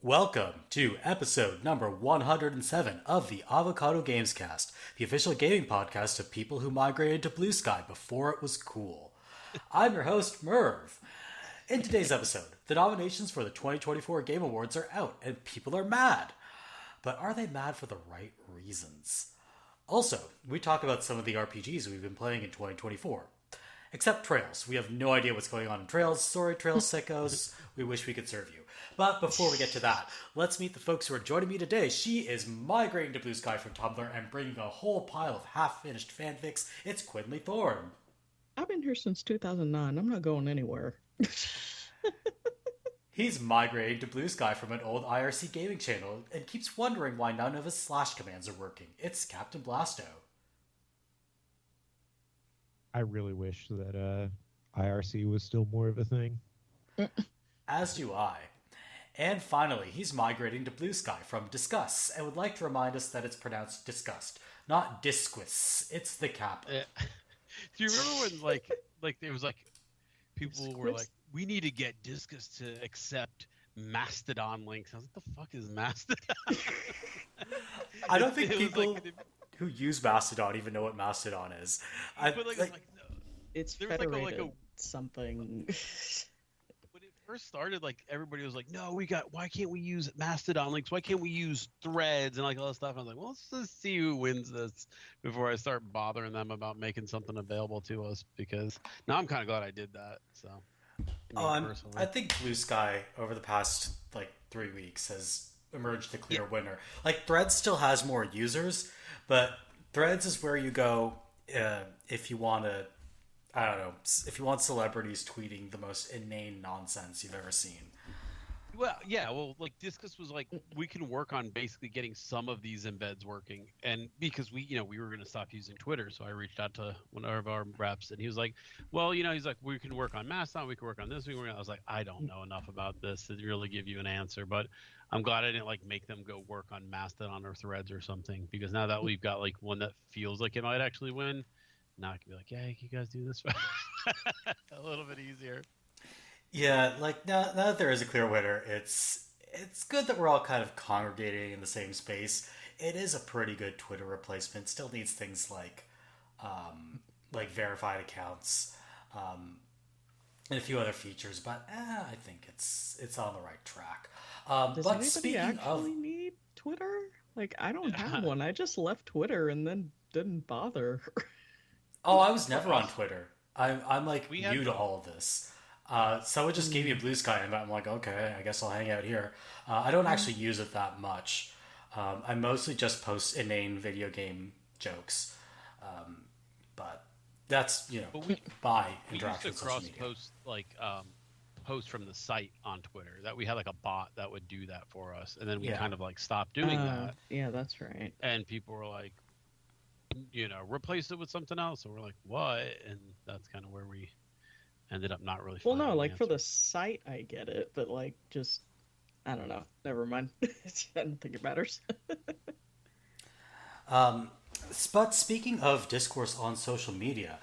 Welcome to episode number 107 of the Avocado Gamescast, the official gaming podcast of people who migrated to Blue Sky before it was cool. I'm your host, Merve. In today's episode, the nominations for the 2024 Game Awards are out and people are mad. But are they mad for the right reasons? Also, we talk about some of the RPGs we've been playing in 2024. Except Trails. We have no idea what's going on in Trails. Sorry, Trails sickos. We wish we could serve you. But before we get to that, let's meet the folks who are joining me today. She is migrating to Blue Sky from Tumblr and bringing a whole pile of half-finished fanfics. It's QuinleyThorne. I've been here since 2009. I'm not going anywhere. He's migrating to Blue Sky from an old IRC gaming channel and keeps wondering why none of his slash commands are working. It's Captain Blasto. I really wish that IRC was still more of a thing. As do I. And finally, he's migrating to Blue Sky from Discuss and would like to remind us that it's pronounced disgust, not disquis. It's the Kappa. Do you remember when like there was like people were like, we need to get Discus to accept Mastodon links. I was like, the fuck is Mastodon? I don't think people who use Mastodon even know what Mastodon is. It's federated something. When it first started, like everybody was like, no, why can't we use Mastodon links? Why can't we use threads and like all this stuff? And I was like, well, let's just see who wins this before I start bothering them about making something available to us, because now I'm kind of glad I did that. So I think Blue Sky over the past like 3 weeks has emerged the clear winner. Like Threads still has more users, but Threads is where you go if you want to, I don't know, if you want celebrities tweeting the most inane nonsense you've ever seen. Well, yeah, like Discus was like, we can work on basically getting some of these embeds working, and because we were going to stop using Twitter, so I reached out to one of our reps, and he was like, well, he's like, we can work on Mastodon, we can work on this, I was like, I don't know enough about this to really give you an answer, but I'm glad I didn't like make them go work on Mastodon or Threads or something, because now that we've got like one that feels like it might actually win, now I can be like, yeah, you guys do this a little bit easier. Yeah, like now that there is a clear winner, it's good that we're all kind of congregating in the same space. It is a pretty good Twitter replacement. Still needs things like verified accounts, and a few other features, but I think it's on the right track. Does but anybody speaking actually need Twitter? Like, I don't have one. I just left Twitter and then didn't bother. Oh, I was never on Twitter. I'm like new to all of this. Someone just gave me a Blue Sky invite. I'm like, okay, I guess I'll hang out here. I don't actually use it that much. I mostly just post inane video game jokes. But that's, by interaction with social media. Post posts from the site on Twitter. That we had like a bot that would do that for us, and then we kind of like stopped doing that. Yeah, that's right. And people were like, replace it with something else. And we're like, what? And that's kind of where we ended up not really. Well, no, like for the site, I get it, but like just, I don't know. Never mind. I don't think it matters. But speaking of discourse on social media,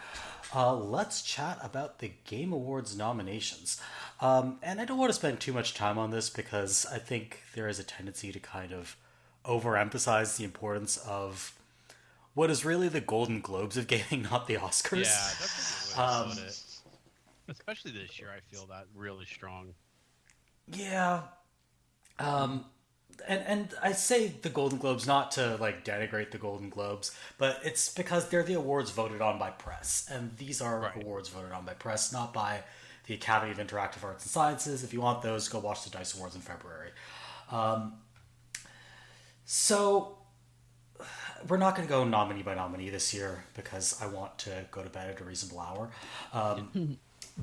let's chat about the Game Awards nominations. And I don't want to spend too much time on this because I think there is a tendency to kind of overemphasize the importance of what is really the Golden Globes of gaming, not the Oscars. Yeah, that's a good way to put it. Especially this year, I feel that really strong. Yeah. And I say the Golden Globes not to like denigrate the Golden Globes, but it's because they're the awards voted on by press, and these are awards voted on by press, not by the Academy of Interactive Arts and Sciences. If you want those, go watch the DICE Awards in February. So we're not going to go nominee by nominee this year because I want to go to bed at a reasonable hour.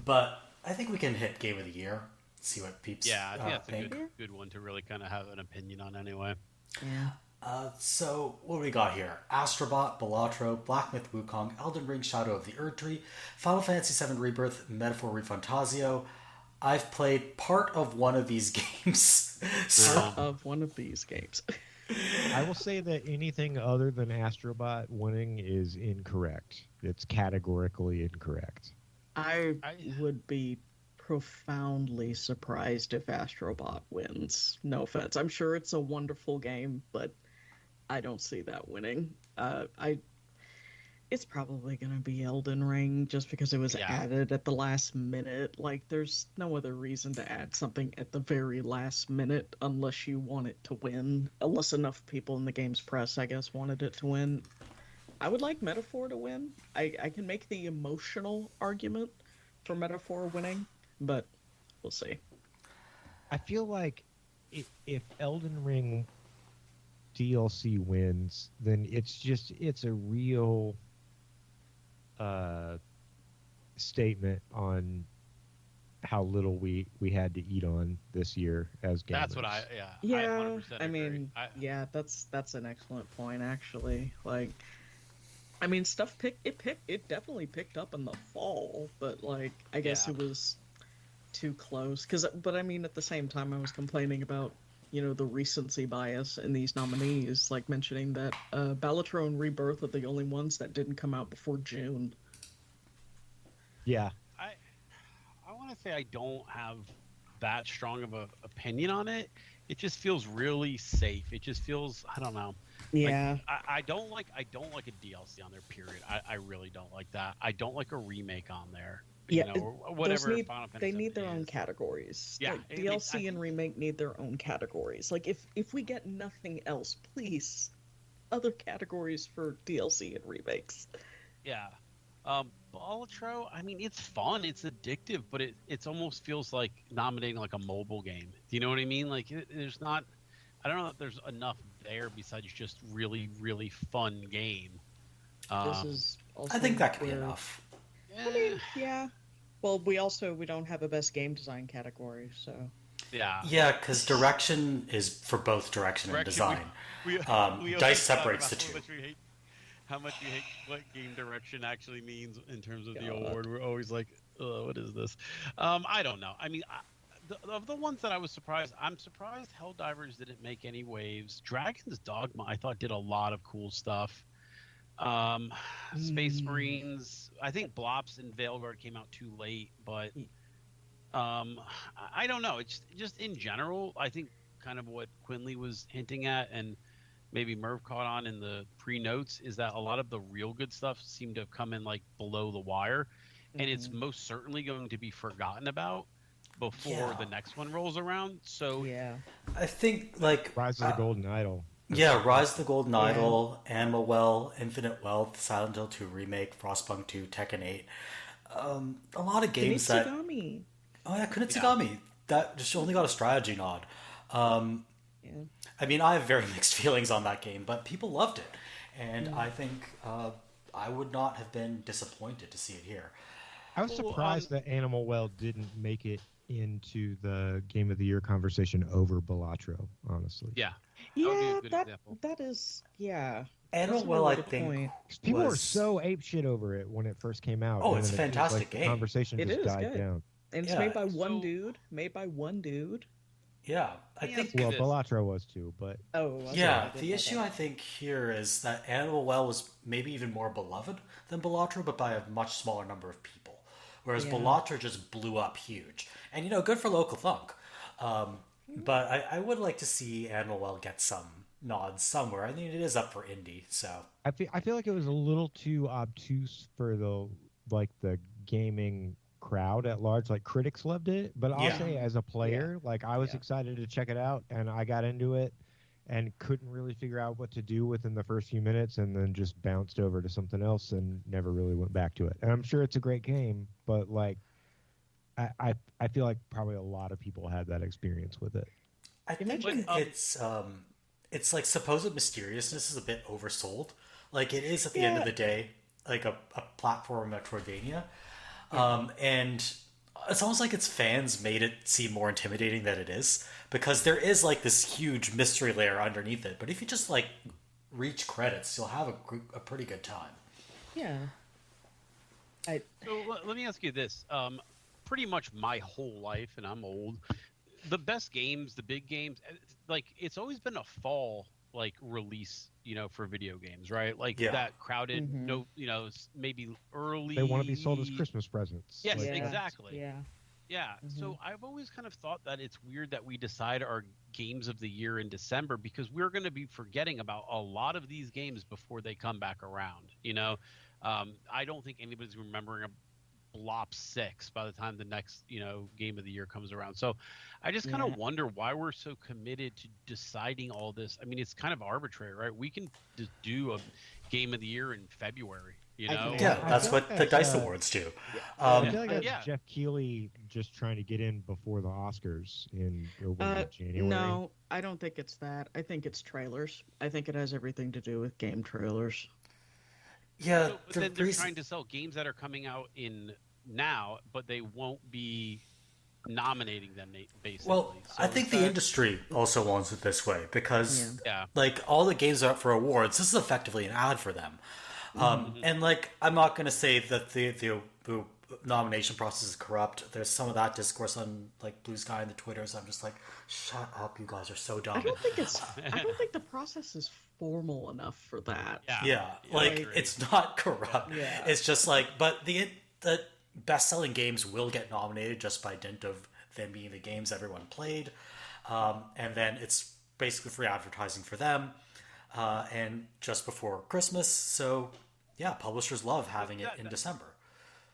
But I think we can hit Game of the Year. See what peeps think that's think. a good one to really kind of have an opinion on anyway. Yeah. So what do we got here? Astrobot, Balatro, Black Myth Wukong, Elden Ring Shadow of the Erdtree, Final Fantasy VII Rebirth, Metaphor ReFantazio. I've played part of one of these games. Of one of these games. I will say that anything other than Astrobot winning is incorrect. It's categorically incorrect. I would be profoundly surprised if Astrobot wins. No offense. I'm sure it's a wonderful game, but I don't see that winning. It's probably going to be Elden Ring just because it was added at the last minute. Like, there's no other reason to add something at the very last minute unless you want it to win. Unless enough people in the game's press, I guess, wanted it to win. I would like Metaphor to win. I can make the emotional argument for Metaphor winning, but we'll see. I feel like if Elden Ring DLC wins, then it's a real statement on how little we had to eat on this year as gamers. That's what I 100% I agree. mean, that's an excellent point, actually. Like, I mean, it definitely picked up in the fall, but like, I guess it was too close. But I mean, at the same time, I was complaining about, the recency bias in these nominees, like mentioning that Balatro and Rebirth are the only ones that didn't come out before June. Yeah. I want to say I don't have that strong of an opinion on it. It just feels really safe. It just feels, I don't know. Yeah. Like, I don't like a DLC on there, period. I really don't like that. I don't like a remake on there. Yeah, or whatever. They need their own categories. Yeah, like, DLC and remake need their own categories. Like, if we get nothing else, please, other categories for DLC and remakes. Yeah. Balatro, I mean, it's fun, it's addictive, but it almost feels like nominating like a mobile game. Do you know what I mean? Like, there's not, I don't know if there's enough there besides just really, really fun game. This is also I think that could be enough. I mean, yeah. Well, we don't have a best game design category, so. Yeah, because direction is for both direction and design. DICE separates the two. How much you hate what game direction actually means in terms of the award. We're always like, what is this? I don't know. I mean, of the ones that I was surprised, I'm surprised Helldivers didn't make any waves. Dragon's Dogma, I thought, did a lot of cool stuff. Space Marines, I think Blops and Veilguard came out too late, but I don't know. It's just in general, I think kind of what Quinley was hinting at, and maybe Merve caught on in the pre-notes, is that a lot of the real good stuff seemed to have come in like below the wire, and it's most certainly going to be forgotten about before the next one rolls around. So I think like Rise of the Golden Idol. Yeah, Rise of the Golden Idol, Animal Well, Infinite Wealth, Silent Hill 2 Remake, Frostpunk 2, Tekken 8. A lot of games that... Kunitsugami. Oh yeah, Kunitsugami. That just only got a strategy nod. I mean, I have very mixed feelings on that game, but people loved it. And I think I would not have been disappointed to see it here. I was surprised that Animal Well didn't make it into the Game of the Year conversation over Balatro, honestly. Yeah. Yeah, that is, Animal Well, I think people were so apeshit over it when it first came out. Oh, it's a fantastic game. The conversation just died down. And it's made by one dude. Yeah, I think. Well, Balatro was too, but the issue I think here is that Animal Well was maybe even more beloved than Balatro, but by a much smaller number of people. Whereas Balatro just blew up huge, and good for local thunk. But I would like to see Animal Well get some nods somewhere. I think it is up for indie, so I feel like it was a little too obtuse for the gaming crowd at large. Like, critics loved it, but I'll say as a player, like, I was excited to check it out, and I got into it and couldn't really figure out what to do within the first few minutes, and then just bounced over to something else and never really went back to it. And I'm sure it's a great game, but like, I feel like probably a lot of people had that experience with it. I think it's like supposed mysteriousness is a bit oversold. Like, it is at the end of the day like a platform Metroidvania. And it's almost like its fans made it seem more intimidating than it is, because there is like this huge mystery layer underneath it. But if you just like reach credits, you'll have a pretty good time. Yeah. So let me ask you this. Pretty much my whole life, and I'm old, the best games, the big games, like, it's always been a fall like release, for video games, right? Like that crowded, maybe early. They want to be sold as Christmas presents. Yes, like exactly. Yeah. Yeah, so I've always kind of thought that it's weird that we decide our games of the year in December because we're going to be forgetting about a lot of these games before they come back around. I don't think anybody's remembering a Blop 6 by the time the next, game of the year comes around. So I just kind of wonder why we're so committed to deciding all this. I mean, it's kind of arbitrary, right? We can just do a game of the year in February. Yeah, that's what the Dice Awards do. I feel like that's Jeff Keighley just trying to get in before the Oscars in January. No, I don't think it's that. I think it's trailers. I think it has everything to do with game trailers. Yeah, but then they're trying to sell games that are coming out in now, but they won't be nominating them basically. Well, I think the industry also wants it this way because, like, all the games are up for awards. This is effectively an ad for them. And like, I'm not going to say that the nomination process is corrupt. There's some of that discourse on like Blue Sky and the Twitters. I'm just like, shut up, you guys are so dumb. I don't think the process is formal enough for that. Yeah, like it's not corrupt. Yeah. It's just like, but the best-selling games will get nominated just by dint of them being the games everyone played, and then it's basically free advertising for them. And just before Christmas, so yeah, publishers love having it in December.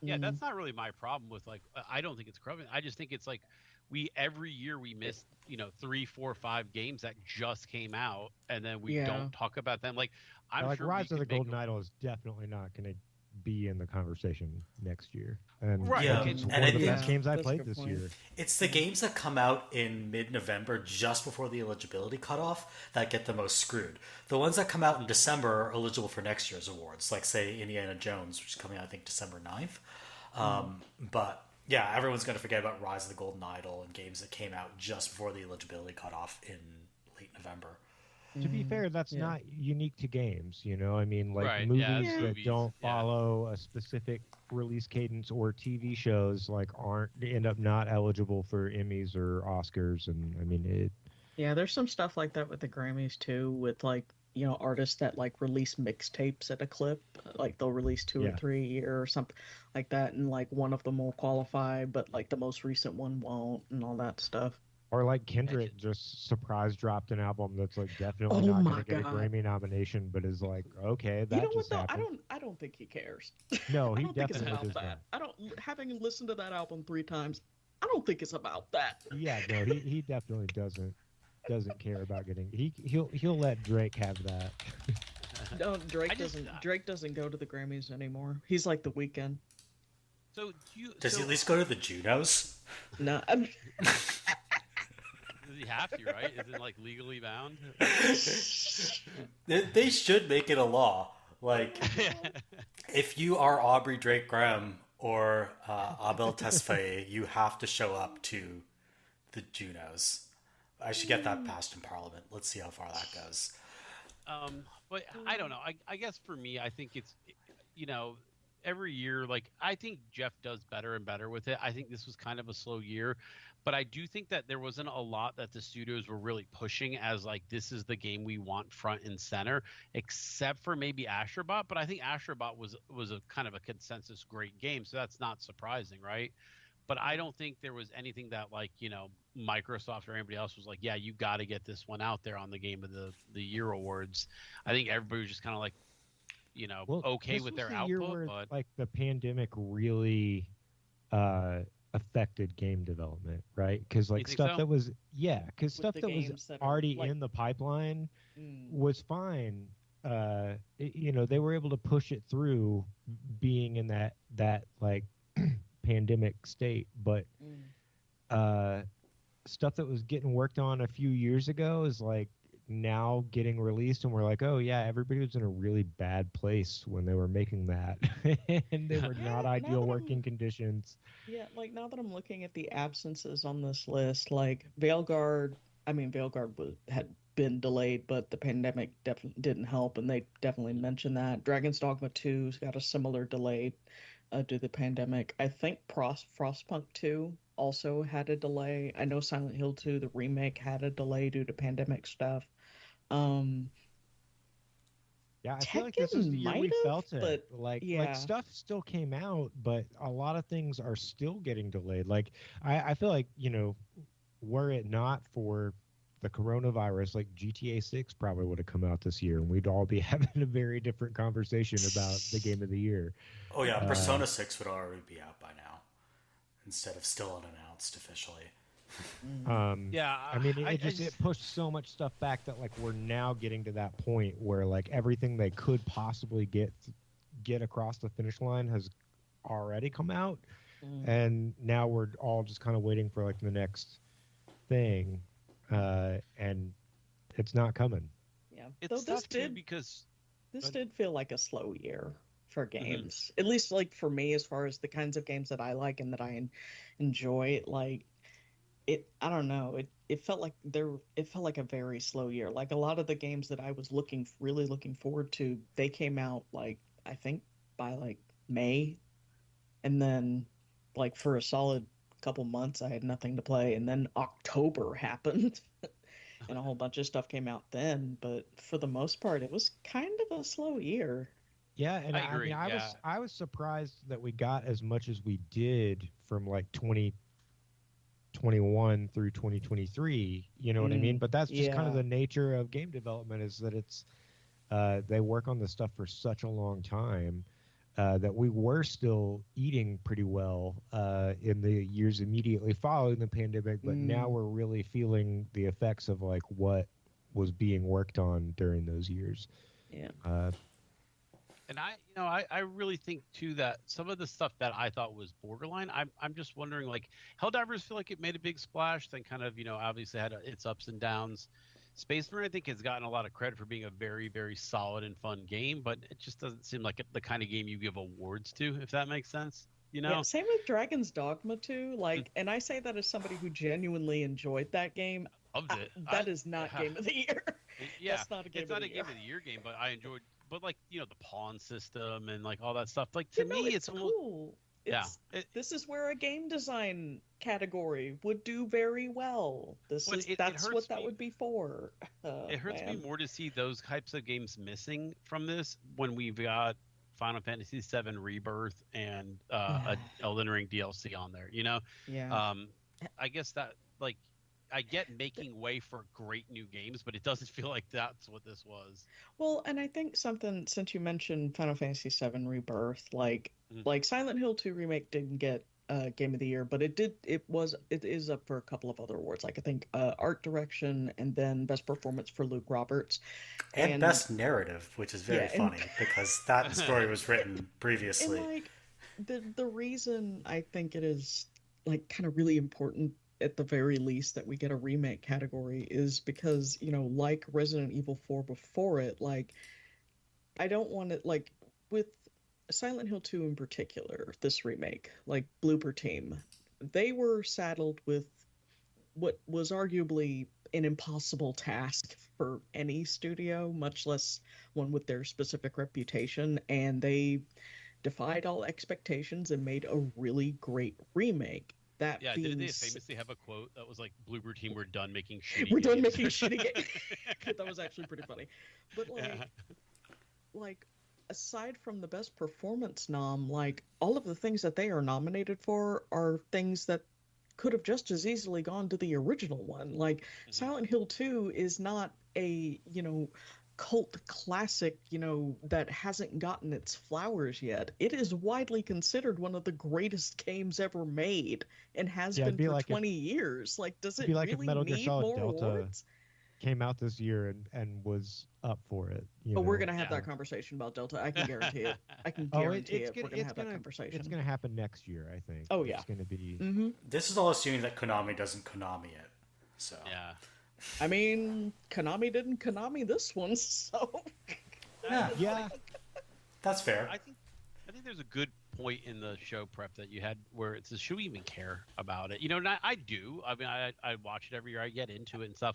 Yeah, that's not really my problem with like. I don't think it's corrupt. I just think it's like every year we miss 3, 4, 5 games that just came out, and then we don't talk about them. Like I'm sure Rise of the Golden Idol is definitely not going to be in the conversation next year. And it's one of the best games I played this year. It's the games that come out in mid-November, just before the eligibility cutoff, that get the most screwed. The ones that come out in December are eligible for next year's awards, like say Indiana Jones, which is coming out I think December 9th. But yeah, everyone's going to forget about Rise of the Golden Idol and games that came out just before the eligibility cutoff in late November. To be fair, that's not unique to games, I mean, like movies that don't follow a specific release cadence or TV shows like end up not eligible for Emmys or Oscars, and I mean it. Yeah, there's some stuff like that with the Grammys too, with like artists that like release mixtapes at a clip, like they'll release 2 or 3 a year or something like that, and like one of them will qualify, but like the most recent one won't, and all that stuff. Or like Kendrick just surprise dropped an album that's like definitely not going to get a Grammy nomination, but is like, okay, that just happened. I don't think he cares. No, he I don't definitely think it's about that. Having listened to that album 3 times, I don't think it's about that. Yeah, no, he definitely doesn't care about getting. He'll let Drake have that. No, Drake doesn't go to the Grammys anymore. He's like The Weeknd. So does he at least go to the Junos? No. Does he have to, right? Is it like legally bound? They should make it a law. Like, if you are Aubrey Drake Graham or Abel Tesfaye, you have to show up to the Junos. I should get that passed in Parliament. Let's see how far that goes. But I don't know. I guess for me, I think it's, every year, like, I think Jeff does better and better with it. I think this was kind of a slow year. But I do think that there wasn't a lot that the studios were really pushing as like, this is the game we want front and center, except for maybe Astrobot. But I think Astrobot was a kind of a consensus great game, so that's not surprising, right? But I don't think there was anything that like, Microsoft or anybody else was like, yeah, you got to get this one out there on the Game of the Year awards. I think everybody was just kind of like, okay with their output. Where, but like the pandemic really affected game development, right? Because like stuff that was already in the pipeline was fine. They were able to push it through being in that like pandemic state, but stuff that was getting worked on a few years ago is like now getting released, and we're like, oh yeah, everybody was in a really bad place when they were making that and they were not ideal working conditions. Yeah, like now that I'm looking at the absences on this list, like Veilguard had been delayed, but the pandemic definitely didn't help, and they definitely mentioned that. Dragon's Dogma 2's got a similar delay due to the pandemic. I think Frostpunk 2 also had a delay. I know Silent Hill 2, the remake, had a delay due to pandemic stuff. Yeah, Yeah, I feel like this is the year we felt it. But like stuff still came out, but a lot of things are still getting delayed. Like I feel like, were it not for the coronavirus, like GTA 6 probably would have come out this year, and we'd all be having a very different conversation about the game of the year. Oh yeah, Persona 6 would already be out by now, instead of still unannounced officially. I mean, it pushed so much stuff back that like we're now getting to that point where like everything they could possibly get across the finish line has already come out, and now we're all just kind of waiting for like the next thing, and it's not coming. Yeah, it's tough too because this did feel like a slow year for games, at least like for me, as far as the kinds of games that I like and that I enjoy. Like I don't know, it felt like a very slow year. Like a lot of the games that I was really looking forward to, they came out like I think by like May, and then like for a solid couple months I had nothing to play, and then October happened and a whole bunch of stuff came out then. But for the most part, it was kind of a slow year. Yeah, and I agree. I was surprised that we got as much as we did from like 2021 through 2023. You know what I mean? But that's just kind of the nature of game development, is that it's they work on this stuff for such a long time. That we were still eating pretty well in the years immediately following the pandemic, but now we're really feeling the effects of like what was being worked on during those years. Yeah. And I really think too that some of the stuff that I thought was borderline, I'm just wondering, like Helldivers feel like it made a big splash, then kind of obviously had its ups and downs. Space Marine, I think, has gotten a lot of credit for being a very, very solid and fun game, but it just doesn't seem like the kind of game you give awards to, if that makes sense. Yeah, same with Dragon's Dogma too. Like, and I say that as somebody who genuinely enjoyed that game. Loved it. That is not game of the year. Yeah, that's not a game. It's not a game of the year game, but I enjoyed. But like the pawn system and like all that stuff. Like to me, it's cool. This is where a game design category would do very well. That's what that would be for. It hurts me more to see those types of games missing from this when we've got Final Fantasy VII Rebirth and a Elden Ring DLC on there. Yeah. I guess that like I get making way for great new games, but it doesn't feel like that's what this was. Well, and I think something, since you mentioned Final Fantasy VII Rebirth, like Silent Hill 2 Remake didn't get Game of the Year, but it is up for a couple of other awards. Like I think Art Direction, and then Best Performance for Luke Roberts. And Best Narrative, which is very funny because that story was written previously. And like the reason I think it is like kind of really important at the very least that we get a remake category is because, like Resident Evil 4 before it, like I don't want it, like with Silent Hill 2 in particular, this remake, like Blooper Team, they were saddled with what was arguably an impossible task for any studio, much less one with their specific reputation, and they defied all expectations and made a really great remake. Didn't they famously have a quote that was like, Blooper Team, we're done making shitty games. We're done making shitty games. That was actually pretty funny. But like aside from the Best Performance nom, like all of the things that they are nominated for are things that could have just as easily gone to the original one. Like Silent Hill 2 is not a, cult classic, that hasn't gotten its flowers yet. It is widely considered one of the greatest games ever made and has been for like 20 years. Like, does it be like really if Metal Gear need Solid more Delta awards? Came out this year and was up for it. But we're gonna have that conversation about Delta. I can guarantee it. I can guarantee it. We're gonna have that conversation. It's gonna happen next year, I think. Oh yeah, it's gonna be. This is all assuming that Konami doesn't Konami it. So yeah. I mean, Konami didn't Konami this one, so yeah, that's fair. I think there's a good point in the show prep that you had where it says, should we even care about it? And I do. I mean, I watch it every year. I get into it and stuff.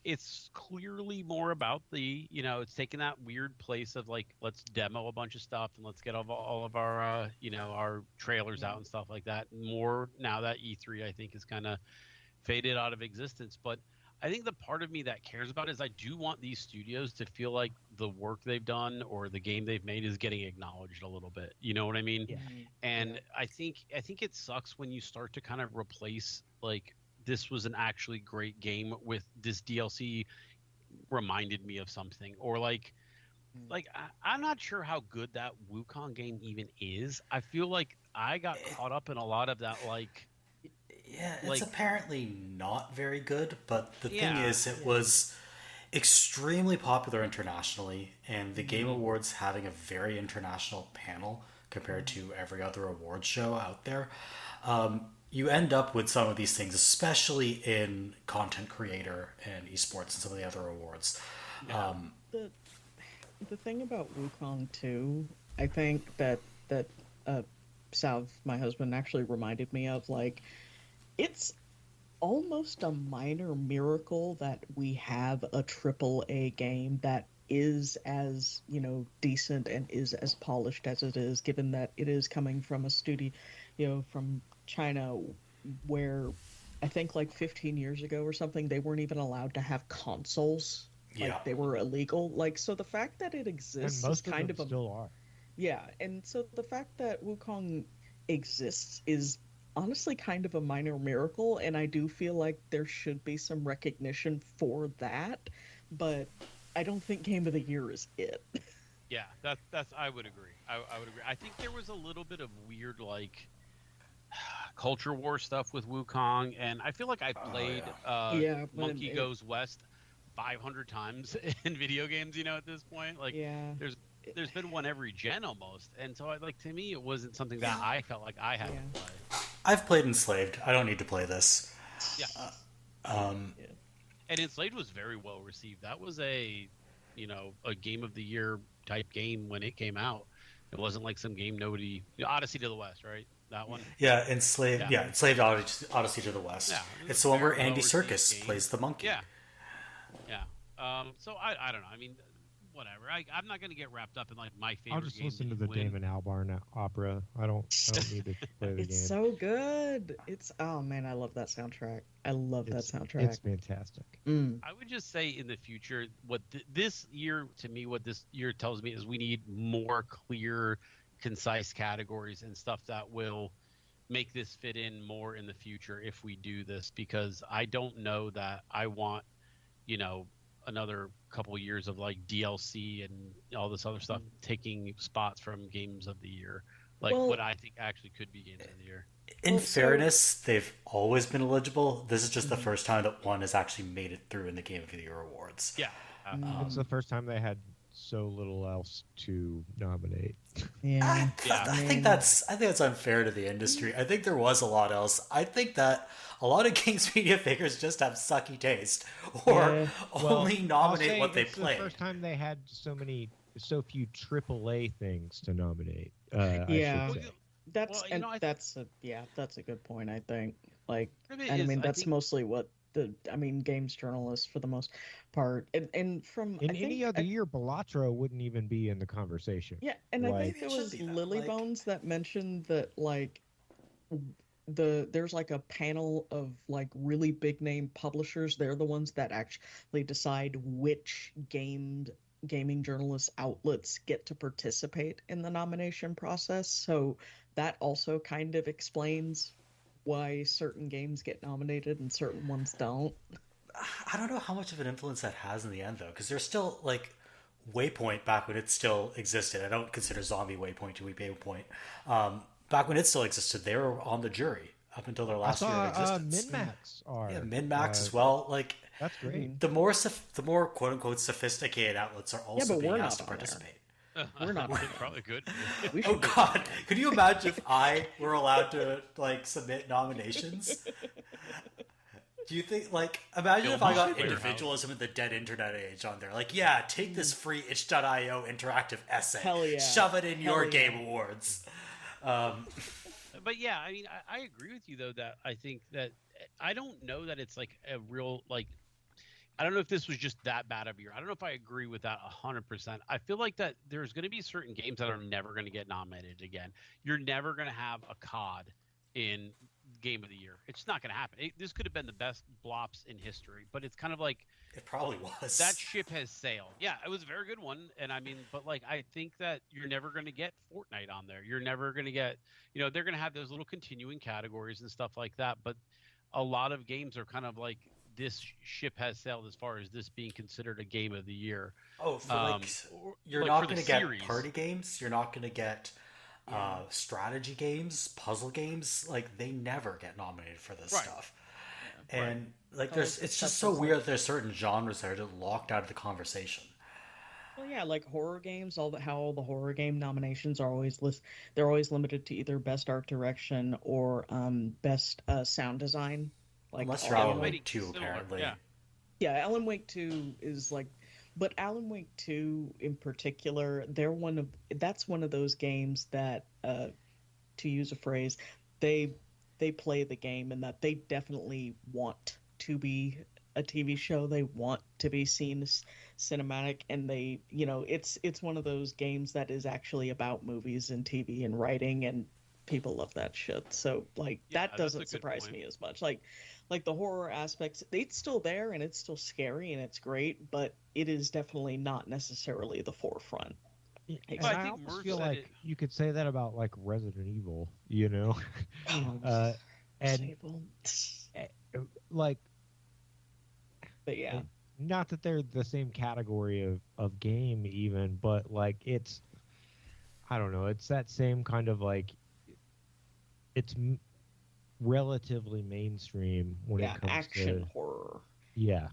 It's clearly more about the, it's taking that weird place of like, let's demo a bunch of stuff and let's get all of our, our trailers out and stuff like that. More now that E3, I think, is kind of faded out of existence. But I think the part of me that cares about is I do want these studios to feel like the work they've done or the game they've made is getting acknowledged a little bit. You know what I mean? Yeah. And I think it sucks when you start to kind of replace like this was an actually great game with this DLC reminded me of something, or like I'm not sure how good that Wukong game even is. I feel like I got caught up in a lot of that like. Yeah, it's apparently not very good, but the thing is, it was extremely popular internationally, and the Game Awards having a very international panel compared to every other awards show out there, you end up with some of these things, especially in content creator and esports and some of the other awards. Yeah. The thing about Wukong too, I think that Sav, my husband, actually reminded me of, like, it's almost a minor miracle that we have a AAA game that is as, decent and is as polished as it is, given that it is coming from a studio, from China, where I think like 15 years ago or something, they weren't even allowed to have consoles. Yeah. Like, they were illegal. Like, so the fact that it exists and most is kind of them still are. Yeah, and so the fact that Wukong exists is honestly kind of a minor miracle, and I do feel like there should be some recognition for that, but I don't think Game of the Year is it. Yeah, that's I would agree. I would agree. I think there was a little bit of weird like culture war stuff with Wukong, and I feel like I played Monkey Goes West 500 times in video games. At this point, like there's been one every gen almost, and so to me it wasn't something that I felt like I had to play. I've played Enslaved. I don't need to play this. Yeah. And Enslaved was very well received. That was a Game of the Year type game when it came out. It wasn't like some game nobody. Odyssey to the West, right? That one. Yeah, Enslaved. Yeah, Enslaved Odyssey to the West. Yeah, it's the one where Andy Serkis plays the monkey. Yeah. So I don't know. I mean, whatever. I'm not going to get wrapped up in like my favorite. I'll just listen to the Damon Albarn opera. I don't need to play the game. It's so good. Oh man, I love that soundtrack. I love that soundtrack. It's fantastic. I would just say in the future, what this year tells me is we need more clear, concise categories and stuff that will make this fit in more in the future if we do this, because I don't know that I want, another couple years of like DLC and all this other stuff taking spots from games of the year, what I think actually could be games of the year. In fairness, they've always been eligible. This is just the first time that one has actually made it through in the Game of the Year awards. Yeah, it's the first time they had so little else to nominate. Yeah, I think that's unfair to the industry. I think there was a lot else. I think that a lot of games media figures just have sucky taste, or only nominate what they play. It's the first time they had so few AAA things to nominate. That's a good point. I think that's mostly what games journalists for the most part, and from any other year, Balatro wouldn't even be in the conversation. Yeah, and I think there was Lilybones that mentioned that there's like a panel of like really big name publishers. They're the ones that actually decide which gaming journalist outlets get to participate in the nomination process. So that also kind of explains why certain games get nominated and certain ones don't. I don't know how much of an influence that has in the end, though, because there's still like Waypoint back when it still existed. I don't consider Zombie Waypoint to be Waypoint. Back when it still existed, they were on the jury up until their last year of existence. Min-Max are. Yeah, Min-Max as well. Like, that's great. The more quote unquote sophisticated outlets are also being asked to participate. We're not probably good. Oh God! Could you imagine if I were allowed to like submit nominations? Do you think imagine if I got individualism in the dead internet age on there? Take this free itch.io interactive essay. Hell yeah. Shove it in your game awards. But yeah, I mean, I agree with you though that I think that I don't know that it's like a real I don't know if this was just that bad of a year. I don't know if I agree with that 100%. I feel like that there's going to be certain games that are never going to get nominated again. You're never going to have a COD in game of the year. It's not going to happen. This could have been the best Blops in history, but it's kind of like it probably was. That ship has sailed. Yeah, it was a very good one, and I mean, but like I think that you're never going to get Fortnite on there. You're never going to get, they're going to have those little continuing categories and stuff like that. But a lot of games are kind of like this ship has sailed as far as this being considered a game of the year. Oh, you're not going to get party games. You're not going to get strategy games, puzzle games. Like they never get nominated for this stuff. And it's just so weird that there's certain genres that are just locked out of the conversation. Well, yeah, like horror games, how all the horror game nominations are always they're always limited to either best art direction or best sound design. Like unless you're Alan Wake 2, apparently. Yeah, Alan Wake 2 is like, but Alan Wake 2 in particular, that's one of those games that, to use a phrase, they play the game and that they definitely want to be a TV show. They want to be seen as cinematic, and they, it's one of those games that is actually about movies and TV and writing, and people love that shit. So that doesn't surprise me as much. Like the horror aspects, it's still there and it's still scary and it's great, but it is definitely not necessarily the forefront. Exactly. I almost feel like you could say that about like Resident Evil, and like, but yeah, not that they're the same category of game even, but like it's, I don't know, it's that same kind of like, it's relatively mainstream when it comes action to horror. Yeah,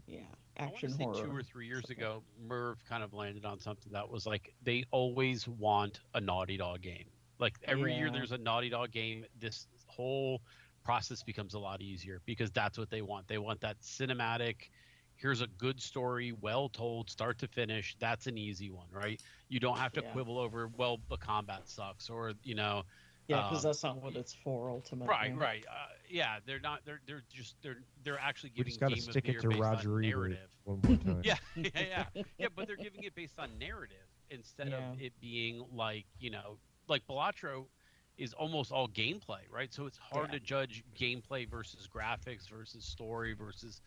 action horror. 2 or 3 years ago, Merve kind of landed on something that was like they always want a Naughty Dog game. Like every year there's a Naughty Dog game. This whole process becomes a lot easier because that's what they want. They want that cinematic. Here's a good story, well told, start to finish. That's an easy one, right? You don't have to quibble over, well, the combat sucks, or Yeah, because that's not what it's for ultimately. Right. They're not. They're actually giving. We just got to stick it to Roger Ebert one more time. Yeah. But they're giving it based on narrative instead of it being like like Balatro is almost all gameplay, right? So it's hard to judge gameplay versus graphics versus story versus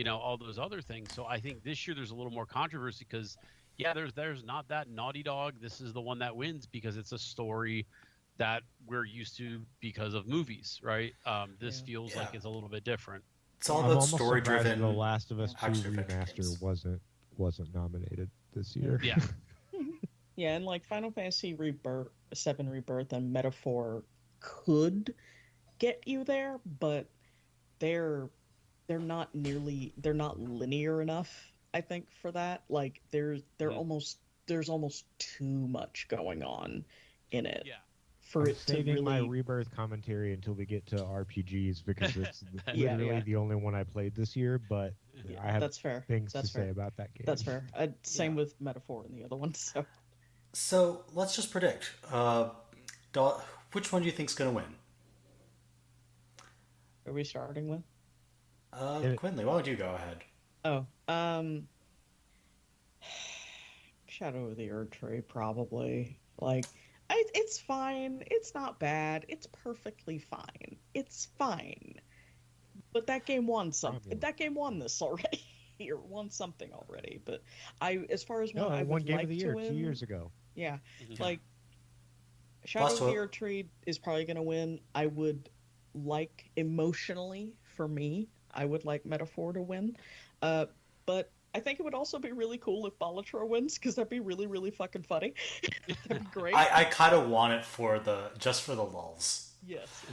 all those other things. So I think this year there's a little more controversy because there's not that Naughty Dog. This is the one that wins because it's a story that we're used to because of movies, right? This feels like it's a little bit different. It's all about story-driven. The Last of Us 2 remaster wasn't nominated this year. Yeah. Yeah, and like Final Fantasy Rebirth, 7 Rebirth and Metaphor could get you there, but they're not linear enough, I think, for that. Like there's almost too much going on in it. Yeah. I'm saving my Rebirth commentary until we get to RPGs because it's literally the only one I played this year, but I have things to say about that game. That's fair. Same with Metaphor and the other ones. So let's just predict. Which one do you think's going to win? Are we starting with? Quinley, why don't you go ahead? Shadow of the Erdtree, probably. Like, it's fine. It's not bad. It's perfectly fine. It's fine. But that game won something. That game won this already. Or won something already. But as far as I would won Game like of the Year to win, 2 years ago. Yeah, like Shadow of the Erdtree is probably going to win. I would like emotionally for me. I would like Metaphor to win, but I think it would also be really cool if Balatro wins because that'd be really, really fucking funny. That'd be great. I kind of want it just for the lulls. Yes.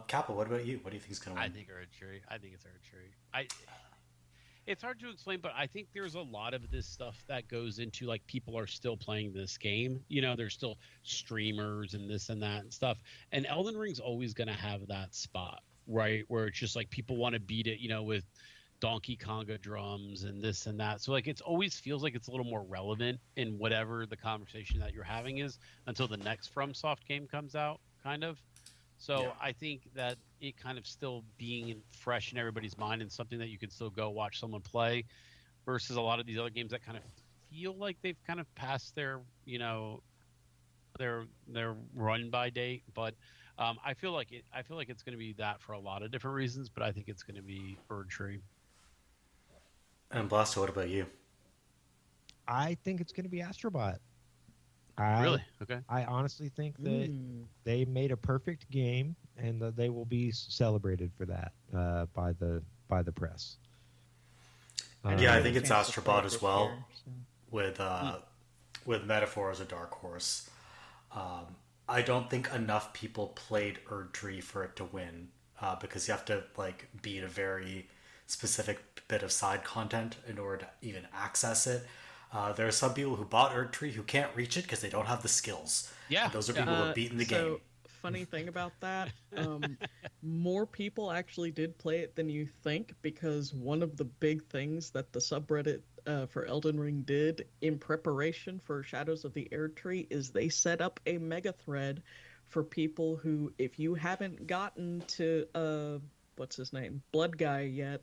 Kappa, what about you? What do you think is going to win? I think it's Erdtree. It's hard to explain, but I think there's a lot of this stuff that goes into like people are still playing this game. There's still streamers and this and that and stuff. And Elden Ring's always going to have that spot, right? Where it's just like people want to beat it, with Donkey Konga drums and this and that. So like it always feels like it's a little more relevant in whatever the conversation that you're having is until the next FromSoft game comes out, kind of. So I think that it kind of still being fresh in everybody's mind and something that you can still go watch someone play versus a lot of these other games that kind of feel like they've kind of passed their, their run by date. But I feel like it's going to be that for a lot of different reasons, but I think it's going to be Erdtree. And Blasto, what about you? I think it's going to be Astrobot. Really? Okay. I honestly think that they made a perfect game, and that they will be celebrated for that by the press. Yeah, I think it's Astrobot as well, year, so. with Metaphor as a dark horse. I don't think enough people played Erdtree for it to win, because you have to like beat a very specific bit of side content in order to even access it. There are some people who bought Erdtree who can't reach it because they don't have the skills. Yeah, and those are people who have beaten the game. Funny thing about that, more people actually did play it than you think, because one of the big things that the subreddit for Elden Ring did in preparation for Shadows of the Erdtree is they set up a mega thread for people who, if you haven't gotten to what's his name, Blood Guy yet,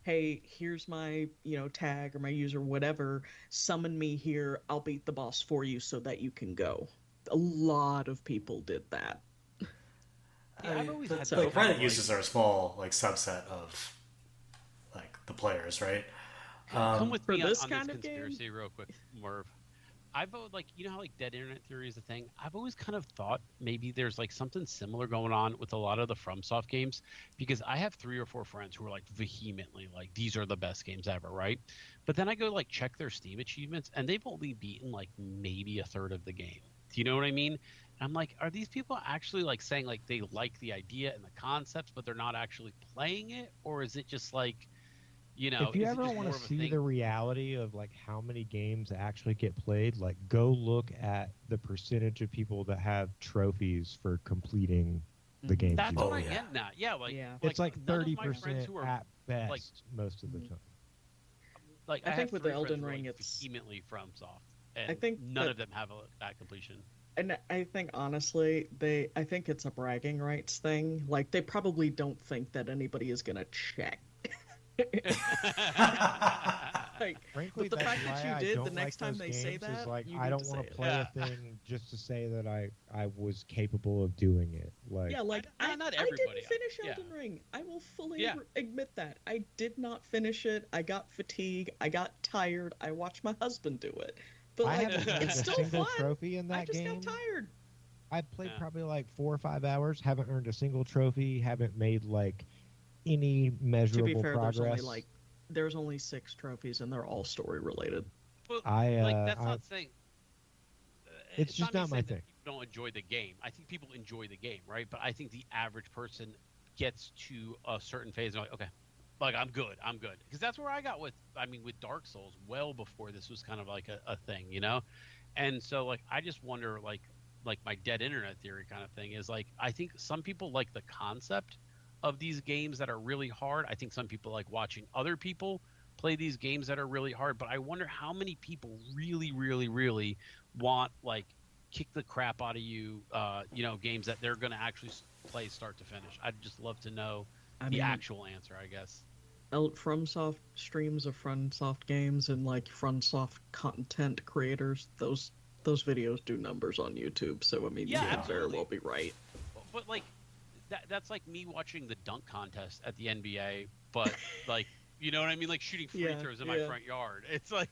hey, here's my, tag or my user, whatever, summon me here, I'll beat the boss for you so that you can go. A lot of people did that. Yeah, I've always had like Reddit users are a small subset of the players, right? Come with me this on kind this of conspiracy game? real quick, Merv. I've always, how dead internet theory is a thing. I've always kind of thought maybe there's something similar going on with a lot of the FromSoft games, because I have 3 or 4 friends who are vehemently these are the best games ever, right? But then I go check their Steam achievements, and they've only beaten maybe a third of the game. Do you know what I mean? And I'm are these people actually saying they like the idea and the concepts, but they're not actually playing it, or is it just if you ever want to see the reality of how many games actually get played, go look at the percentage of people that have trophies for completing the game. That's what I get now. Yeah, it's 30% at best most of the time. I think with the Elden Ring, it's vehemently FromSoft, and I think none of them have that completion. And I think honestly, I think it's a bragging rights thing. They probably don't think that anybody is gonna check. Frankly, but the fact that you did, the next time they say that, I don't want to play a thing just to say that I was capable of doing it. Not everybody. I didn't finish Elden Ring. I will fully admit that I did not finish it. I got fatigue. I got tired. I watched my husband do it. But I haven't earned it's a still single fun. trophy in that game. I just got tired. I played probably 4 or 5 hours. Haven't earned a single trophy. Haven't made any measurable to be fair, progress. There's only 6 trophies, and they're all story related. But that's not saying. It's just not my thing. People don't enjoy the game. I think people enjoy the game, right? But I think the average person gets to a certain phase and okay, I'm good, because that's where I got with Dark Souls well before this was kind of a thing, and so I just wonder my dead internet theory kind of thing is I think some people like the concept of these games that are really hard. I think some people like watching other people play these games that are really hard, but I wonder how many people really, really, really want kick the crap out of you, games that they're going to actually play start to finish. I'd just love to know the actual answer, I guess. FromSoft streams of FromSoft games and FromSoft content creators, those videos do numbers on YouTube. So you could very well be right. But that's like me watching the dunk contest at the NBA, but you know what I mean? Shooting free throws in my front yard. It's I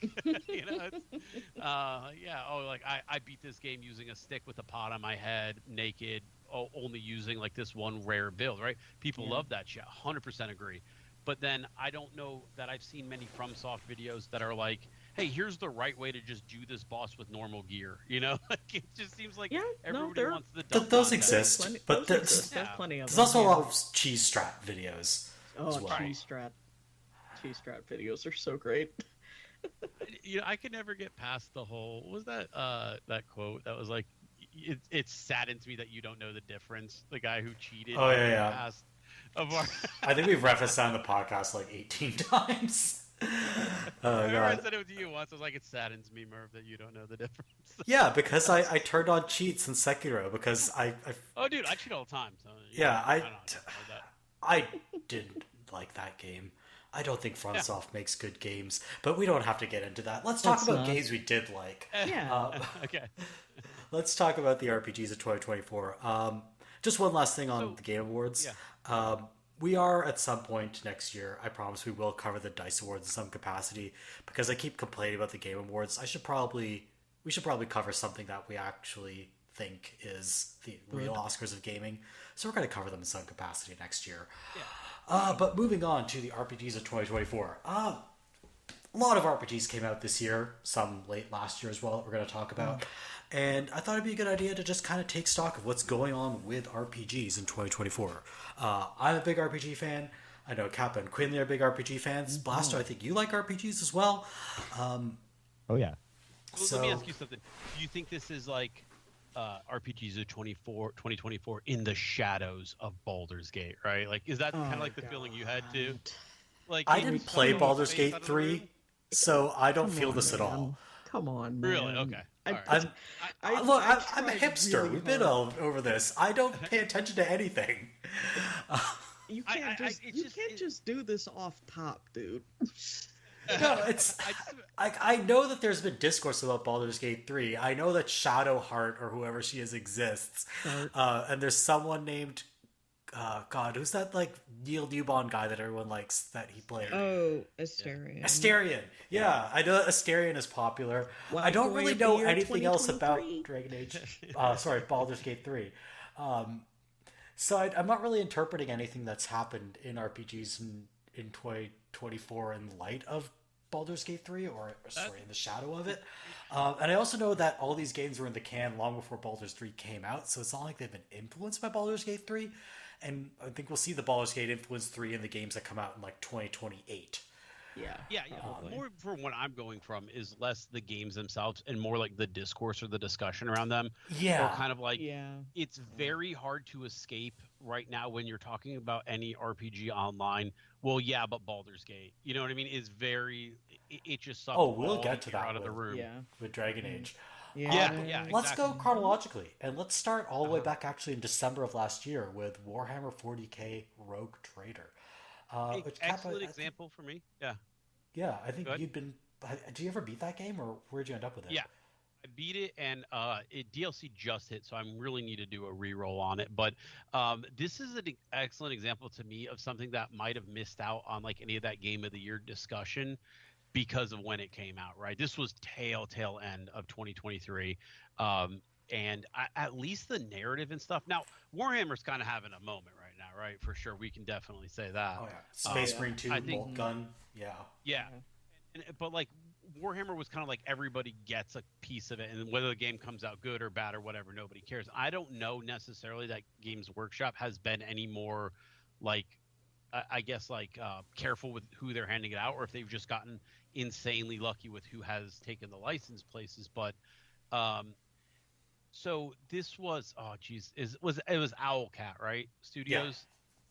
beat this game using a stick with a pot on my head, naked, only using this one rare build, right? People love that shit. 100% agree. But then I don't know that I've seen many FromSoft videos that are hey, here's the right way to just do this boss with normal gear. It just seems everybody wants the dunk those contest. Exist, but there's plenty of there's also a lot of cheese strat videos as well. Cheese strat videos are so great. I could never get past the whole. What was that quote that was it saddens me that you don't know the difference. The guy who cheated. Oh yeah. Past of our... I think we've referenced that on the podcast 18 times. I said it to you once. I was it saddens me, Merv, that you don't know the difference. Yeah, because I turned on cheats in Sekiro because I Oh, dude, I cheat all the time. So I didn't like that game. I don't think FromSoft makes good games, but we don't have to get into that. Let's talk about games we did like. Yeah. Okay. Let's talk about the RPGs of 2024. just one last thing on the Game Awards. Yeah. We are at some point next year. I promise we will cover the Dice Awards in some capacity because I keep complaining about the Game Awards. We should probably cover something that we actually think is the real Oscars of gaming. So we're going to cover them in some capacity next year. Yeah. But moving on to the RPGs of 2024. A lot of RPGs came out this year, some late last year as well that we're going to talk about. And I thought it'd be a good idea to just kind of take stock of what's going on with RPGs in 2024. I'm a big RPG fan. I know Kappa and Quinley are big RPG fans. Blasto, I think you like RPGs as well. Oh, yeah. Well, let me ask you something. Do you think this is like RPGs of 2024 in the shadows of Baldur's Gate, right? Like, is that kind of like the feeling you had too? Like, I didn't play Baldur's Gate 3, so I don't feel this at all. Come on, man. Really? Okay. I'm a hipster. Really We've been over this. I don't pay attention to anything. You can't just do this off top, dude. No, I know that there's been discourse about Baldur's Gate 3. I know that Shadowheart or whoever she is exists. And there's someone named God, who's that like Neil Newbon guy that everyone likes that he played? Oh, Asterion. Asterion. Yeah, I know Asterion is popular. I don't really know anything else about Dragon Age. Baldur's Gate 3. So I'm not really interpreting anything that's happened in RPGs in 2024 in light of Baldur's Gate 3 or in the shadow of it. And I also know that all these games were in the can long before Baldur's 3 came out, so it's not like they've been influenced by Baldur's Gate 3. And I think we'll see the Baldur's Gate influence 3 in the games that come out in like 2028. Yeah. More from what I'm going from is less the games themselves and more like the discourse or the discussion around them. Yeah. Or kind of like, it's very hard to escape right now when you're talking about any RPG online. Well, yeah, but Baldur's Gate, you know what I mean? Is very, it just sucks. Oh, we'll get to that out of the room. With Dragon Age. Yeah. Let's go chronologically, and let's start all the way back actually in December of last year with Warhammer 40k Rogue Trader. Excellent example for me. Yeah, I think you'd been. Did you ever beat that game, or where'd you end up with it? Yeah, I beat it, and DLC just hit, so I really need to do a reroll on it. But this is an excellent example to me of something that might have missed out on like any of that Game of the Year discussion because of when it came out. Right, this was tail end of 2023. And at least the narrative and stuff. Now, Warhammer's kind of having a moment right now, right? For sure, we can definitely say that. Oh yeah, Space Marine 2, bolt gun. Yeah. But like Warhammer was kind of like everybody gets a piece of it, and whether the game comes out good or bad or whatever, nobody cares. I don't know necessarily that Games Workshop has been any more like, I guess like careful with who they're handing it out, or if they've just gotten insanely lucky with who has taken the license places. But so this was it was Owlcat, right? Studios.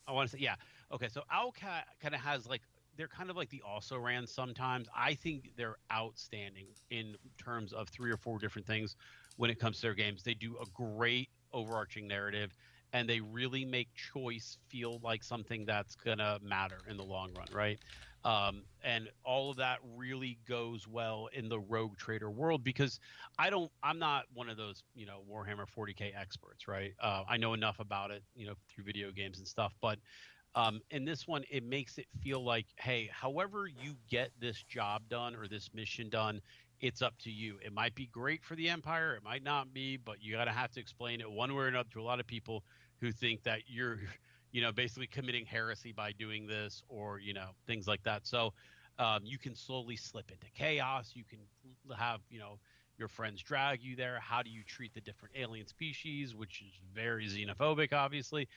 Yeah. I want to say Okay, so Owlcat kind of has like, they're kind of like the also ran sometimes. I think they're outstanding in terms of 3 or 4 different things when it comes to their games. They do a great overarching narrative, and they really make choice feel like something that's gonna matter in the long run, right? And all of that really goes well in the Rogue Trader world, because I'm not one of those, Warhammer 40k experts, right? I know enough about it, through video games and stuff, but in this one, it makes it feel like, hey, however you get this job done or this mission done, it's up to you. It might be great for the Empire, it might not be, but you gotta have to explain it one way or another to a lot of people who think that you're basically committing heresy by doing this, or things like that. So you can slowly slip into chaos. You can have your friends drag you there. How do you treat the different alien species, which is very xenophobic, obviously,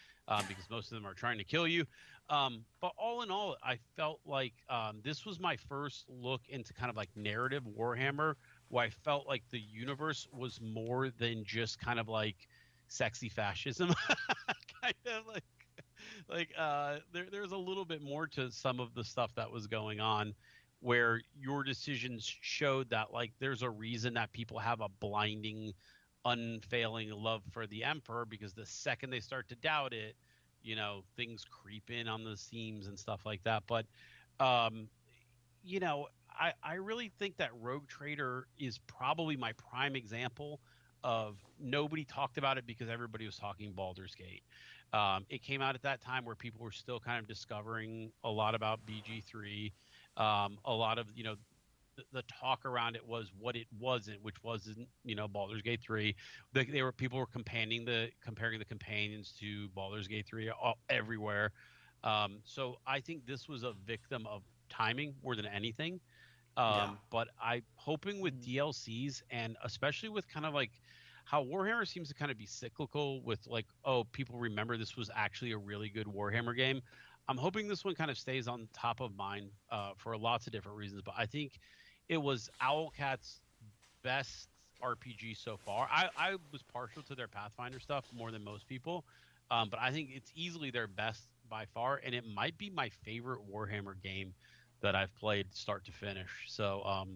because most of them are trying to kill you. But all in all, I felt like this was my first look into kind of like narrative Warhammer, where I felt like the universe was more than just kind of like sexy fascism. Kind of like there's a little bit more to some of the stuff that was going on, where your decisions showed that like there's a reason that people have a blinding, unfailing love for the Emperor, because the second they start to doubt it, things creep in on the seams and stuff like that. But I really think that Rogue Trader is probably my prime example of nobody talked about it because everybody was talking Baldur's Gate. It came out at that time where people were still kind of discovering a lot about BG3. A lot of, the talk around it was what it wasn't, which wasn't, Baldur's Gate 3. People were comparing the companions to Baldur's Gate 3 everywhere. So I think this was a victim of timing more than anything. But I'm hoping with DLCs, and especially with kind of like how Warhammer seems to kind of be cyclical with like, oh, people remember this was actually a really good Warhammer game. I'm hoping this one kind of stays on top of mind for lots of different reasons. But I think it was Owlcat's best RPG so far. I was partial to their Pathfinder stuff more than most people, but I think it's easily their best by far, and it might be my favorite Warhammer game that I've played start to finish. So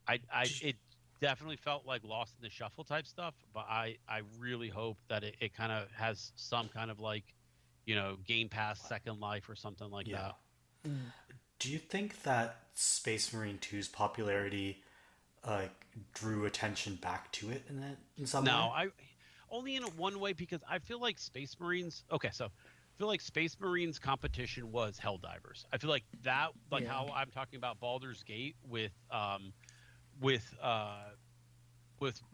it definitely felt like Lost in the Shuffle type stuff, but I really hope that it kind of has some kind of like, Game Pass Second Life or something like that. Do you think that Space Marine 2's popularity drew attention back to it in some way? No, only in one way, because I feel like Space Marines. Okay, so I feel like Space Marines competition was Helldivers. I feel like that, like how I'm talking about Baldur's Gate with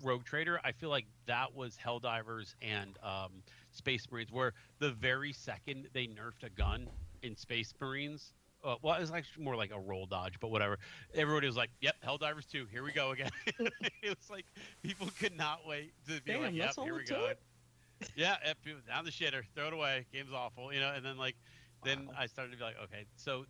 Rogue Trader. I feel like that was Helldivers and Space Marines, where the very second they nerfed a gun in Space Marines. Well, it was actually more like a roll dodge, but whatever. Everybody was like, "Yep, Helldivers 2, here we go again." It was like people could not wait to be like, "Yep, here we go." Yeah, down the shitter, throw it away. Game's awful, And then then I started to be like, okay, so,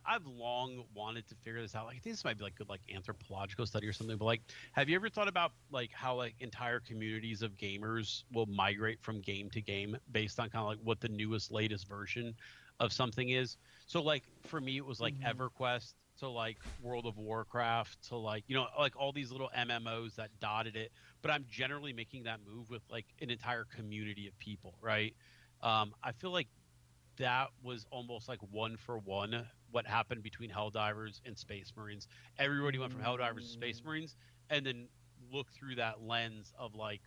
I've long wanted to figure this out. Like, I think this might be like good, like anthropological study or something. But like, have you ever thought about like how like entire communities of gamers will migrate from game to game based on kind of like what the newest, latest version of something is? So like for me, it was like EverQuest to like World of Warcraft to like, like all these little MMOs that dotted it. But I'm generally making that move with like an entire community of people, right? I feel like that was almost like one for one what happened between Helldivers and Space Marines. Everybody went from Helldivers to Space Marines, and then look through that lens of like,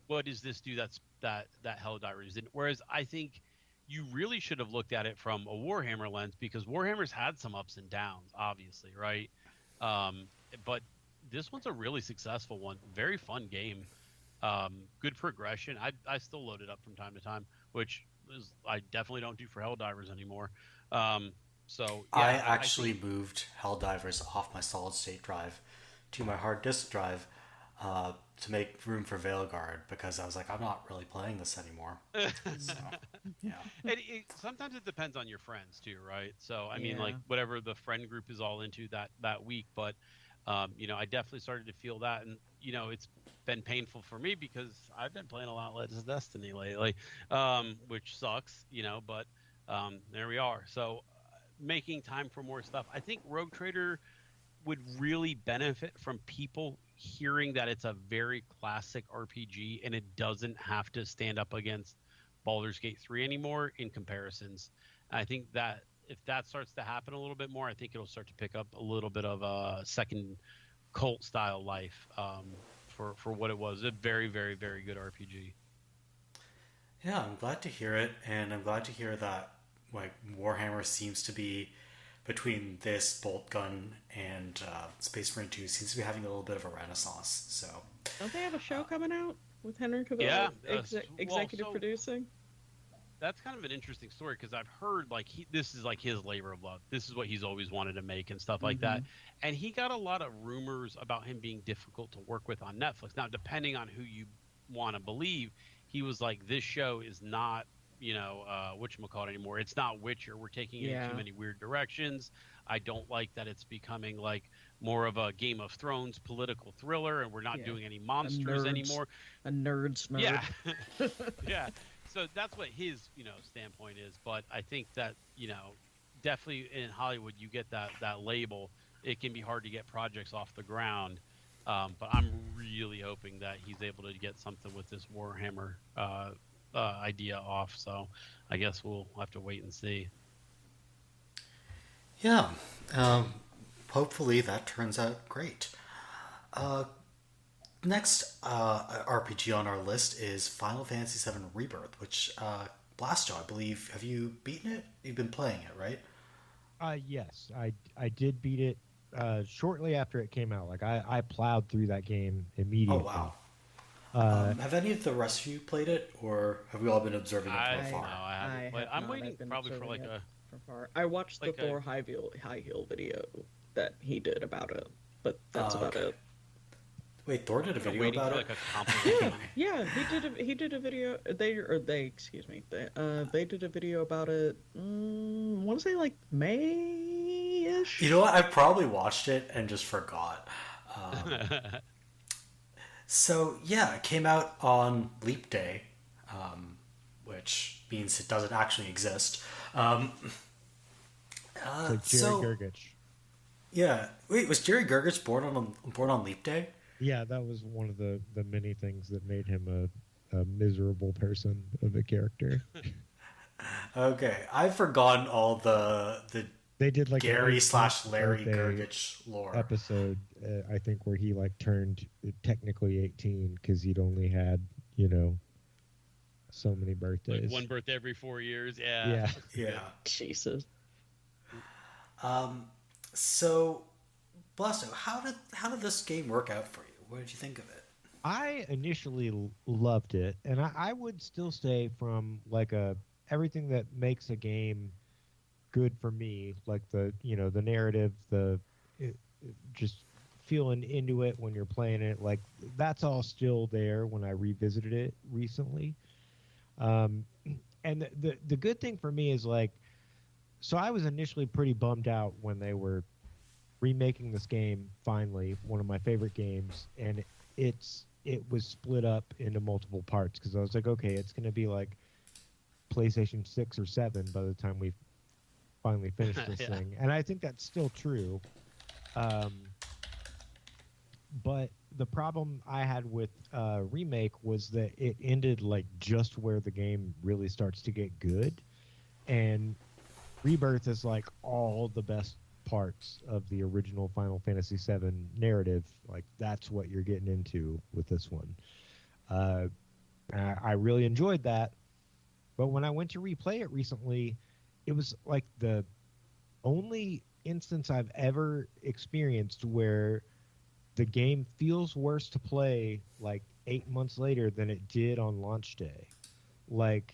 what does this do that Helldivers didn't? Whereas I think you really should have looked at it from a Warhammer lens, because Warhammer's had some ups and downs, obviously, right? But this one's a really successful one. Very fun game. Good progression. I still load it up from time to time, which I definitely don't do for Helldivers anymore. So yeah, I actually moved Helldivers off my solid state drive to my hard disk drive to make room for Veilguard, because I was like, I'm not really playing this anymore. So, yeah. And sometimes it depends on your friends too, right? So I mean, like whatever the friend group is all into that week, but I definitely started to feel that, and it's been painful for me because I've been playing a lot less Destiny lately, which sucks, but there we are. So making time for more stuff. I think Rogue Trader would really benefit from people hearing that it's a very classic RPG and it doesn't have to stand up against Baldur's Gate 3 anymore in comparisons. I think that if that starts to happen a little bit more, I think it'll start to pick up a little bit of a second cult style life for what it was. A very, very, very good RPG. Yeah, I'm glad to hear it, and I'm glad to hear that like Warhammer seems to be, between this bolt gun and Space Marine 2, seems to be having a little bit of a renaissance. So don't they have a show coming out with Henry Cavill executive producing? That's kind of an interesting story, because I've heard like this is like his labor of love. This is what he's always wanted to make and stuff like that. And he got a lot of rumors about him being difficult to work with on Netflix. Now, depending on who you want to believe, he was like, this show is not, whatchamacallit anymore. It's not Witcher. We're taking it in too many weird directions. I don't like that it's becoming like more of a Game of Thrones political thriller, and we're not doing any monsters anymore. A nerd smurf. Yeah. Yeah. So that's what his, standpoint is. But I think that, definitely in Hollywood, you get that label. It can be hard to get projects off the ground. But I'm really hoping that he's able to get something with this Warhammer idea off. So I guess we'll have to wait and see. Yeah. Hopefully that turns out great. next RPG on our list is Final Fantasy VII Rebirth, which Blasto, I believe, have you beaten it? You've been playing it, right? Yes, I did beat it shortly after it came out. Like I plowed through that game immediately. Oh wow! Have any of the rest of you played it, or have we all been observing it from afar? No, I haven't. But I'm waiting probably for like a. From far. I watched the Thor high heel video that he did about it, but that's about it. Wait, Thor did a video about it? Like a compliment. Yeah, he did a video. They did a video about it. I want to say like May-ish. You know what? I probably watched it and just forgot. So yeah, it came out on Leap Day, which means it doesn't actually exist. Like Jerry Gergich. Yeah. Wait, was Jerry Gergich born on Leap Day? Yeah, that was one of the many things that made him a miserable person of a character. Okay, I've forgotten all the they did like Gary / Larry Gergich lore episode. I think where he like turned technically 18 because he'd only had so many birthdays. Like one birthday every 4 years. Yeah. Jesus. So, Blasto, how did this game work out for you? What did you think of it? I initially loved it, and I would still say from like everything that makes a game good for me, like the narrative, just feeling into it when you're playing it, like that's all still there when I revisited it recently. And the good thing for me is like, so I was initially pretty bummed out when they were remaking this game, finally, one of my favorite games, and it was split up into multiple parts because I was like, okay, it's going to be like PlayStation 6 or 7 by the time we finally finish this thing. And I think that's still true. But the problem I had with Remake was that it ended like just where the game really starts to get good. And Rebirth is like all the best parts of the original Final Fantasy VII narrative. Like that's what you're getting into with this one. I really enjoyed that. But when I went to replay it recently, it was like the only instance I've ever experienced where the game feels worse to play like 8 months later than it did on launch day. Like,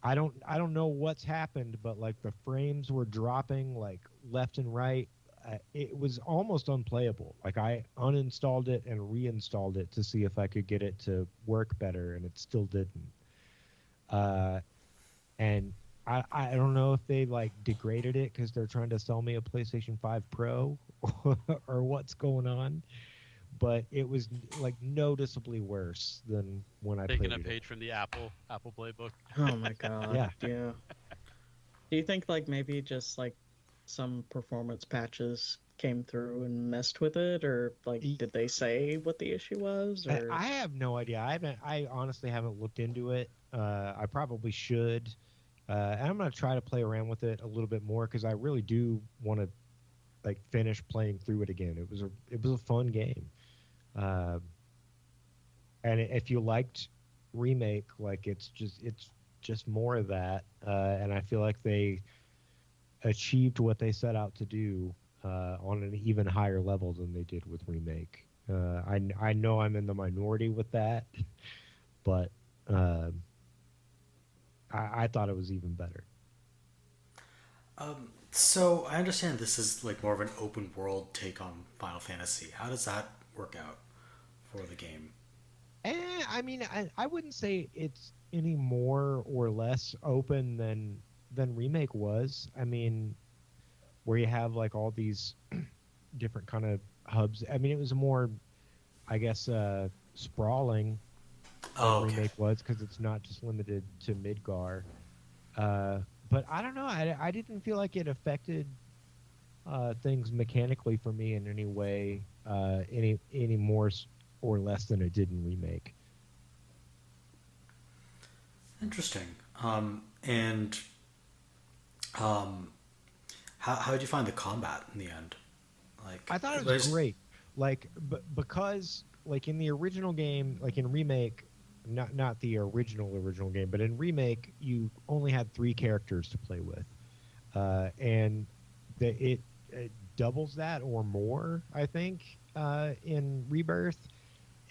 I don't know what's happened, but like the frames were dropping like left and right. It was almost unplayable. Like I uninstalled it and reinstalled it to see if I could get it to work better, and it still didn't. And I don't know if they like degraded it because they're trying to sell me a PlayStation 5 Pro or what's going on, but it was like noticeably worse than when I played it. Taking a page from the Apple playbook. Oh my god. Yeah. Do you think like maybe just like some performance patches came through and messed with it, or like did they say what the issue was? Or... I have no idea. I honestly haven't looked into it. I probably should. And I'm going to try to play around with it a little bit more because I really do want to like finish playing through it again. It was a fun game. And if you liked Remake, like it's just more of that. And I feel like they achieved what they set out to do on an even higher level than they did with Remake. I know I'm in the minority with that, but I thought it was even better. So I understand this is like more of an open world take on Final Fantasy. How does that work out for the game? I mean, I wouldn't say it's any more or less open than Remake was. I mean, where you have like all these different kind of hubs. I mean, it was more, I guess, sprawling. Remake was because it's not just limited to Midgar. But I don't know. I didn't feel like it affected things mechanically for me in any way, any more or less than it did in Remake. Interesting. And how did you find the combat in the end? Like, I thought it was great. Like, because like in the original game, like in remake, not the original game, but in remake, you only had 3 characters to play with, and it doubles that or more, I think, in Rebirth,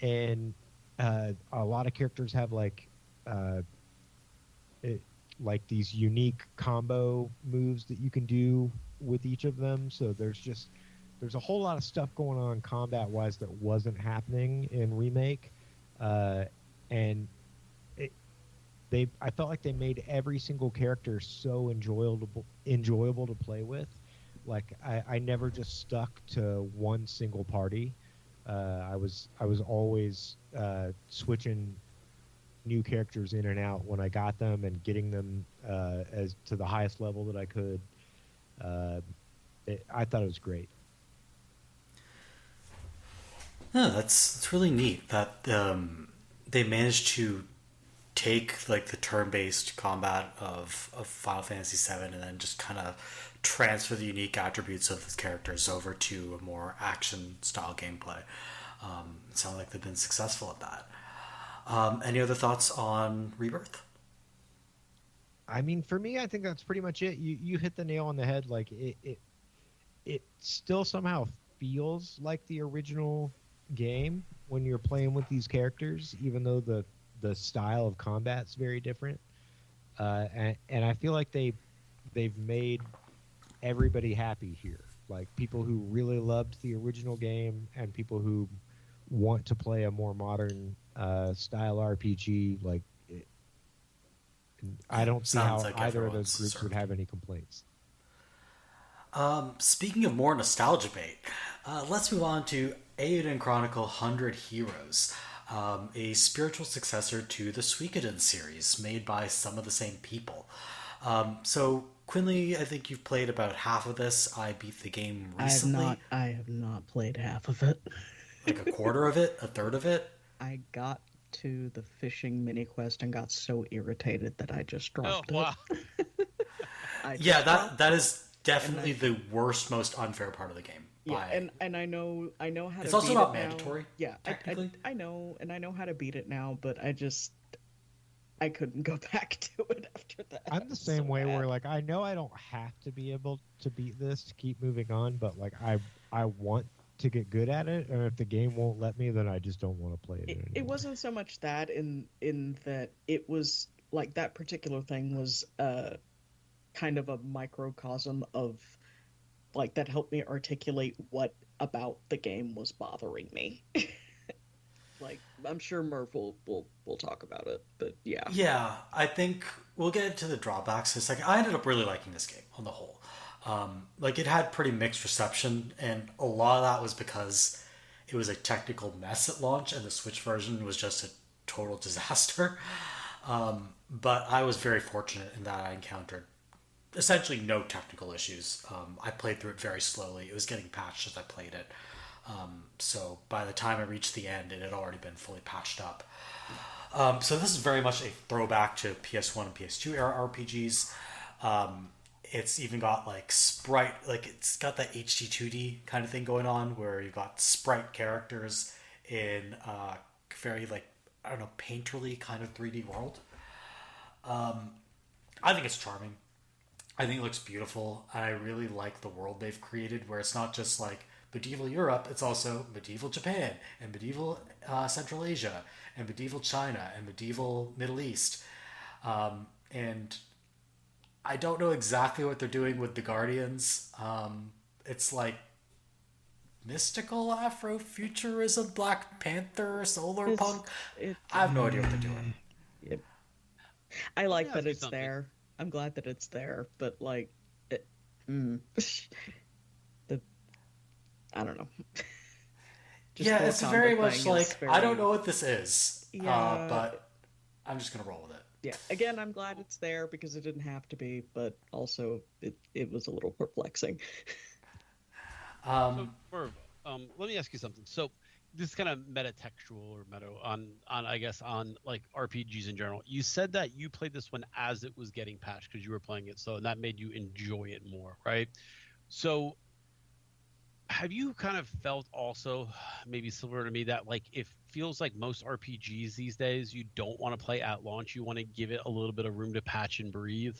and a lot of characters have like like these unique combo moves that you can do with each of them. So there's a whole lot of stuff going on combat wise that wasn't happening in remake, and I felt like they made every single character so enjoyable to play with. Like I never just stuck to one single party. I was always switching new characters in and out when I got them and getting them as to the highest level that I could. I thought it was great. Yeah, that's really neat that they managed to take like the turn-based combat of Final Fantasy VII and then just kind of transfer the unique attributes of the characters over to a more action-style gameplay. It sounds like they've been successful at that. Any other thoughts on Rebirth? I mean, for me, I think that's pretty much it. You hit the nail on the head. Like it still somehow feels like the original game when you're playing with these characters, even though the style of combat's very different. And I feel like they've made everybody happy here. Like people who really loved the original game and people who want to play a more modern style RPG. Like I don't see how like either of those groups would have any complaints. Speaking of more nostalgia bait, let's move on to Eiyuden Chronicle 100 Heroes, a spiritual successor to the Suikoden series made by some of the same people. So, Quinley, I think you've played about half of this. I beat the game recently. I have not played half of it. Like a quarter of it? A third of it? I got to the fishing mini quest and got so irritated that I just dropped wow. it. That is definitely the worst, most unfair part of the game. Yeah, and I know how to beat it. It's also not mandatory. Yeah, technically. I know how to beat it now, but I couldn't go back to it after that. I'm the same way where like I know I don't have to be able to beat this to keep moving on, but like I want to get good at it, and if the game won't let me, then I just don't want to play it anymore. It wasn't so much that in that it was like that particular thing was kind of a microcosm of like that helped me articulate what about the game was bothering me. Like I'm sure Merve will talk about it, but yeah. Yeah, I think we'll get into the drawbacks in a second. I ended up really liking this game on the whole. Like it had pretty mixed reception, and a lot of that was because it was a technical mess at launch, and the Switch version was just a total disaster. But I was very fortunate in that I encountered essentially no technical issues. I played through it very slowly. It was getting patched as I played it. So by the time I reached the end, it had already been fully patched up. So this is very much a throwback to PS1 and PS2 era RPGs. It's even got like sprite, like it's got that HD 2D kind of thing going on where you've got sprite characters in a very like, I don't know, painterly kind of 3D world. I think it's charming. I think it looks beautiful. I really like the world they've created where it's not just like medieval Europe, it's also medieval Japan and medieval Central Asia and medieval China and medieval Middle East. And I don't know exactly what they're doing with the Guardians. It's like mystical Afrofuturism, Black Panther, solar punk. I have no idea what they're doing. Yep. I like that it's there. I'm glad that it's there, but like, I don't know. Yeah, it's very much like very... I don't know what this is, but I'm just gonna roll with it. Yeah, again, I'm glad it's there because it didn't have to be, but also it was a little perplexing. So, Merve, let me ask you something. So, this is kind of metatextual or meta on I guess on like RPGs in general. You said that you played this one as it was getting patched because you were playing it, so that made you enjoy it more, right? So, have you kind of felt also, maybe similar to me, that like it feels like most RPGs these days, you don't want to play at launch. You want to give it a little bit of room to patch and breathe,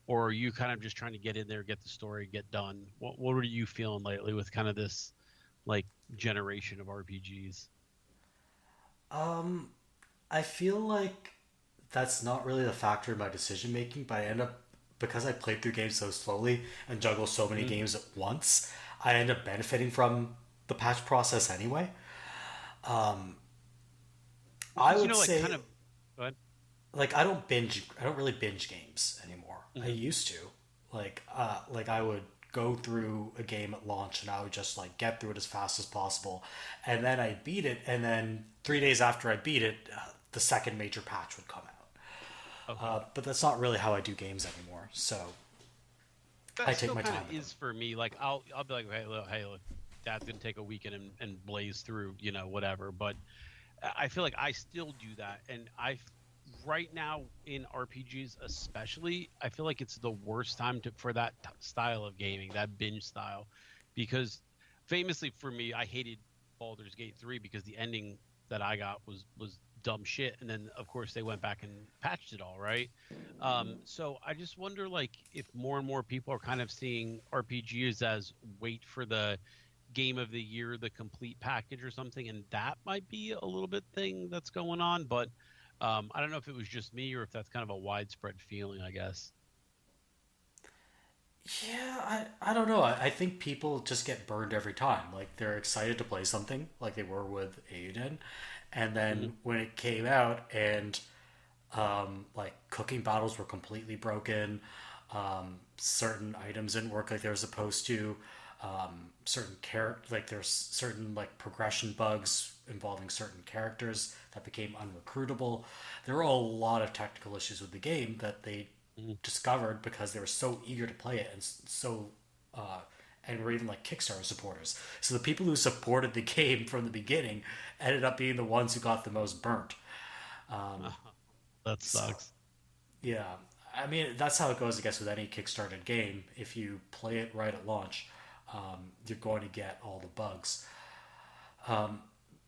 or are you kind of just trying to get in there, get the story, get done? What are you feeling lately with kind of this like generation of RPGs? I feel like that's not really the factor in my decision making, but I end up, because I played through games so slowly and juggle so many games at once, I end up benefiting from the patch process anyway. I would Like say, kind of, go ahead. like, I don't really binge games anymore. I used to. Like I would go through a game at launch and I would just like get through it as fast as possible, and then I beat it, and then 3 days after I beat it, the second major patch would come out. Okay. But that's not really how I do games anymore. So That I take still my kind time of with is for me. Like I'll be like, hey, look, that's gonna take a weekend and blaze through, whatever. But I feel like I still do that, and right now in RPGs especially, I feel like it's the worst time for that style of gaming, that binge style, because famously for me, I hated Baldur's Gate 3 because the ending that I got was dumb shit, and then of course they went back and patched it all, right? So I just wonder, like, if more and more people are kind of seeing RPGs as wait for the game of the year, the complete package or something, and that might be a little bit thing that's going on. But I don't know if it was just me or if that's kind of a widespread feeling, I guess. Yeah, I don't know. I think people just get burned every time. Like they're excited to play something, like they were with Eiyuden, and Hmm. then when it came out and like cooking battles were completely broken, certain items didn't work like they were supposed to, certain like there's certain like progression bugs involving certain characters that became unrecruitable. There were a lot of technical issues with the game that they Hmm. discovered because they were so eager to play it and so and were even like Kickstarter supporters. So the people who supported the game from the beginning ended up being the ones who got the most burnt. That So sucks. yeah, I mean that's how it goes, I guess, with any Kickstarted game. If you play it right at launch, you're going to get all the bugs.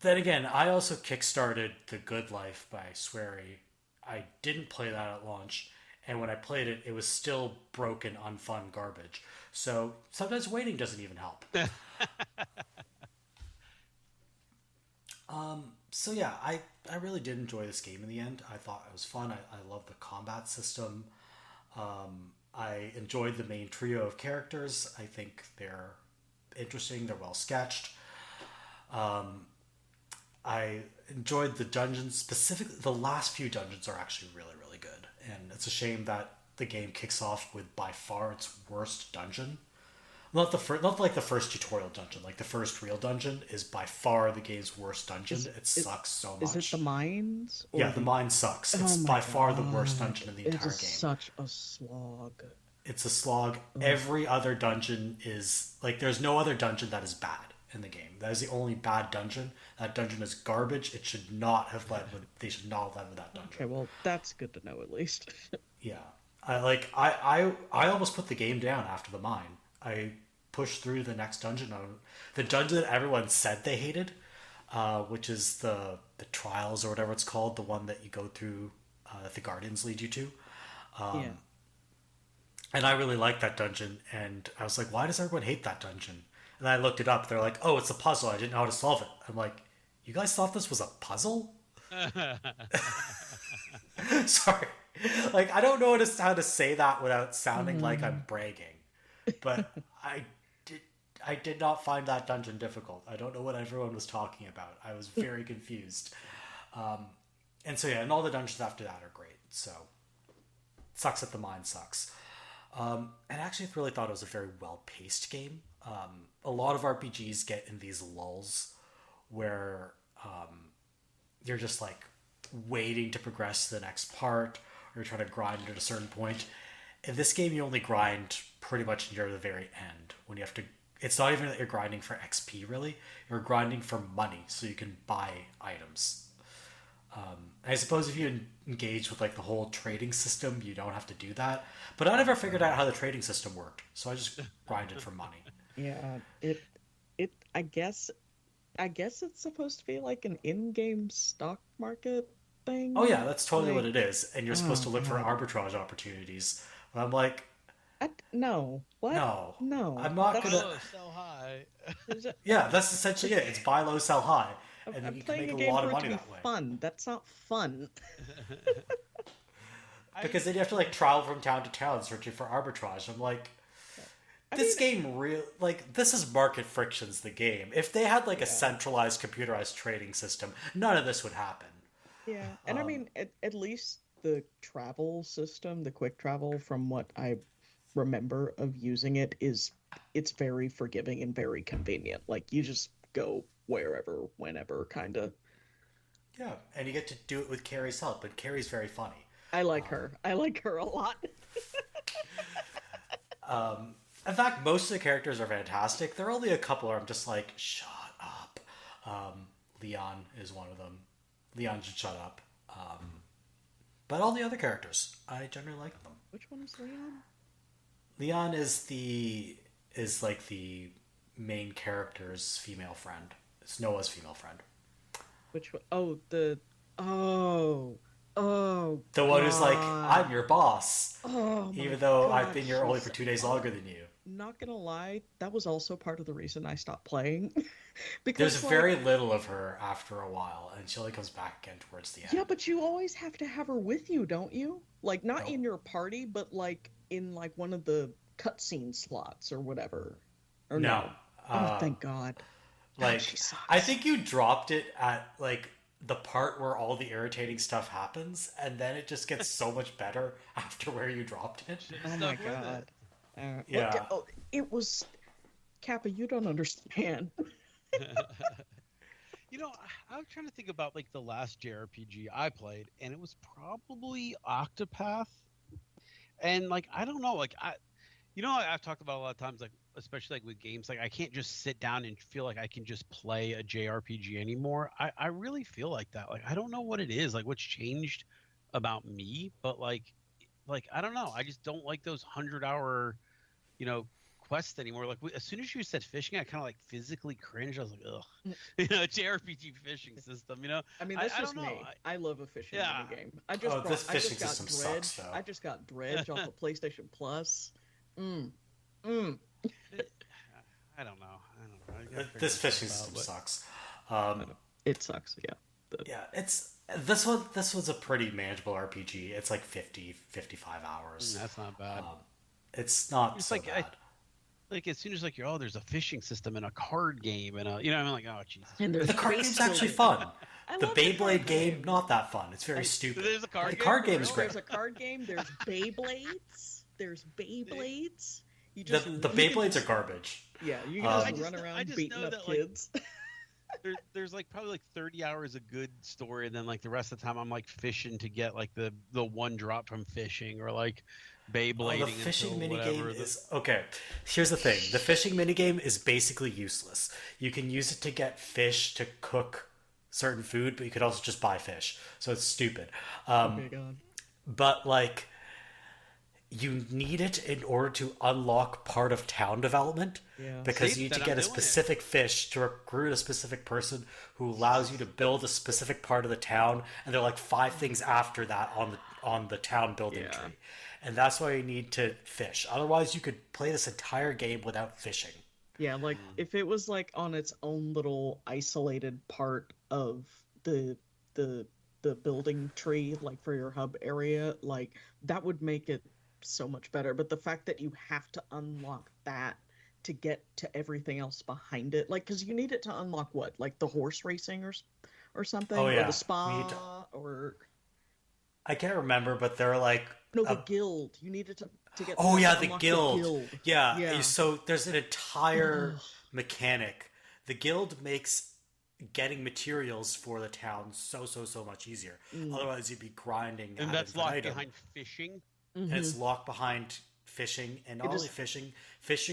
Then again, I also kickstarted The Good Life by Swery. I didn't play that at launch, and when I played it, it was still broken, unfun garbage. So sometimes waiting doesn't even help. So yeah, I really did enjoy this game in the end. I thought it was fun. I love the combat system. I enjoyed the main trio of characters. I think they're interesting. They're well sketched. I enjoyed the dungeons. Specifically, the last few dungeons are actually really, really good. And it's a shame that the game kicks off with by far its worst dungeon. Not like the first tutorial dungeon. Like the first real dungeon is by far the game's worst dungeon. Is It it sucks so is it the much. mines or Yeah, the the? mine sucks. Oh It's my by far the worst god! dungeon in the It entire is game. such a slog. It's a slog. Ugh. Every other dungeon is like there's no other dungeon that is bad in the game. That is the only bad dungeon. That dungeon is garbage. It should not have led with. They should not have led with that dungeon. Okay, well that's good to know at least. Yeah, I almost put the game down after the mine. I pushed through the next dungeon. The dungeon that everyone said they hated, which is the trials or whatever it's called, the one that you go through that the guardians lead you to. Yeah. And I really liked that dungeon, and I was like, why does everyone hate that dungeon? And I looked it up. They're like, oh, it's a puzzle. I didn't know how to solve it. I'm like, you guys thought this was a puzzle? Sorry. Like, I don't know how to say that without sounding like I'm bragging. But did I did not find that dungeon difficult. I don't know what everyone was talking about. I was very confused. And so yeah, and all the dungeons after that are great. So sucks that the mine sucks. And actually, I really thought it was a very well paced game. A lot of RPGs get in these lulls where you're just like waiting to progress to the next part, or you're trying to grind at a certain point. In this game, you only grind pretty much near the very end when you have to. It's not even that you're grinding for XP really. You're grinding for money so you can buy items. I suppose if you engage with like the whole trading system, you don't have to do that. But I never figured out how the trading system worked, so I just grinded for money. Yeah, it I guess it's supposed to be like an in-game stock market thing. Oh yeah, that's totally like, what it is, and you're supposed to look for arbitrage opportunities. And I'm like, no, what? No, I'm not gonna. Buy low, sell high. Yeah, that's essentially it. It's buy low, sell high, and then I'm you can playing make a a game lot for of it money to that be way. fun. That's not fun. Because then you have to like travel from town to town searching for arbitrage. I'm like, this is market friction's the game. If they had like a centralized computerized trading system, none of this would happen. Yeah, and I mean, at least the travel system, the quick travel, from what I remember of using it, it's very forgiving and very convenient. Like, you just go wherever, whenever, kind of. Yeah, and you get to do it with Carrie's help, and Carrie's very funny. I like her. I like her a lot. In fact, most of the characters are fantastic. There are only a couple where I'm just like, shut up. Leon is one of them. Leon should shut up. But all the other characters, I generally like them. Which one is Leon? Leon is like the main character's female friend. It's Noah's female friend. Which one? Oh, the one who's like, I'm your boss. Oh, even though God, I've been here only for 2 days longer than you. Not gonna lie, that was also part of the reason I stopped playing. Because there's very little of her after a while, and she only comes back again towards the end. Yeah, but you always have to have her with you, don't you? Like, not in your party, but like in like one of the cutscene slots or whatever. Or no. Oh, thank God. Like, I think you dropped it at like the part where all the irritating stuff happens, and then it just gets so much better after where you dropped it. Oh my God. Yeah. It was... Kappa, you don't understand. You know, I was trying to think about like the last JRPG I played, and it was probably Octopath. And like, I don't know, like I've talked about a lot of times, like especially like with games, like I can't just sit down and feel like I can just play a JRPG anymore. I really feel like that. Like, I don't know what it is, like what's changed about me, but like I don't know. I just don't like those 100-hour, quest anymore. Like, as soon as you said fishing, I kind of like physically cringed. I was like, ugh, JRPG fishing system. I mean, that's just me. I love a fishing game. This fishing system sucks, though. I just got Dredge off of PlayStation Plus. I don't know. This fishing system sucks. It sucks. Yeah. Yeah, this was a pretty manageable RPG. It's like 55 hours. That's not bad. It's not so like bad. Like, as soon as like there's a fishing system and a card game and I'm like, oh Jesus. And the card game's actually fun. The Beyblade game, not that fun. It's very stupid. There's a card game. The card game is great. There's a card game. There's Beyblades. The Beyblades are garbage. Yeah, you can just run around beating up kids. There's like probably like 30 hours of good story, and then like the rest of the time I'm like fishing to get like the one drop from fishing, or like Beyblading. The fishing minigame is okay. Here's the thing: the fishing minigame is basically useless. You can use it to get fish to cook certain food, but you could also just buy fish, so it's stupid. Oh my God! But like, you need it in order to unlock part of town development. Yeah. Because you need to get a specific fish to recruit a specific person who allows you to build a specific part of the town, and there are like 5 things after that on the town building tree. And that's why you need to fish. Otherwise, you could play this entire game without fishing. Yeah, like if it was like on its own little isolated part of the building tree, like for your hub area, like that would make it so much better. But the fact that you have to unlock that to get to everything else behind it, like, because you need it to unlock what, like the horse racing or something, or the spa, or I can't remember, but they're like the guild. You needed to get. Oh yeah, the guild. Yeah. So there's an entire mechanic. The guild makes getting materials for the town so much easier. Otherwise, you'd be grinding. And that's locked behind fishing. And it's locked behind fishing, and not only fishing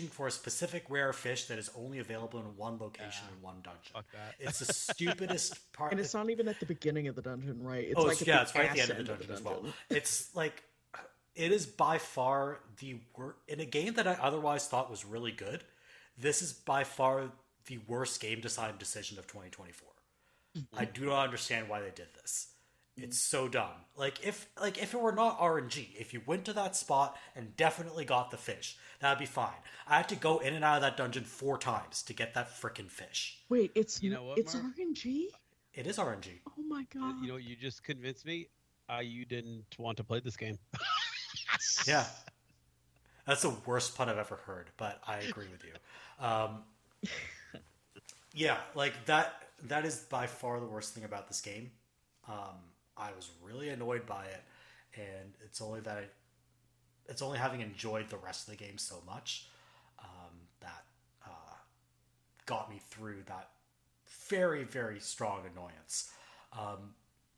for a specific rare fish that is only available in one location in one dungeon. Fuck that. It's the stupidest part. And it's not even at the beginning of the dungeon, right? It's it's right at the end of the dungeon as well. It's like, it is by far the worst in a game that I otherwise thought was really good. This is by far the worst game design decision of 2024. I do not understand why they did this. It's so dumb. Like if it were not RNG, if you went to that spot and definitely got the fish, that'd be fine. I had to go in and out of that dungeon 4 times to get that frickin' fish. Wait, it's Marv? RNG? It is RNG. Oh my god. You know, you just convinced me. You didn't want to play this game. Yeah. That's the worst pun I've ever heard, but I agree with you. Yeah, like that is by far the worst thing about this game. I was really annoyed by it, and it's only having enjoyed the rest of the game so much that got me through that very, very strong annoyance.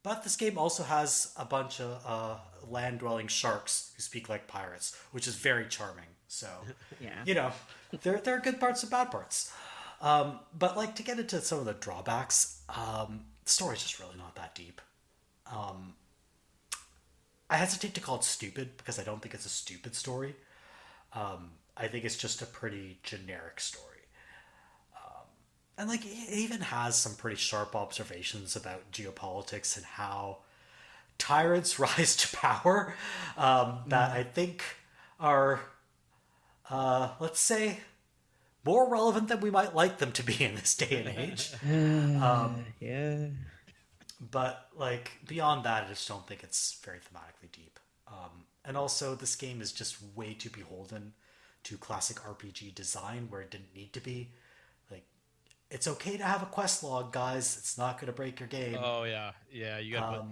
But this game also has a bunch of land-dwelling sharks who speak like pirates, which is very charming. So, yeah. there are good parts and bad parts. But like to get into some of the drawbacks, the story's just really not that deep. I hesitate to call it stupid because I don't think it's a stupid story. I think it's just a pretty generic story. And like it even has some pretty sharp observations about geopolitics and how tyrants rise to power that I think are, let's say, more relevant than we might like them to be in this day and age. Yeah. But like beyond that, I just don't think it's very thematically deep. And also, this game is just way too beholden to classic RPG design where it didn't need to be. Like, it's okay to have a quest log, guys. It's not going to break your game. Oh yeah, you got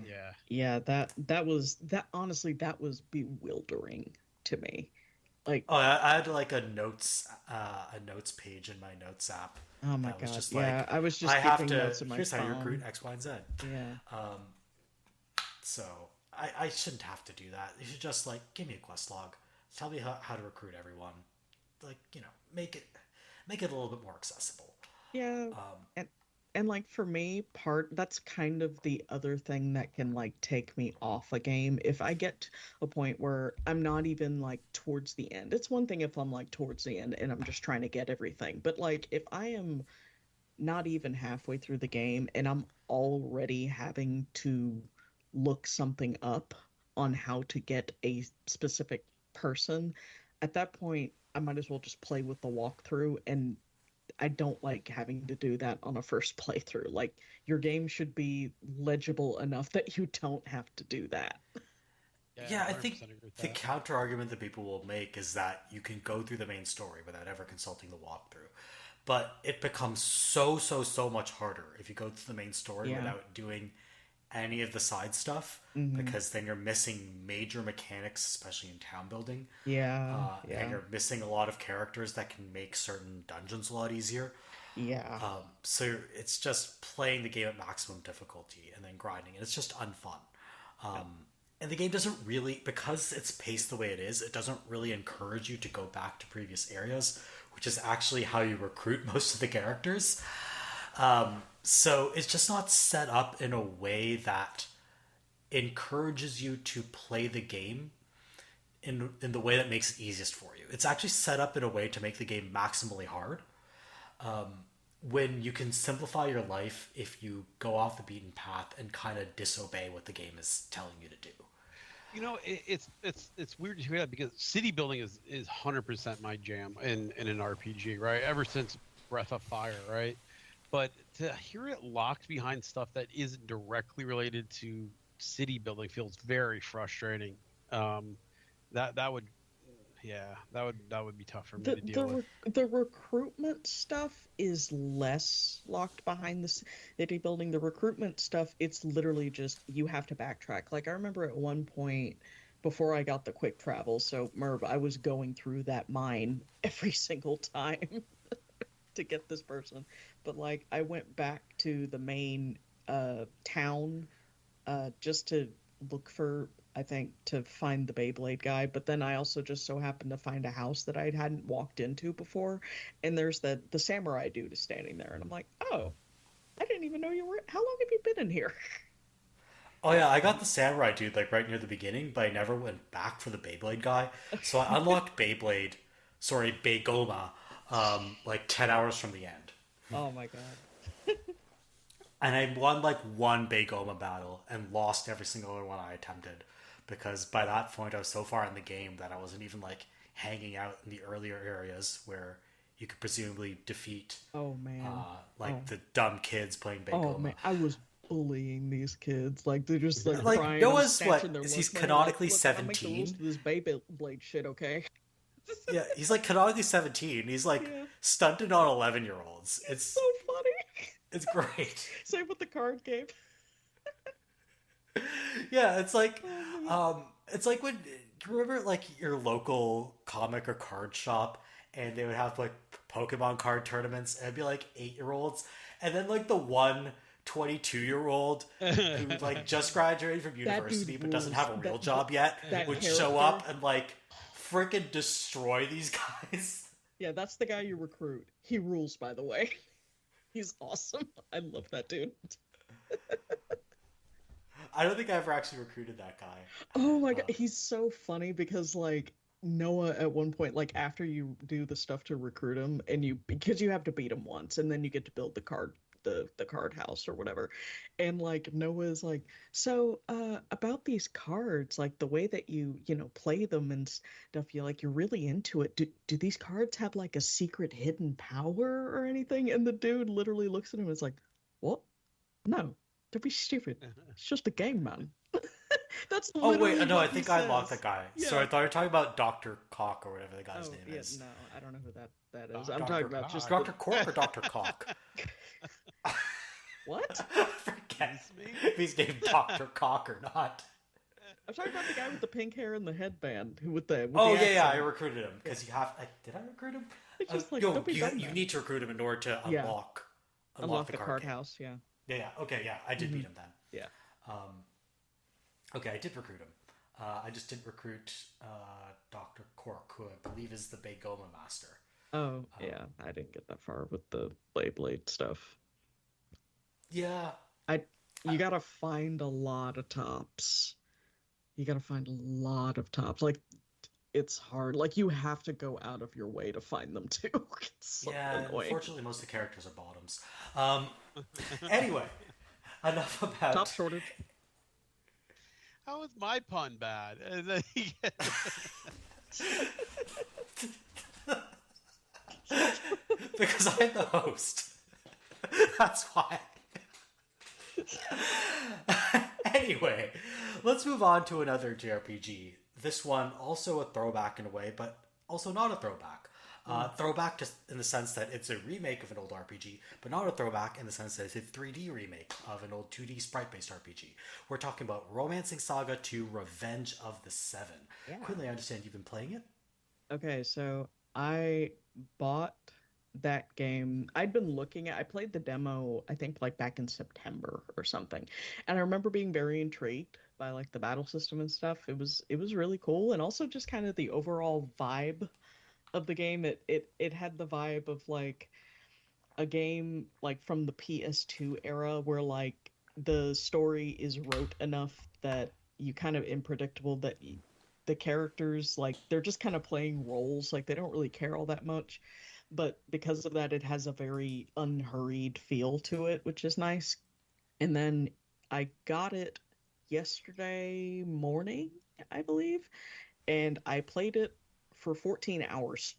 Yeah, that was honestly that was bewildering to me. Like, I had like a notes page in my notes app. oh my god, just yeah, I was just I have keeping to. notes in my Here's phone. how you recruit X, Y, and Z. Yeah. So I shouldn't have to do that. You should just like give me a quest log, tell me how to recruit everyone, like make it a little bit more accessible. Yeah. And like for me, that's kind of the other thing that can like take me off a game. If I get to a point where I'm not even like towards the end. It's one thing if I'm like towards the end and I'm just trying to get everything. But like if I am not even halfway through the game and I'm already having to look something up on how to get a specific person, at that point I might as well just play with the walkthrough, and I don't like having to do that on a first playthrough. Like, your game should be legible enough that you don't have to do that. Yeah, I think the counter argument that people will make is that you can go through the main story without ever consulting the walkthrough. But it becomes so much harder if you go through the main story without doing any of the side stuff, because then you're missing major mechanics, especially in town building. Yeah. And you're missing a lot of characters that can make certain dungeons a lot easier. Yeah. So it's just playing the game at maximum difficulty and then grinding, and it's just unfun. And the game doesn't really, because it's paced the way it is, it doesn't really encourage you to go back to previous areas, which is actually how you recruit most of the characters. So it's just not set up in a way that encourages you to play the game in the way that makes it easiest for you. It's actually set up in a way to make the game maximally hard. When you can simplify your life if you go off the beaten path and kind of disobey what the game is telling you to do. It's weird to hear that, because city building is 100% my jam in an RPG, right? Ever since Breath of Fire, right? But to hear it locked behind stuff that isn't directly related to city building feels very frustrating. That would be tough for me to deal with. The recruitment stuff is less locked behind the city building. The recruitment stuff, it's literally just you have to backtrack. Like, I remember at one point before I got the quick travel, so Merve, I was going through that mine every single time to get this person. But like, I went back to the main town just to look for, I think, to find the Beyblade guy. But then I also just so happened to find a house that I hadn't walked into before, and there's the samurai dude is standing there, and I'm like, oh, I didn't even know you were. How long have you been in here? Oh yeah, I got the samurai dude like right near the beginning, but I never went back for the Beyblade guy. So I unlocked Beygoma, like 10 hours from the end. Oh my god. And I won like one Begoma battle and lost every single one I attempted, because by that point I was so far in the game that I wasn't even like hanging out in the earlier areas where you could presumably defeat Oh man. the dumb kids playing Oh Begoma. man, I was bullying these kids. Like they're just like Like, crying. Noah's and snatching their he's lunch money. canonically Like, look, I make the rules 17. to this Beyblade shit, okay? Yeah, he's like canonically 17. He's like stunted on 11-year-olds. It's so funny. It's great. Same with the card game. Yeah, it's like when you remember like your local comic or card shop, and they would have like Pokemon card tournaments, and it'd be like 8-year-olds, and then like the one 22-year-old who like just graduated from university but doesn't have a real job yet would show up and like freaking destroy these guys. Yeah, that's the guy you recruit. He rules, by the way. He's awesome. I love that dude. I don't think I ever actually recruited that guy. Oh my god, he's so funny because like Noah at one point, like after you do the stuff to recruit him, and because you have to beat him once, and then you get to build the card house or whatever, and like Noah's like, so about these cards, like the way that you play them and stuff, you're really into it. Do these cards have like a secret hidden power or anything? And the dude literally looks at him and is like, what? No, don't be stupid. It's just a game, man. That's no, I think I lost that guy. Yeah. So I thought you were talking about Dr. Cock or whatever the guy's name is. No, I don't know who that is. I'm talking about just Dr. Cork or Dr. Cock. What? I forget if he's named Dr. Cock or not. I'm talking about the guy with the pink hair and the headband with the I recruited him because you have. Did I recruit him? It's just like, you need to recruit him in order to unlock the card house. Yeah. Yeah. Okay. Yeah, I did beat him then. Yeah. Okay, I did recruit him. I just didn't recruit Dr. Cork, who I believe is the Begoma master. Oh, yeah. I didn't get that far with the Blade stuff. Yeah. You gotta find a lot of tops. Like, it's hard. Like, you have to go out of your way to find them, too. It's so annoying. Unfortunately, most of the characters are bottoms. Anyway, enough about... Top shortage. How was my pun bad? Because I'm the host. That's why. Anyway, let's move on to another JRPG. This one also a throwback in a way, but also not a throwback. Throwback just in the sense that it's a remake of an old RPG, but not a throwback in the sense that it's a 3D remake of an old 2D sprite-based RPG. We're talking about Romancing Saga 2 Revenge of the Seven. Yeah. Quinley, I understand you've been playing it? Okay, so I bought that game. I played the demo, I think like back in September or something. And I remember being very intrigued by like the battle system and stuff. It was really cool, and also just kind of the overall vibe of the game. It had the vibe of like a game like from the PS2 era where like the story is rote enough that you kind of unpredictable, that the characters like they're just kind of playing roles, like they don't really care all that much, but because of that it has a very unhurried feel to it, which is nice. And then I got it yesterday morning, I believe, and I played it for 14 hours.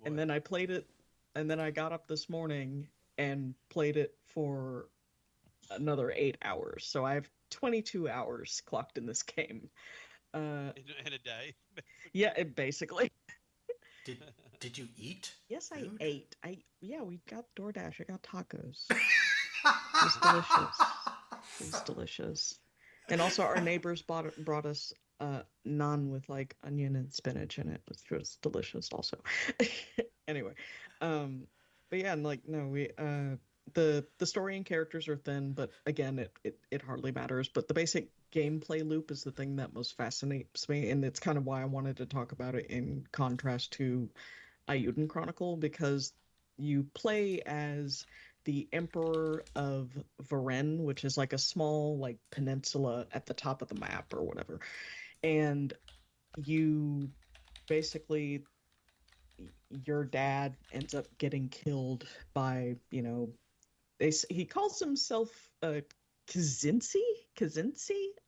And then I played it, and then I got up this morning and played it for another 8 hours. So I have 22 hours clocked in this game. In a day? Yeah, basically. Did you eat? Yes, food? I ate. We got DoorDash. I got tacos. It was delicious. It was delicious. And also our neighbors brought us naan with like onion and spinach in it, which was delicious also. Anyway, but yeah, and like no, we the story and characters are thin, but again, it hardly matters. But the basic gameplay loop is the thing that most fascinates me, and it's kind of why I wanted to talk about it in contrast to Eiyuden Chronicle, because you play as the Emperor of Varen, which is like a small like peninsula at the top of the map or whatever. And you basically your dad ends up getting killed by, you know, he calls himself Kazinci,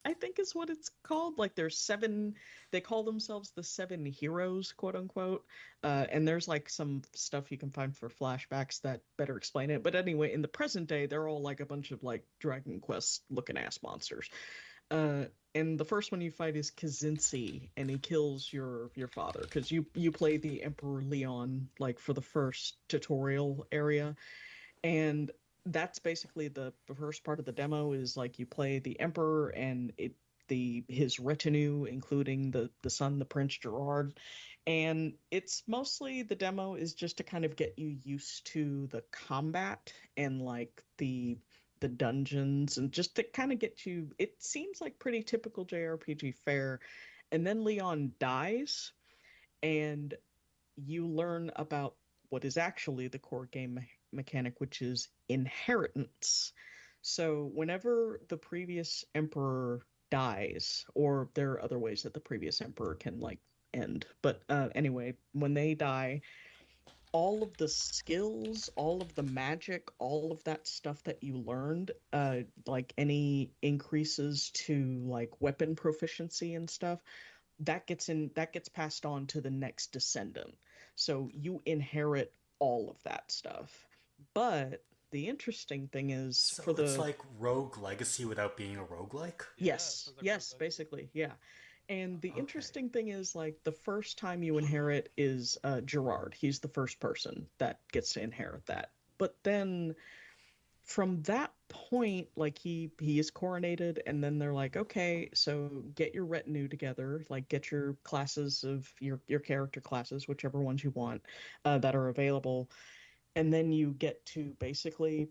I think is what it's called. Like there's 7, they call themselves the 7 heroes, quote unquote. And there's like some stuff you can find for flashbacks that better explain it. But anyway, in the present day, they're all like a bunch of like Dragon Quest looking ass monsters. And the first one you fight is Kazinci, and he kills your father because you play the Emperor Leon like for the first tutorial area, and that's basically the first part of the demo is like you play the Emperor and his retinue, including the son, the Prince Gerard. And it's mostly the demo is just to kind of get you used to the combat and like the dungeons and just to kind of get you. It seems like pretty typical JRPG fare. And then Leon dies, and you learn about what is actually the core game mechanic, which is inheritance. So whenever the previous emperor dies, or there are other ways that the previous emperor can like end, but anyway, when they die, all of the skills, all of the magic, all of that stuff that you learned, like any increases to like weapon proficiency and stuff, that gets passed on to the next descendant. So you inherit all of that stuff. But the interesting thing is so it's like Rogue Legacy without being a roguelike? Yes, yes, basically, yeah. And the interesting thing is, like, the first time you inherit is Gerard. He's the first person that gets to inherit that. But then from that point, like, he is coronated, and then they're like, okay, so get your retinue together, like, get your classes of your character classes, whichever ones you want, that are available. And then you get to basically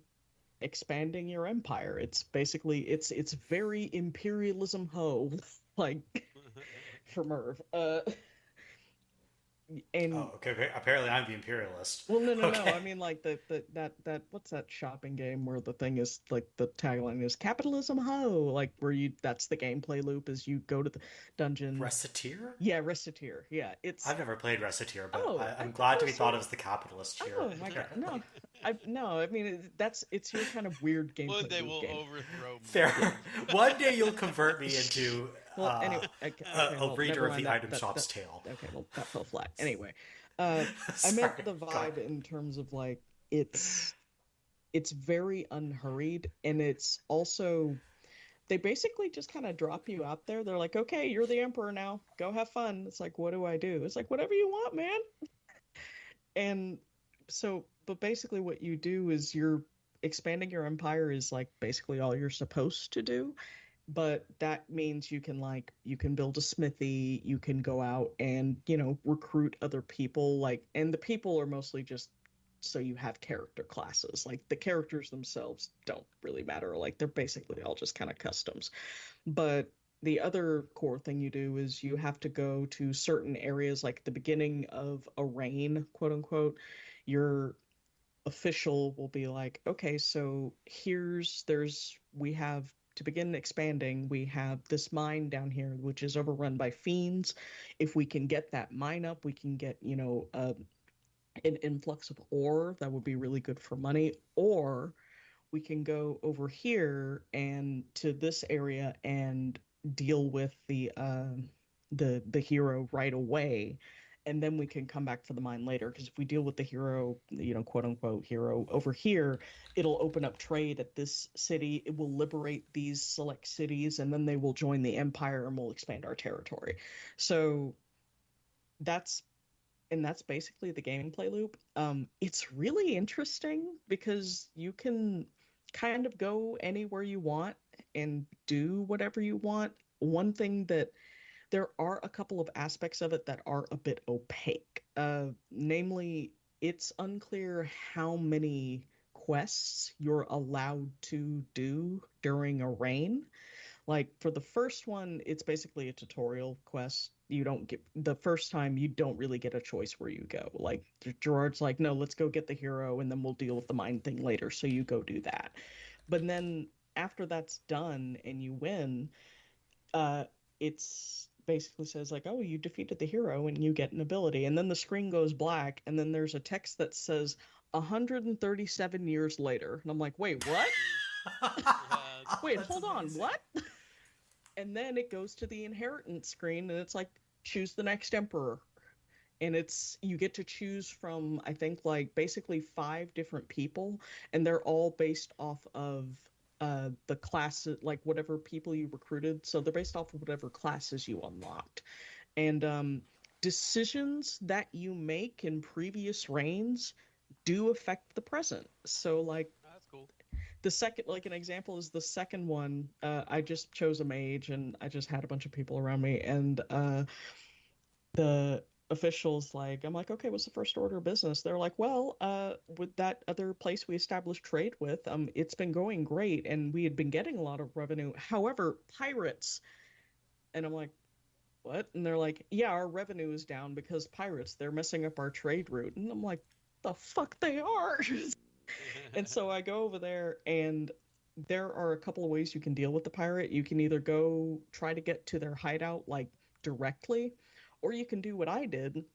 expanding your empire. It's basically, it's very imperialism ho, like, for Merve. And okay. Apparently, I'm the imperialist. well, no. I mean, like that what's that shopping game where the thing is like the tagline is capitalism ho, like where that's the gameplay loop is you go to the dungeon. Reciteer? Yeah, Reciteer. Yeah, I've never played Reciteer, but I'm glad to be thought of as the capitalist here. Oh my god, no! I mean, it's your kind of weird gameplay. One day we'll game. overthrow. Fair. One day you'll convert me into anyway, a reader of the item shop's tale. Okay, well, that fell flat. Anyway, I meant the vibe in terms of like it's very unhurried, and it's also they basically just kind of drop you out there. They're like, okay, you're the emperor now. Go have fun. It's like, what do I do? It's like, whatever you want, man. And so, but basically what you do is you're expanding your empire is like basically all you're supposed to do. But that means you can build a smithy, you can go out and, you know, recruit other people, like, and the people are mostly just so you have character classes. Like the characters themselves don't really matter. Like they're basically all just kind of customs. But the other core thing you do is you have to go to certain areas, like the beginning of a reign, quote unquote. Your official will be like, okay, so we have to begin expanding, we have this mine down here, which is overrun by fiends. If we can get that mine up, we can get, you know, an influx of ore that would be really good for money. Or we can go over here and to this area and deal with the hero right away, and then we can come back for the mine later. Because if we deal with the hero, you know, quote unquote hero over here, it'll open up trade at this city. It will liberate these select cities, and then they will join the empire and we'll expand our territory. So that's basically the gameplay loop. It's really interesting because you can kind of go anywhere you want and do whatever you want. One thing that there are a couple of aspects of it that are a bit opaque. Namely, it's unclear how many quests you're allowed to do during a reign. Like for the first one, it's basically a tutorial quest. You don't get the first time, you don't really get a choice where you go. Like Gerard's like, no, let's go get the hero and then we'll deal with the mine thing later. So you go do that. But then after that's done and you win, it's basically says like, oh, you defeated the hero and you get an ability, and then the screen goes black, and then there's a text that says 137 years later, and I'm like, wait, what? Wait, hold on, what? And then it goes to the inheritance screen, and it's like, choose the next emperor. And you get to choose from, I think, like basically 5 different people, and they're all based off of the classes, like whatever people you recruited. So they're based off of whatever classes you unlocked. And decisions that you make in previous reigns do affect the present. So like, that's cool. The second, like an example is the second one. I just chose a mage, and I just had a bunch of people around me, and the officials, like, I'm like, okay, what's the first order of business? They're like, well, with that other place we established trade with, it's been going great, and we had been getting a lot of revenue. However, pirates. And I'm like, what? And they're like, yeah, our revenue is down because pirates, they're messing up our trade route. And I'm like, the fuck they are. And so I go over there, and there are a couple of ways you can deal with the pirate. You can either go try to get to their hideout like directly, or you can do what I did,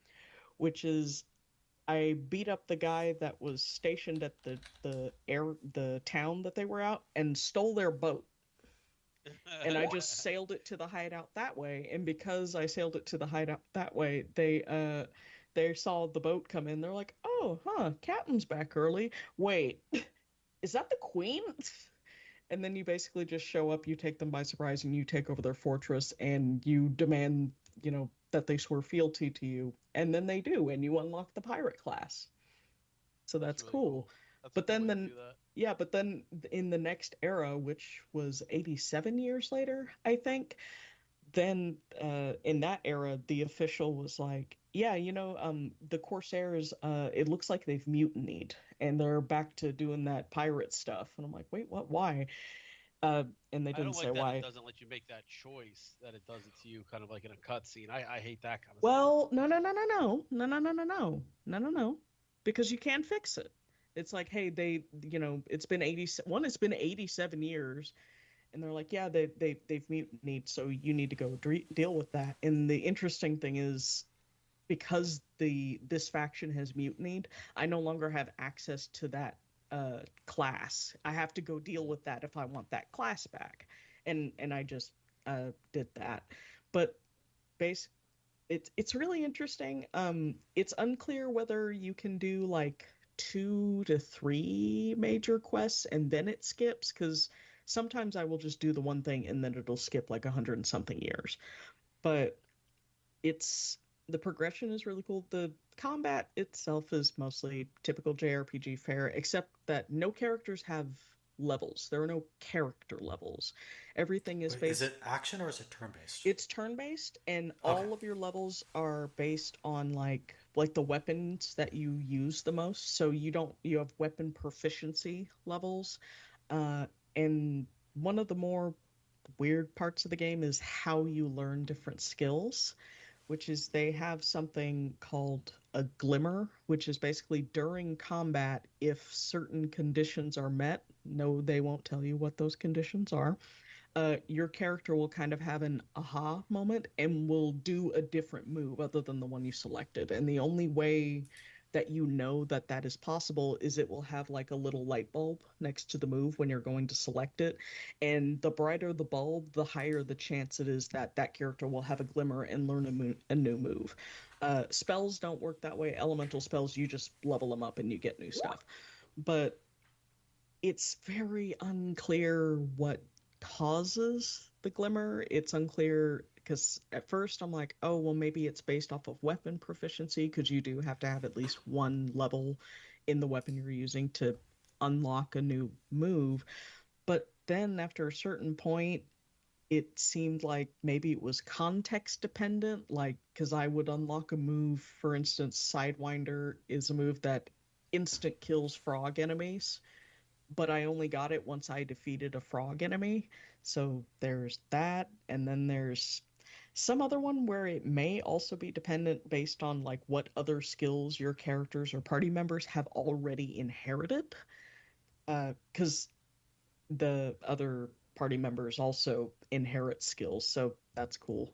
which is I beat up the guy that was stationed at the town that they were at and stole their boat. And I just sailed it to the hideout that way. And because I sailed it to the hideout that way, they saw the boat come in. They're like, oh, captain's back early. Wait, is that the queen? And then you basically just show up, you take them by surprise, and you take over their fortress, and you demand, that they swear fealty to you. And then they do, and you unlock the pirate class. So that's really cool. But then in the next era, which was 87 years later, I think, then in that era, the official was like, yeah, the Corsairs, it looks like they've mutinied, and they're back to doing that pirate stuff. And I'm like, wait, what? Why? And they didn't say why. It doesn't let you make that choice, that it does it to you kind of like in a cutscene. I hate that kind of stuff. Well, no. Because you can fix it. It's like, hey, it's been 87 years. And they're like, yeah, they've mutinied, so you need to go deal with that. And the interesting thing is, because this faction has mutinied, I no longer have access to that class. I have to go deal with that if I want that class back. And I just did that. But it's really interesting. It's unclear whether you can do like 2 to 3 major quests and then it skips, because sometimes I will just do the one thing and then it'll skip like 100 and something years. But the progression is really cool. The combat itself is mostly typical JRPG fare, except that no characters have levels. There are no character levels. Everything is based... Is it action or is it turn-based? It's turn-based, and all of your levels are based on like the weapons that you use the most. So you have weapon proficiency levels. And one of the more weird parts of the game is how you learn different skills, which is they have something called a glimmer, which is basically during combat, if certain conditions are met, no, they won't tell you what those conditions are, your character will kind of have an aha moment and will do a different move other than the one you selected. And the only way that that is possible is it will have like a little light bulb next to the move when you're going to select it, and the brighter the bulb, the higher the chance it is that character will have a glimmer and learn a new move. Spells don't work that way. Elemental spells, you just level them up and you get new stuff. But it's very unclear what causes the glimmer. It's unclear, because at first I'm like, oh, well, maybe it's based off of weapon proficiency, because you do have to have at least one level in the weapon you're using to unlock a new move. But then after a certain point, it seemed like maybe it was context dependent, like, because I would unlock a move, for instance, Sidewinder is a move that instant kills frog enemies, but I only got it once I defeated a frog enemy. So there's that, and then there's some other one where it may also be dependent based on like what other skills your characters or party members have already inherited, because the other party members also inherit skills, so that's cool.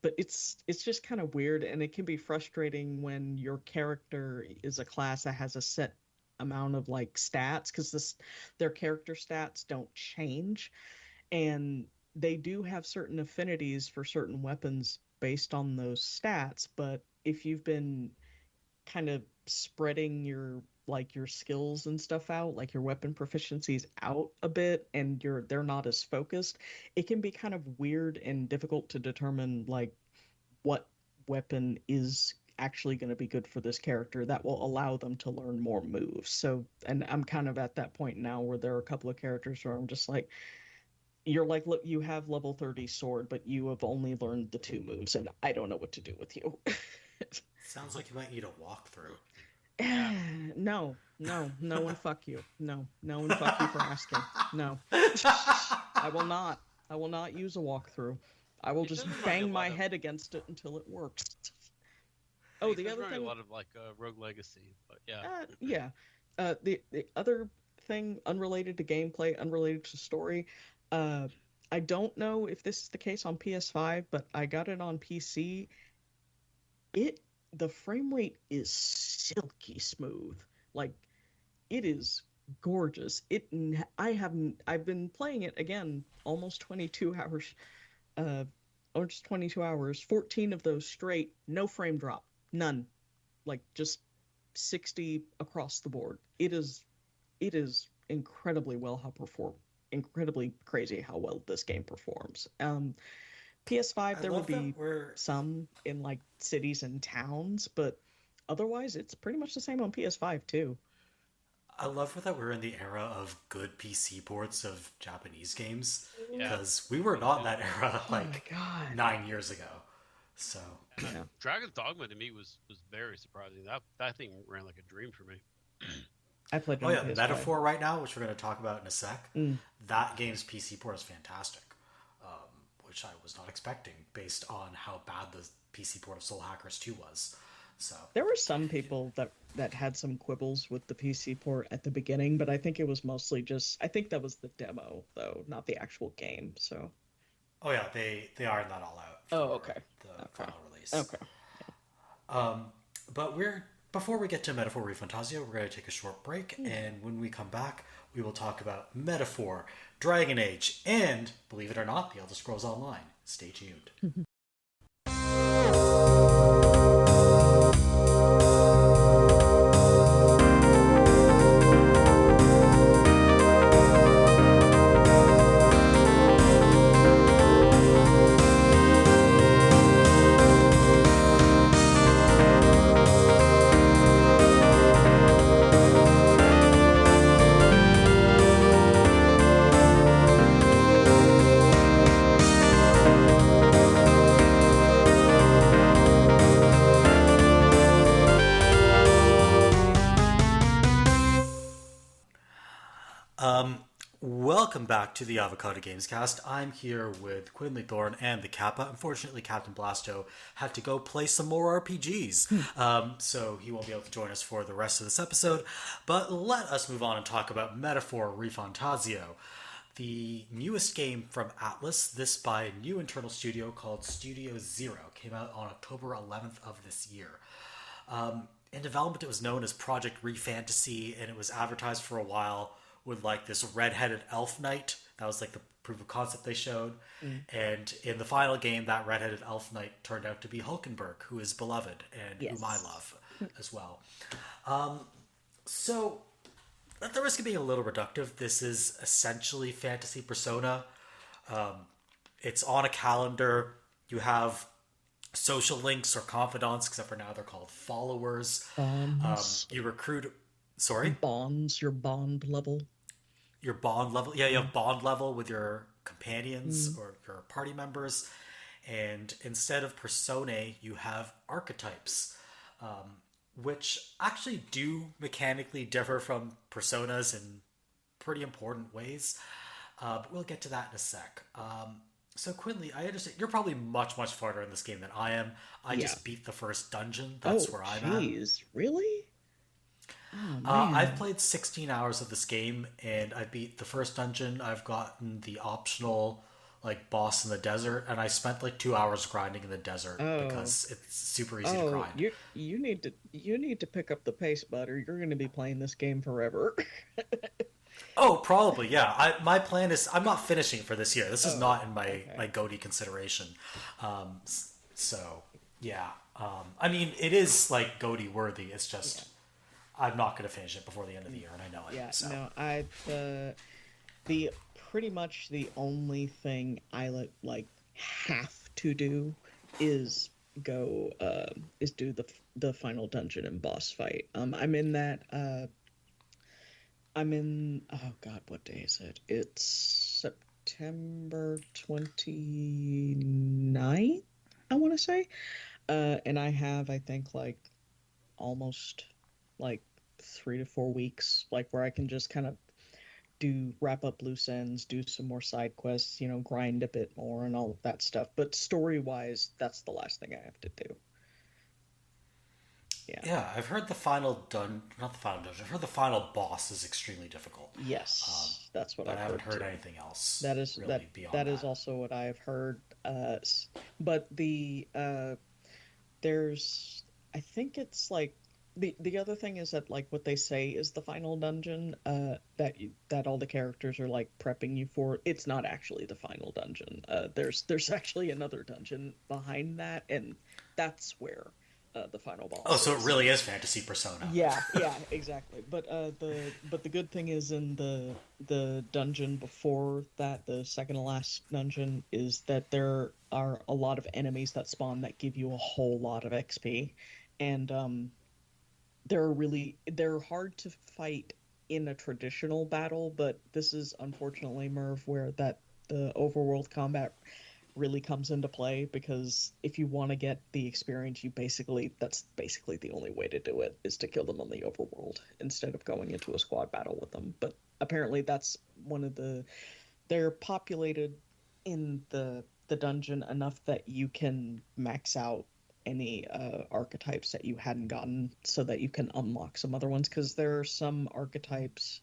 But it's just kind of weird, and it can be frustrating when your character is a class that has a set amount of like stats, because their character stats don't change, and they do have certain affinities for certain weapons based on those stats. But if you've been kind of spreading your skills and stuff out, like your weapon proficiencies out a bit, and they're not as focused, it can be kind of weird and difficult to determine like what weapon is actually going to be good for this character that will allow them to learn more moves. So, and I'm kind of at that point now where there are a couple of characters where I'm just like, you're like, look, you have level 30 sword, but you have only learned the 2 moves, and I don't know what to do with you. Sounds like you might need a walkthrough. No one fuck you. No one fuck you for asking. No. I will not use a walkthrough. I will just bang my head against it until it works. Oh, the other thing, a lot of like Rogue Legacy, but yeah. Yeah. The other thing, unrelated to gameplay, unrelated to story, I don't know if this is the case on PS5, but I got it on PC. The frame rate is silky smooth. Like, it is gorgeous. I've been playing it again almost 22 hours. Almost 22 hours, 14 of those straight, no frame drop, none. Like, just 60 across the board. It is incredibly incredibly crazy how well this game performs. PS5, there will be some in like cities and towns, but otherwise it's pretty much the same on PS5 too. I love that we're in the era of good PC ports of Japanese games, because we were not in that era like 9 years ago. So yeah. Dragon's Dogma to me was very surprising. That thing ran like a dream for me. I played. Oh yeah, Metaphor right now, which we're going to talk about in a sec. That game's PC port is fantastic, which I was not expecting based on how bad the PC port of Soul Hackers 2 was. So there were some people that had some quibbles with the PC port at the beginning, but I think it was mostly just, I think that was the demo though, not the actual game. So. Oh yeah, they ironed that all out. Oh okay. The final release. Okay. But before we get to Metaphor ReFantazio, we're going to take a short break, and when we come back, we will talk about Metaphor, Dragon Age, and, believe it or not, The Elder Scrolls Online. Stay tuned. Welcome back to the Avocado Gamescast. I'm here with QuinleyThorne and the Kappa. Unfortunately, Captain Blasto had to go play some more RPGs, so he won't be able to join us for the rest of this episode. But let us move on and talk about Metaphor ReFantazio, the newest game from Atlas, this by a new internal studio called Studio Zero. Came out on October 11th of this year. In development, it was known as Project ReFantasy, and it was advertised for a while with like this red-headed elf knight. That was like the proof of concept they showed. And in the final game, that red-headed elf knight turned out to be Hulkenberg, who is beloved and whom I love as well. So at the risk of being a little reductive, this is essentially fantasy Persona. It's on a calendar. You have social links or confidants, except for now they're called followers. You recruit... Sorry? Bonds, your bond level. Your bond level. Yeah, you have bond level with your companions or your party members. And instead of personae, you have archetypes, which actually do mechanically differ from personas in pretty important ways. But we'll get to that in a sec. So Quinley, I understand you're probably much farther in this game than I am. I just beat the first dungeon. That's where I'm at. Jeez, really? Oh, I've played 16 hours of this game, and I beat the first dungeon. I've gotten the optional like boss in the desert, and I spent like 2 hours grinding in the desert because it's super easy to grind. You need to pick up the pace, bud, or you're going to be playing this game forever. Oh, probably, yeah. My plan is I'm not finishing for this year. This is not in my GOTY consideration. So yeah. I mean, it is like GOTY worthy. It's just I'm not going to finish it before the end of the year, and I know it. Yeah. So. No, the pretty much the only thing I have to do is do the final dungeon and boss fight. I'm in that. Oh god, what day is it? It's September 29th, I want to say. And I have, I think, like almost like 3 to 4 weeks, like where I can just kind of wrap up loose ends, do some more side quests, grind a bit more and all of that stuff. But story-wise, that's the last thing I have to do. Yeah, I've heard not the final dungeon. I've heard the final boss is extremely difficult. Yes, that's what I've heard. But I haven't heard too. anything else. That is really beyond that is also what I have heard. But there's, I think it's like the other thing is that like what they say is the final dungeon that all the characters are like prepping you for. It's not actually the final dungeon. There's actually another dungeon behind that, and that's where the final boss. Oh, so it really is fantasy Persona. Yeah, exactly. But the good thing is in the dungeon before that, the second to last dungeon, is that there are a lot of enemies that spawn that give you a whole lot of XP, and they're hard to fight in a traditional battle, but this is unfortunately, Merve, where that the overworld combat really comes into play, because if you want to get the experience, that's basically the only way to do it, is to kill them on the overworld instead of going into a squad battle with them. But apparently that's they're populated in the dungeon enough that you can max out any archetypes that you hadn't gotten, so that you can unlock some other ones, because there are some archetypes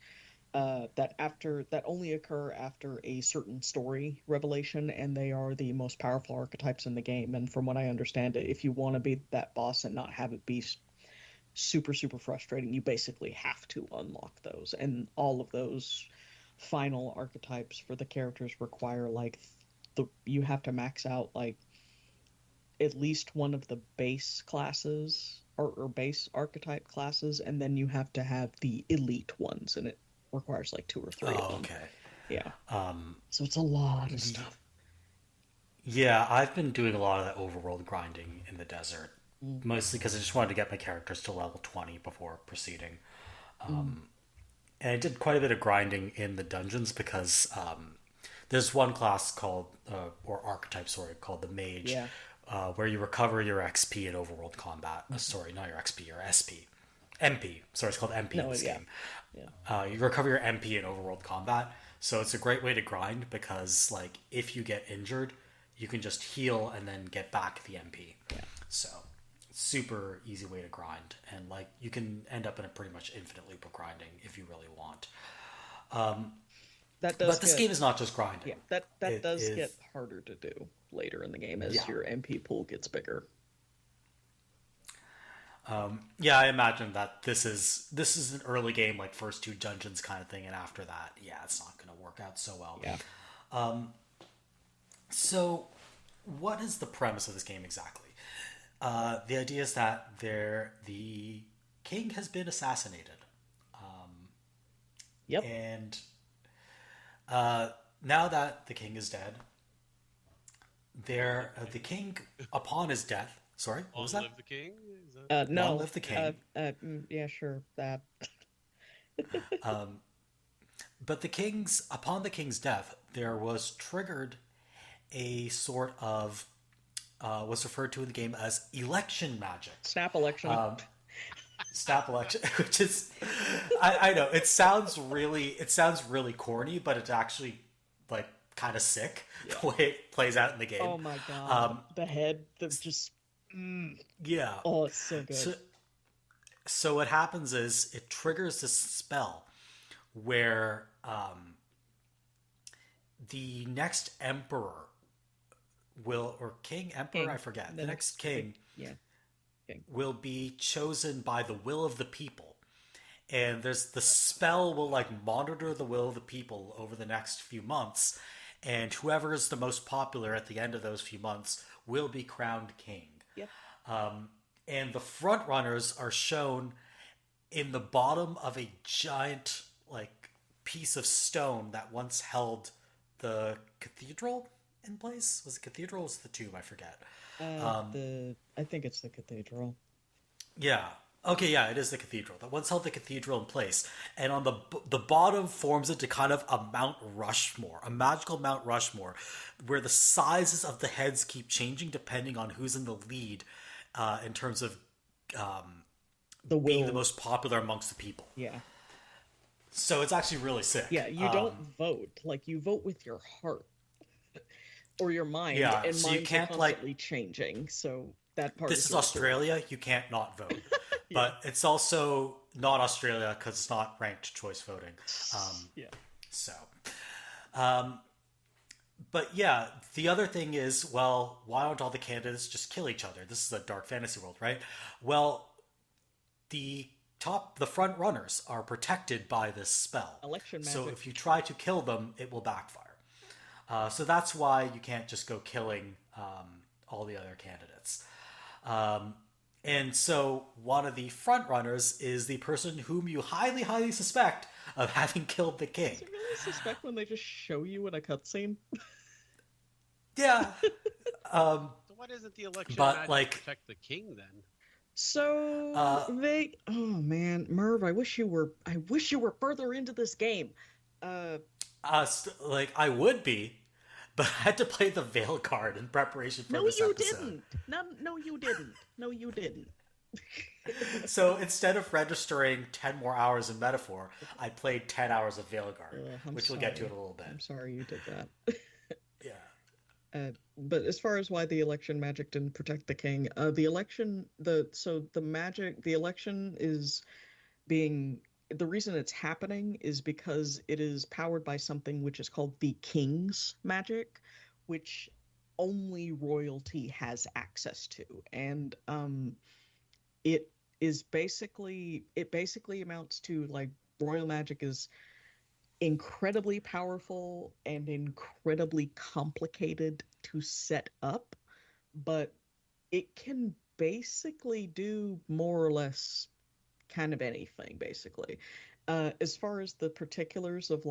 that only occur after a certain story revelation, and they are the most powerful archetypes in the game. And from what I understand, if you want to beat that boss and not have it be super, super frustrating, you basically have to unlock those. And all of those final archetypes for the characters require you have to max out like at least one of the base classes or base archetype classes, and then you have to have the elite ones, and it requires like 2 or 3 of them. Okay. Yeah. So it's a lot of stuff. Yeah, I've been doing a lot of that overworld grinding in the desert, mostly because I just wanted to get my characters to level 20 before proceeding. And I did quite a bit of grinding in the dungeons because there's one class called, or archetype, called the Mage, where you recover your XP in overworld combat. Sorry, not your XP, your SP. MP. Sorry, it's called MP in this game. Yeah. You recover your MP in overworld combat, so it's a great way to grind, because like if you get injured, you can just heal and then get back the MP. Yeah. So super easy way to grind, and like you can end up in a pretty much infinite loop of grinding if you really want. But this game is not just grinding. Yeah, that does get harder to do later in the game as your MP pool gets bigger. Yeah, I imagine that this is an early game, like first 2 dungeons kind of thing, and after that, it's not going to work out so well. Yeah. So, what is the premise of this game exactly? The idea is that the king has been assassinated. Yep. And now that the king is dead, the king, upon his death. Sorry, what was that? Long live the king? No. Long live the king. Yeah, sure. That. But upon the king's death, there was triggered a sort of was referred to in the game as election magic. Snap election. Snap election, which is, I know it sounds really corny, but it's actually like kind of sick the way it plays out in the game. Oh my god, the head that just. Yeah. Oh, it's so good. So what happens is it triggers this spell where the next emperor or king, I forget. The next king, will be chosen by the will of the people. And the spell will monitor the will of the people over the next few months, and whoever is the most popular at the end of those few months will be crowned king. Yep. And the front runners are shown in the bottom of a giant piece of stone that once held the cathedral in place. Was it cathedral? Or was it the tomb? I forget. I think it's the cathedral. Yeah. Okay, yeah, it is the cathedral. That once held the cathedral in place. And on the bottom forms into kind of a Mount Rushmore, a magical Mount Rushmore, where the sizes of the heads keep changing depending on who's in the lead in terms of being the most popular amongst the people. Yeah. So it's actually really sick. Yeah, you don't vote. You vote with your heart. Or your mind. Yeah, and so minds you can't are constantly changing, so that part This is Australia, you can't not vote. Yeah. But it's also not Australia because it's not ranked choice voting. So, but yeah, the other thing is, well, why don't all the candidates just kill each other? This is a dark fantasy world, right? Well, the front runners are protected by this spell. Election magic. So if you try to kill them, it will backfire. So that's why you can't just go killing all the other candidates. And so one of the front runners is the person whom you highly, highly suspect of having killed the king. Do you really suspect when they just show you in a cutscene? Yeah. So why doesn't the election magic protect the king then? So oh man, Merve, I wish you were further into this game. I would be, but I had to play the Veilguard in preparation for this episode. No, you didn't. So instead of registering 10 more hours in Metaphor, I played 10 hours of Veilguard, which we'll get to in a little bit. I'm sorry you did that. Yeah. But as far as why the election magic didn't protect the king, the election is being... The reason it's happening is because it is powered by something which is called the King's Magic, which only royalty has access to. And it basically amounts to royal magic is incredibly powerful and incredibly complicated to set up, but it can basically do more or less kind of anything, basically. As far as the particulars of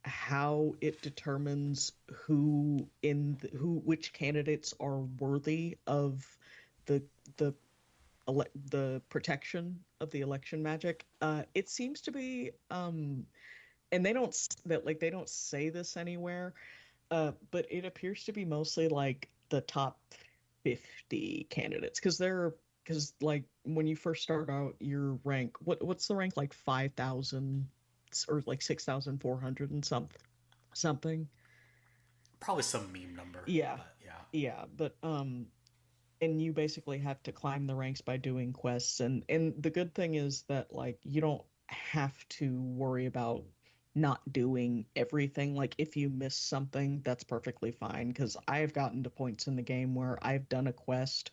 how it determines which candidates are worthy of the protection of the election magic, it seems to be and they don't say this anywhere, but it appears to be mostly the top 50 candidates, because when you first start out, your rank, what's the rank, 5,000 or 6,400 and something? Probably some meme number. Yeah. But and you basically have to climb the ranks by doing quests, and the good thing is that you don't have to worry about not doing everything. If you miss something, that's perfectly fine, because I've gotten to points in the game where I've done a quest,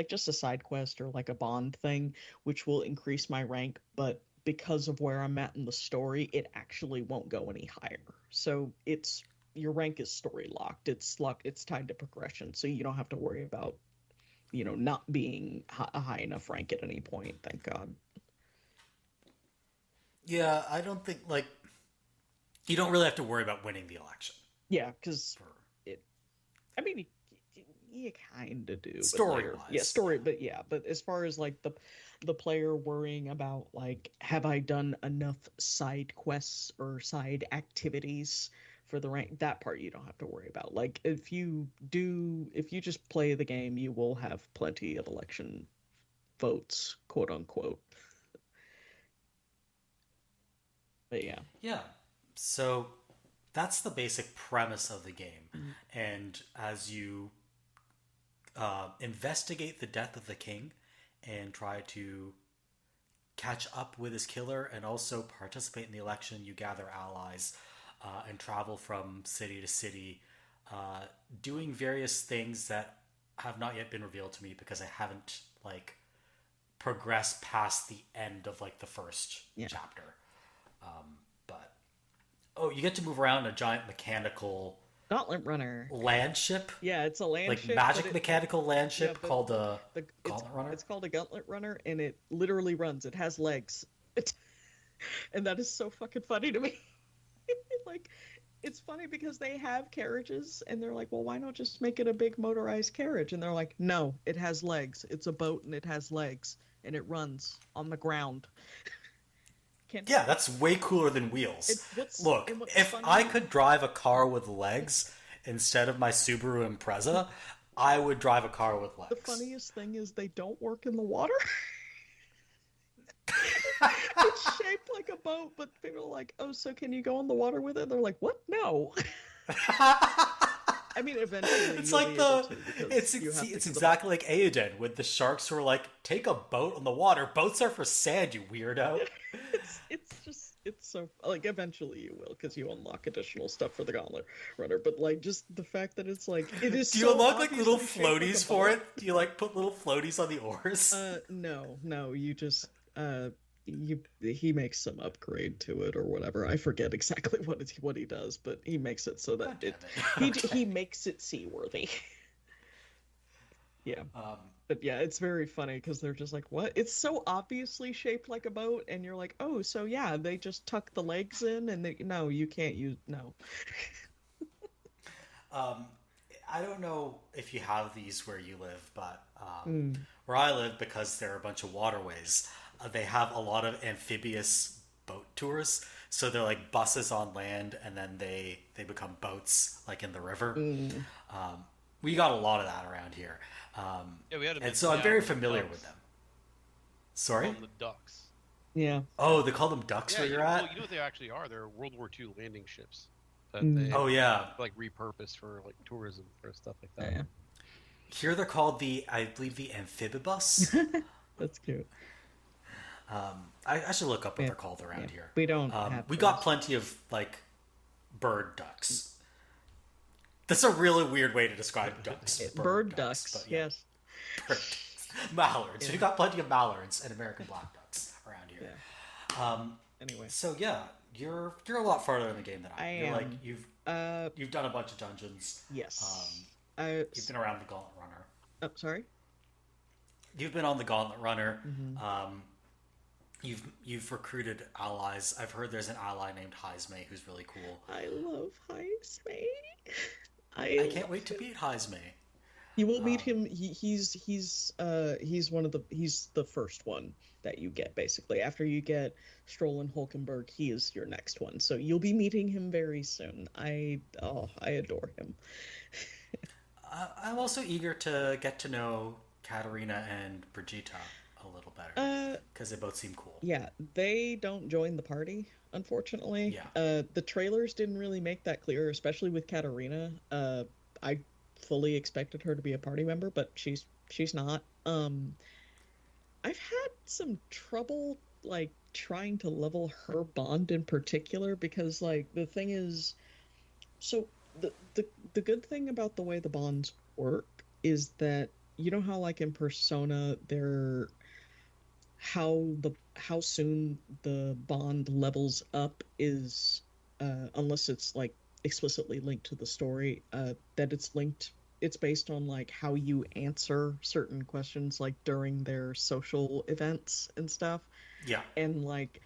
just a side quest or a bond thing, which will increase my rank, but because of where I'm at in the story, it actually won't go any higher. So your rank is story locked. It's tied to progression, so you don't have to worry about not being a high enough rank at any point, thank God. Yeah, I don't think you don't really have to worry about winning the election. Yeah, because you kind of do. Story-wise. But as far as the player worrying about have I done enough side quests or side activities for the rank, that part you don't have to worry about. If you just play the game, you will have plenty of election votes, quote unquote. But yeah. Yeah. So that's the basic premise of the game. Mm-hmm. And as you investigate the death of the king and try to catch up with his killer and also participate in the election, you gather allies and travel from city to city, doing various things that have not yet been revealed to me because I haven't like progressed past the end of like the first chapter. But you get to move around a giant mechanical Gauntlet Runner land ship. Yeah, it's a land ship, like magic mechanical land ship called a Gauntlet Runner. It's called a Gauntlet Runner, and it literally runs. It has legs, and that is so fucking funny to me. Like, it's funny because they have carriages, and they're like, well, why not just make it a big motorized carriage? And they're like, no, it has legs. It's a boat, and it has legs, and it runs on the ground. That's way cooler than wheels. Look, if I could drive a car with legs instead of my Subaru Impreza, I would drive a car with legs. The funniest thing is they don't work in the water. It's shaped like a boat, but people are like, oh, so can you go on the water with it? They're like, what? No. I mean, eventually it's like it's exactly like Eiyuden with the sharks who are like, take a boat on the water. Boats are for sand, you weirdo. It's so like eventually you will because you unlock additional stuff for the Gauntlet Runner. But like just the fact that it's like it is. Do you unlock like little floaties for it? Do you like put little floaties on the oars? No. You just he makes some upgrade to it or whatever. I forget exactly what he does, but he makes it so that he makes it seaworthy. Yeah. But yeah, it's very funny because they're just like, what? It's so obviously shaped like a boat, and you're like, oh, so yeah, they just tuck the legs in, and no, you can't use no. I don't know if you have these where you live, but where I live, because there are a bunch of waterways, they have a lot of amphibious boat tours. So they're like buses on land, and then they become boats like in the river. We got a lot of that around here. We had and so I'm very familiar with them. Sorry? The ducks. Yeah. Oh, they call them ducks where you're at? Well, you know what they actually are? They're World War II landing ships. That they like repurposed for like tourism for stuff like that. Yeah. Here they're called I believe the amphibibus. That's cute. I should look up what they're called around here. We don't have we got plenty of like bird ducks. That's a really weird way to describe ducks. Bird ducks, but yes. Bird ducks. Mallards. We got plenty of mallards and American black ducks around here. Yeah. Anyway. So yeah, you're a lot farther in the game than I am. You're like you've done a bunch of dungeons. Yes. You've been around the Gauntlet Runner. Oh, sorry? You've been on the Gauntlet Runner. Mm-hmm. You've recruited allies. I've heard there's an ally named Heisme who's really cool. I love Heisme. I can't wait to meet Heisme. You will meet him. He's the first one that you get basically. After you get Stroll and Hulkenberg, he is your next one. So you'll be meeting him very soon. I adore him. I'm also eager to get to know Katarina and Brigitte a little better because they both seem cool. Yeah, they don't join the party, unfortunately. Yeah. The trailers didn't really make that clear, especially with Katarina. I fully expected her to be a party member, but she's not. I've had some trouble like trying to level her bond in particular because like the thing is, so the good thing about the way the bonds work is that you know how like in Persona how soon the bond levels up is unless it's like explicitly linked to the story, that it's based on like how you answer certain questions like during their social events and stuff. Yeah. And like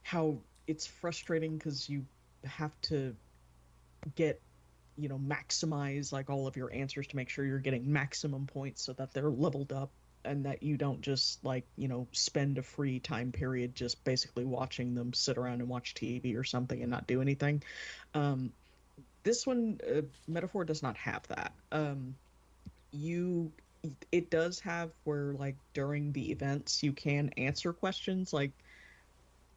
how it's frustrating because you have to get maximize like all of your answers to make sure you're getting maximum points so that they're leveled up and that you don't just like spend a free time period just basically watching them sit around and watch TV or something and not do anything. This one, Metaphor does not have that. It does have where like during the events you can answer questions like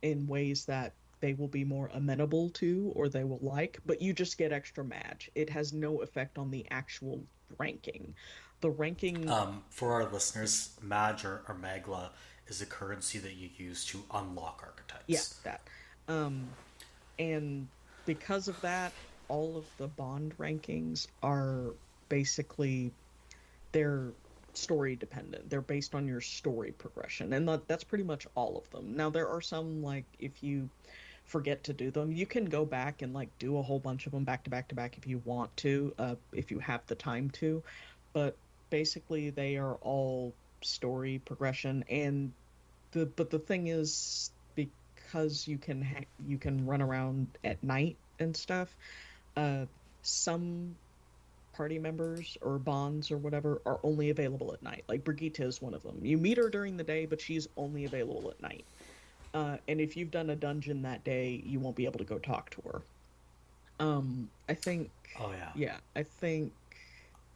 in ways that they will be more amenable to or they will like, but you just get extra Madge. It has no effect on the actual ranking. The ranking... for our listeners, Madge or Magla is a currency that you use to unlock archetypes. Yeah, that. And because of that, all of the bond rankings are basically they're story dependent. They're based on your story progression, and that's pretty much all of them. Now there are some, like, if you forget to do them, you can go back and like do a whole bunch of them back to back to back if you want to, if you have the time to. But basically, they are all story progression, and the thing is, because you can run around at night and stuff. Some party members or bonds or whatever are only available at night. Like Brigitte is one of them. You meet her during the day, but she's only available at night. And if you've done a dungeon that day, you won't be able to go talk to her. I think. Oh yeah. Yeah, I think.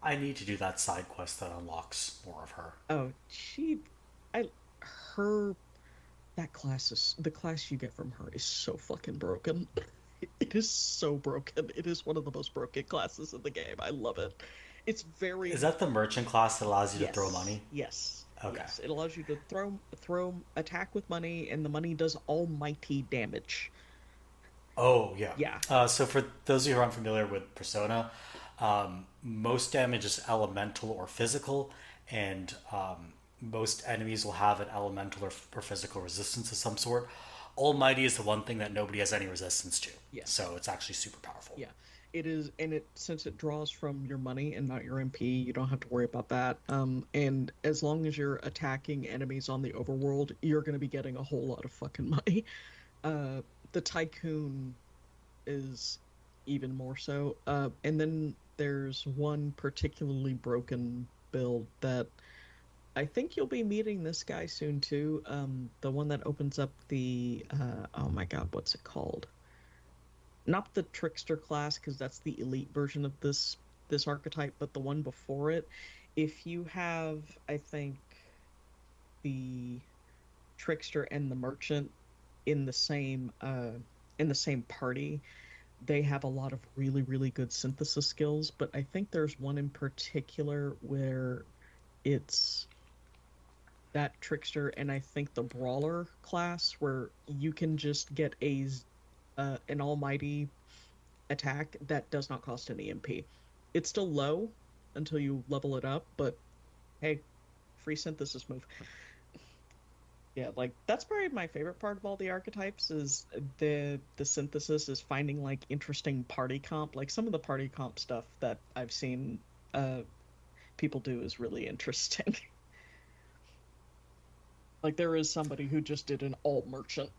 I need to do that side quest that unlocks more of her. Oh, that class is the class you get from her is so fucking broken. It is so broken. It is one of the most broken classes in the game. I love it. It's very. Is that the merchant class that allows you Yes. to throw money? Yes. Okay. Yes. It allows you to throw attack with money, and the money does almighty damage. Oh yeah. Yeah. So for those of you who aren't familiar with Persona, most damage is elemental or physical, and most enemies will have an elemental or physical resistance of some sort. Almighty is the one thing that nobody has any resistance to. Yes. So it's actually super powerful. Yeah. It is, and since it draws from your money and not your MP, you don't have to worry about that. And as long as you're attacking enemies on the overworld, you're going to be getting a whole lot of fucking money. The Tycoon is even more so. And then there's one particularly broken build that I think you'll be meeting this guy soon too. The one that opens up the oh my god, what's it called? Not the Trickster class, because that's the elite version of this archetype, but the one before it. If you have, I think, the Trickster and the Merchant in the same party, they have a lot of really, really good synthesis skills. But I think there's one in particular where it's that Trickster and I think the Brawler class, where you can just get an almighty attack that does not cost any MP. It's still low until you level it up, but hey, free synthesis move. Yeah, like that's probably my favorite part of all the archetypes is the synthesis, is finding like interesting party comp. Like some of the party comp stuff that I've seen people do is really interesting. Like there is somebody who just did an all merchant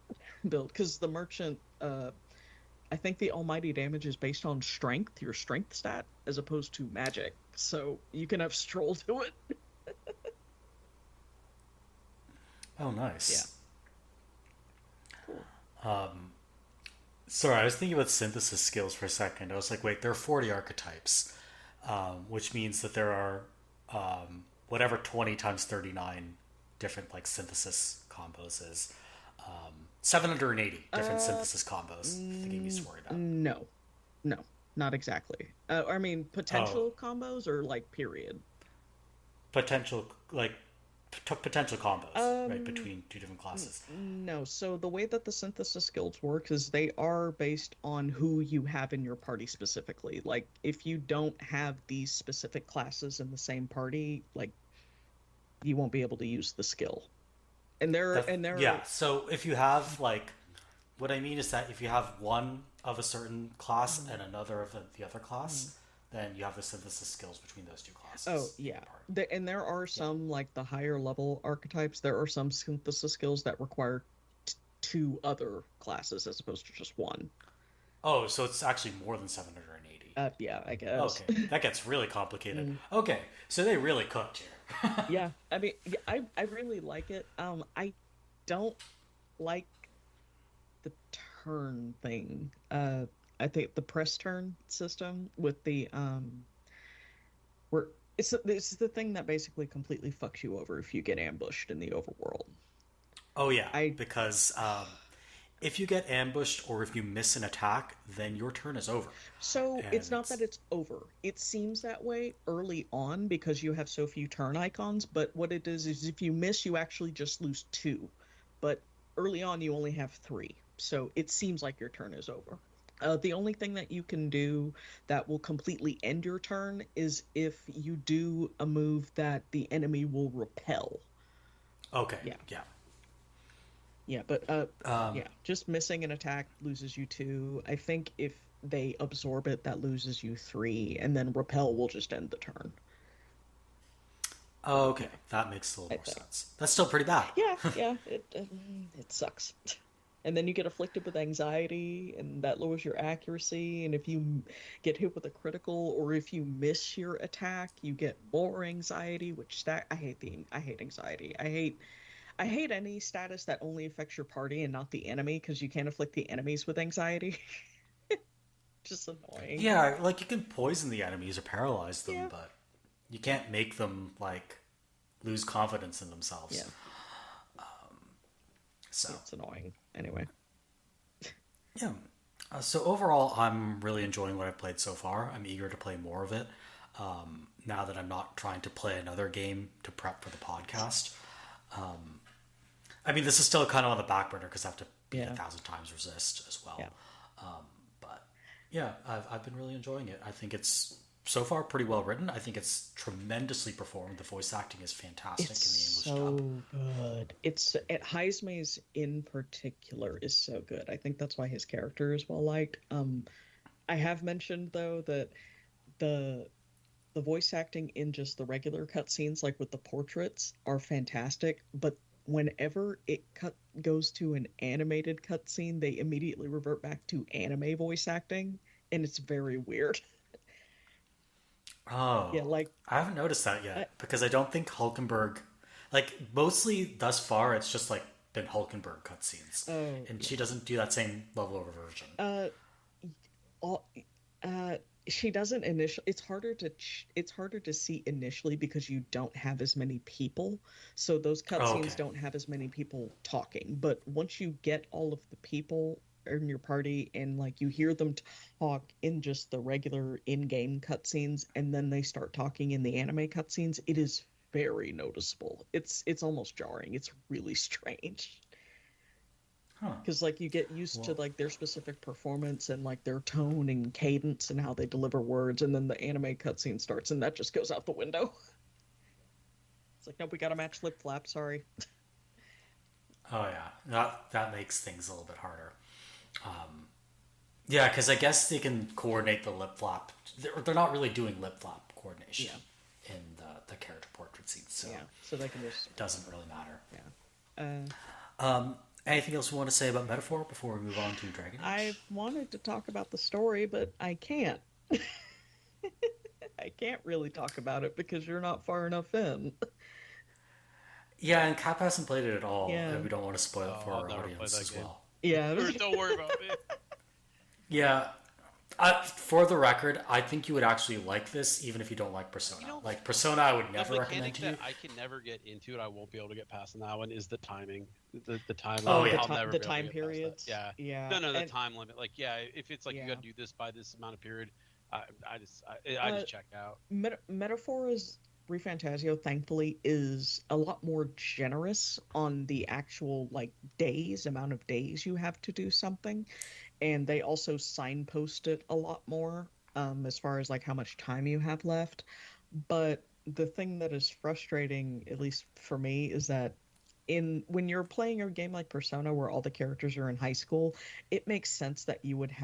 build, because the merchant, I think the almighty damage is based on strength, your strength stat, as opposed to magic. So you can have Stroll do it. Oh, nice. Yeah. Cool. Sorry, I was thinking about synthesis skills for a second. I was like, wait, there are 40 archetypes, which means that there are whatever 20 times 39 different like synthesis combos is. 780 different synthesis combos. The game used to worry about. No, not exactly. I mean, potential combos or like period. Potential combos, right, between two different classes. No, so the way that the synthesis skills work is they are based on who you have in your party specifically. Like, if you don't have these specific classes in the same party, like, you won't be able to use the skill. Yeah, so if you have, like, what I mean is that if you have one of a certain class and another of the other class, then you have the synthesis skills between those two classes. Oh, yeah. And there are some, like, the higher level archetypes, there are some synthesis skills that require two other classes as opposed to just one. Oh, so it's actually more than 780. Yeah, I guess. Okay, that gets really complicated. Okay, so they really cooked here. Yeah, I mean, I really like it. I don't like the turn thing. I think the press turn system with the where it's the thing that basically completely fucks you over if you get ambushed in the overworld. Oh yeah, because if you get ambushed or if you miss an attack, then your turn is over. So it's not that it's over. It seems that way early on because you have so few turn icons, but what it is if you miss, you actually just lose 2. But early on, you only have 3. So it seems like your turn is over. The only thing that you can do that will completely end your turn is if you do a move that the enemy will repel. Okay. Yeah. Yeah. Yeah, but yeah, just missing an attack loses you 2. I think if they absorb it, that loses you 3, and then repel will just end the turn. Oh, okay, that makes a little more sense. That's still pretty bad. Yeah, it sucks. And then you get afflicted with anxiety, and that lowers your accuracy. And if you get hit with a critical, or if you miss your attack, you get more anxiety. Which I hate anxiety. I hate any status that only affects your party and not the enemy, because you can't afflict the enemies with anxiety. Just annoying. Yeah, like you can poison the enemies or paralyze them, but you can't make them like lose confidence in themselves. Yeah. So it's annoying. Anyway. Yeah. So overall, I'm really enjoying what I've played so far. I'm eager to play more of it. Now that I'm not trying to play another game to prep for the podcast. I mean, this is still kind of on the back burner because I have to beat 1,000 times resist as well. Yeah. But yeah, I've been really enjoying it. I think it's so far pretty well written. I think it's tremendously performed. The voice acting is fantastic in the English dub. Good. Heisme's in particular is so good. I think that's why his character is well liked. I have mentioned though that the voice acting in just the regular cutscenes, like with the portraits, are fantastic. But whenever it goes to an animated cutscene, they immediately revert back to anime voice acting, and it's very weird. Oh, yeah, like I haven't noticed that yet because I don't think Hulkenberg, like mostly thus far, it's just like been Hulkenberg cutscenes, and she doesn't do that same level of reversion. She doesn't initially. It's harder to see initially because you don't have as many people, so those cutscenes don't have as many people talking. But once you get all of the people in your party and like you hear them talk in just the regular in-game cutscenes, and then they start talking in the anime cutscenes, it is very noticeable. It's almost jarring. It's really strange. Because like you get used to like their specific performance and like their tone and cadence and how they deliver words, and then the anime cutscene starts and that just goes out the window. It's like, nope, we gotta match lip flap, sorry. Oh yeah, that makes things a little bit harder. Yeah, because I guess they can coordinate the lip flap. They're not really doing lip flap coordination in the character portrait scenes, so they can just... It doesn't really matter. Yeah. Anything else you want to say about Metaphor before we move on to Dragon Age? I wanted to talk about the story, but I can't. I can't really talk about it because you're not far enough in. Yeah, and Kappa hasn't played it at all, Yeah. and we don't want to spoil it for our audience as well. Yeah. Don't worry about it. Yeah. For the record, I think you would actually like this, even if you don't like Persona. Like Persona, I would never recommend to you. That I can never get into it. I won't be able to get past on that one. Is the timing, the time? The time periods. Yeah. No, the time limit. Like, if it's like you got to do this by this amount of period, I just check out. Metaphor's ReFantazio, thankfully, is a lot more generous on the actual like amount of days you have to do something. And they also signpost it a lot more as far as like how much time you have left. But the thing that is frustrating, at least for me, is that when you're playing a game like Persona where all the characters are in high school, it makes sense that you would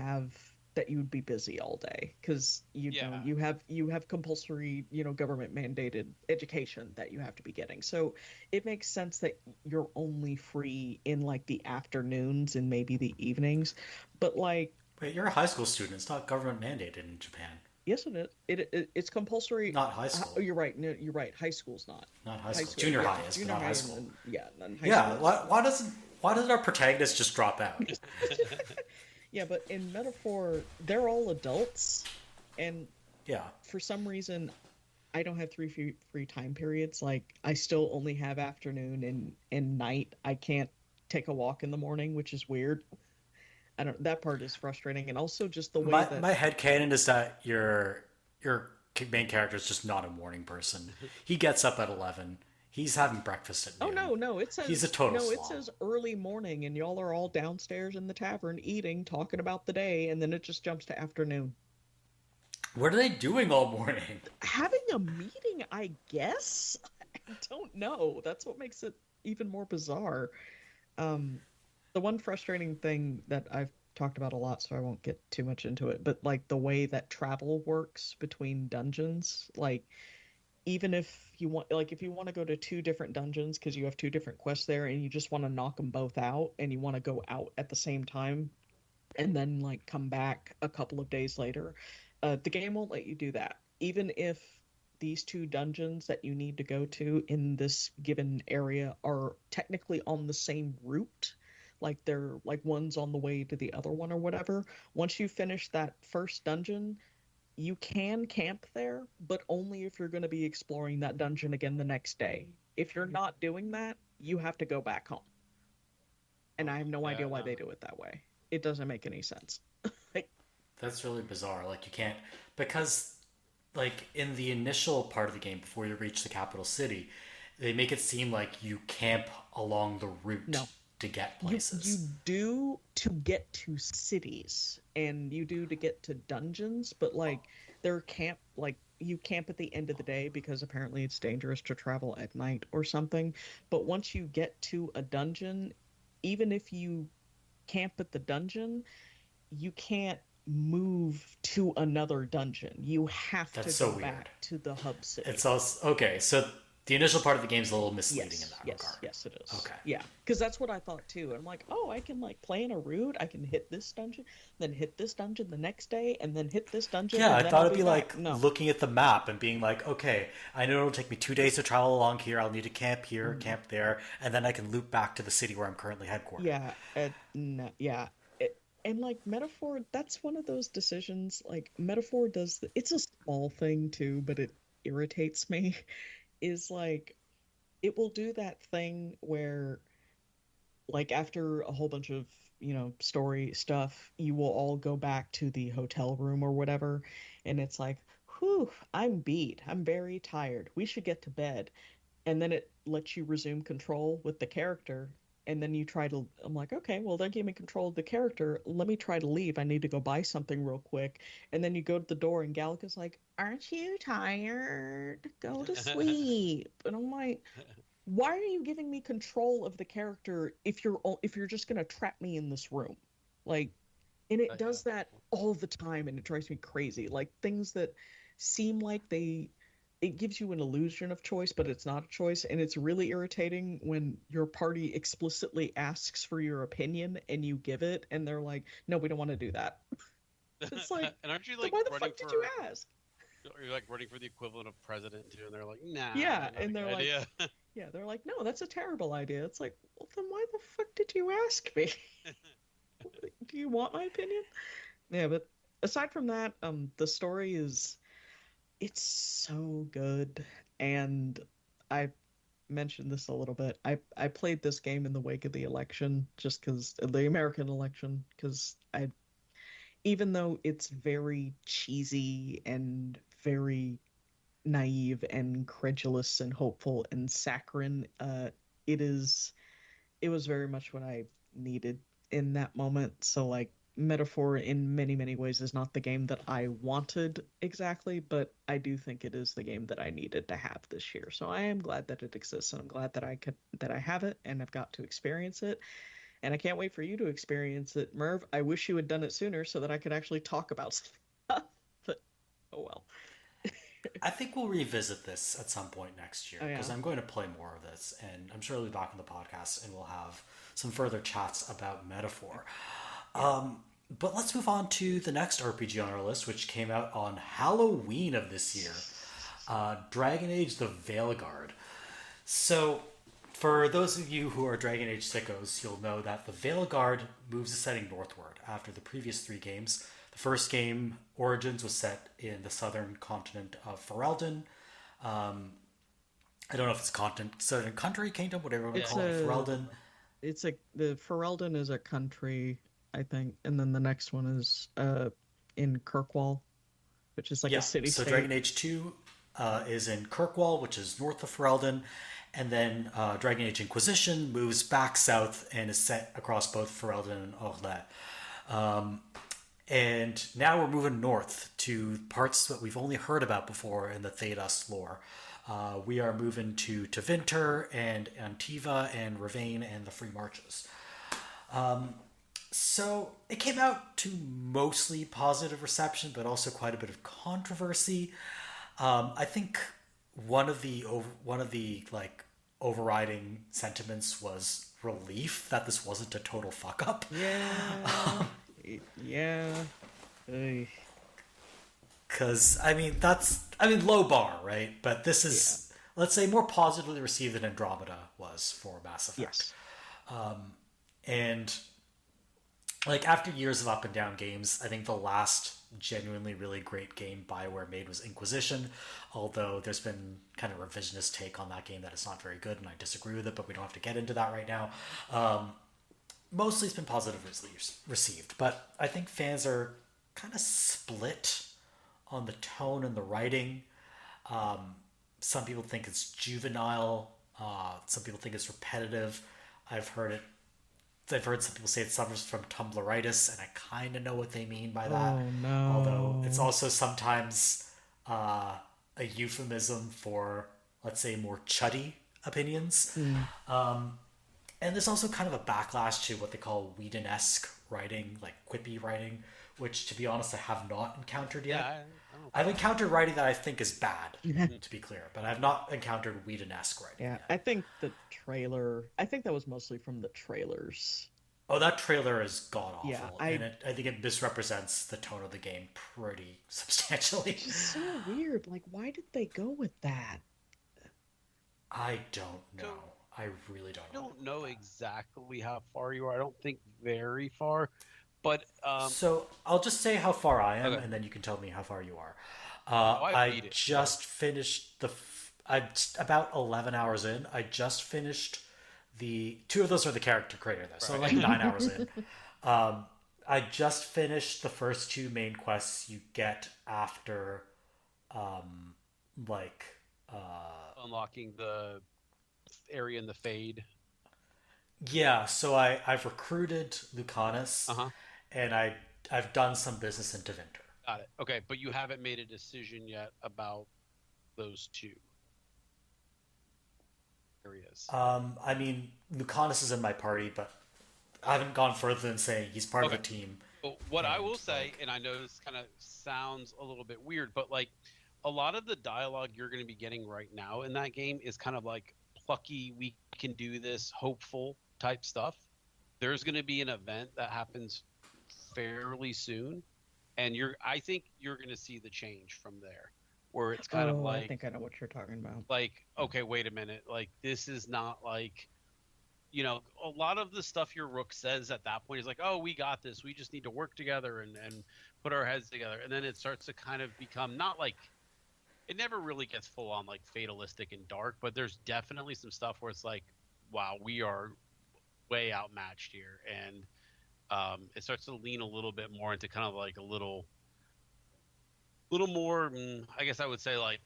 be busy all day because you have compulsory government mandated education that you have to be getting. So it makes sense that you're only free in like the afternoons and maybe the evenings. But like, wait, you're a high school student. It's not government mandated in Japan. Yes, it is. It's compulsory. Not high school. You're right. No, you're right. High school's not. Not high school. Junior high is, but not high school. Why doesn't our protagonist just drop out? Yeah, but in Metaphor, they're all adults, and for some reason, I don't have three free time periods. Like, I still only have afternoon and night. I can't take a walk in the morning, which is weird. That part is frustrating, and also just the way my headcanon is that your main character is just not a morning person. He gets up at 11. He's having breakfast at noon. Oh no, it says he's a total slob. It says early morning, and y'all are all downstairs in the tavern eating, talking about the day, and then it just jumps to afternoon. What are they doing all morning? Having a meeting, I guess. I don't know. That's what makes it even more bizarre. The one frustrating thing that I've talked about a lot, so I won't get too much into it, but like the way that travel works between dungeons, like even if you want to go to 2 different dungeons because you have 2 different quests there and you just want to knock them both out and you want to go out at the same time and then like come back a couple of days later, the game won't let you do that. Even if these 2 dungeons that you need to go to in this given area are technically on the same route, like they're like one's on the way to the other one or whatever, once you finish that first dungeon, you can camp there, but only if you're going to be exploring that dungeon again the next day. If you're not doing that, you have to go back home. And I have no idea why they do it that way. It doesn't make any sense. That's really bizarre. Like, you can't... Because, like, in the initial part of the game, before you reach the capital city, they make it seem like you camp along the route to get places. You do to get to cities, and you do to get to dungeons, but, like, you camp at the end of the day because apparently it's dangerous to travel at night or something. But once you get to a dungeon, even if you camp at the dungeon, you can't move to another dungeon. You have to go back to the hub city. It's also okay. So the initial part of the game is a little misleading in that regard. Yes, it is. Okay. Yeah, because that's what I thought too. I'm like, oh, I can like plan a route. I can hit this dungeon, then hit this dungeon the next day, and then hit this dungeon. Yeah, and I then thought I'll it'd be like looking at the map and being like, okay, I know it'll take me 2 days to travel along here. I'll need to camp here, camp there, and then I can loop back to the city where I'm currently headquartered. Yeah, and like Metaphor, that's one of those decisions. Like Metaphor does, it's a small thing too, but it irritates me. Is like, it will do that thing where, like, after a whole bunch of, story stuff, you will all go back to the hotel room or whatever, and it's like, whew, I'm beat. I'm very tired. We should get to bed. And then it lets you resume control with the character, and then you try to, I'm like, okay, well, they gave me control of the character. Let me try to leave. I need to go buy something real quick. And then you go to the door, and Gallica's like, aren't you tired? Go to sleep. And I'm like, why are you giving me control of the character if you're just going to trap me in this room? Like, and it does that all the time, and it drives me crazy. Like, things that seem like it gives you an illusion of choice, but it's not a choice, and it's really irritating when your party explicitly asks for your opinion and you give it, and they're like, no, we don't want to do that. It's like, and aren't you like, why the fuck did you ask? You're like running for the equivalent of president too, and they're like, nah. Yeah, and they're like, yeah, they're like, no, that's a terrible idea. It's like, well, then why the fuck did you ask me? Do you want my opinion? Yeah, but aside from that, the story it's so good, and I mentioned this a little bit. I played this game in the wake of the election, just because the American election, because even though it's very cheesy and very naive and credulous and hopeful and saccharine, it was very much what I needed in that moment. So like, Metaphor in many, many ways is not the game that I wanted exactly, but I do think it is the game that I needed to have this year. So I am glad that it exists, and I'm glad that I have it, and I've got to experience it. And I can't wait for you to experience it, Merv. I wish you had done it sooner so that I could actually talk about stuff. But oh well. I think we'll revisit this at some point next year, because I'm going to play more of this, and I'm sure I'll be back on the podcast, and we'll have some further chats about Metaphor. But let's move on to the next RPG on our list, which came out on Halloween of this year. Dragon Age the Veilguard. So, for those of you who are Dragon Age sickos, you'll know that the Veilguard moves the setting northward after the previous 3 games. The first game, Origins, was set in the southern continent of Ferelden. I don't know if it's continent, southern country, kingdom, whatever you want to call it. Ferelden. The Ferelden is a country, I think, and then the next one is in Kirkwall, which is like a city. So state. Dragon Age 2 is in Kirkwall, which is north of Ferelden, and then Dragon Age Inquisition moves back south and is set across both Ferelden and Orle. And now we're moving north to parts that we've only heard about before in the Thedas lore. We are moving to Tevinter and Antiva and Ravain and the Free Marches. So it came out to mostly positive reception, but also quite a bit of controversy. I think one of the like overriding sentiments was relief that this wasn't a total fuck up. Yeah. Yeah. Because low bar, right? But this is, let's say, more positively received than Andromeda was for Mass Effect. Yes. And like after years of up and down games, I think the last genuinely really great game BioWare made was Inquisition, although there's been kind of a revisionist take on that game that it's not very good, and I disagree with it, but we don't have to get into that right now. Mostly it's been positively received, but I think fans are kind of split on the tone and the writing. Some people think it's juvenile. Some people think it's repetitive. I've heard some people say it suffers from Tumblritis, and I kind of know what they mean by that. Oh, no. Although it's also sometimes a euphemism for, let's say, more chuddy opinions. And there's also kind of a backlash to what they call Whedon-esque writing, like quippy writing, which, to be honest, I have not encountered yet. Yeah, I've encountered writing that I think is bad, to be clear, but I've not encountered Whedon-esque writing. Yeah, I think I think that was mostly from the trailers. Oh, that trailer is god-awful, Yeah, and I think it misrepresents the tone of the game pretty substantially. It's just so weird. Like, why did they go with that? I don't know. I really don't know. I don't know exactly how far you are. I don't think very far, but so I'll just say how far I am, Okay. and then you can tell me how far you are. I I beat it. just finished I'm about 11 hours in. I just finished the two of those are the character creator though, so like 9 hours in. I just finished the first two main quests you get after, unlocking the area in the Fade. Yeah, so I've recruited Lucanus, Uh-huh. and I've done some business in Tevinter. Got it. Okay, but you haven't made a decision yet about those two areas. I mean, Lucanus is in my party, but I haven't gone further than saying he's part of a team. But what I and, will say, and I know this kind of sounds a little bit weird, but like a lot of the dialogue you're going to be getting right now in that game is kind of like plucky, we can do this, hopeful type stuff. There's going to be an event that happens fairly soon, and I think you're going to see the change from there, where it's kind of like, I think I know what you're talking about. like, okay, wait a minute, like this is not like, you know, a lot of the stuff your rook says at that point is like, oh, we got this, we just need to work together and put our heads together, and then it starts to kind of become not like, it never really gets full on like fatalistic and dark, but there's definitely some stuff where it's like, wow, we are way outmatched here, and it starts to lean a little bit more into kind of like a little more, I guess I would say like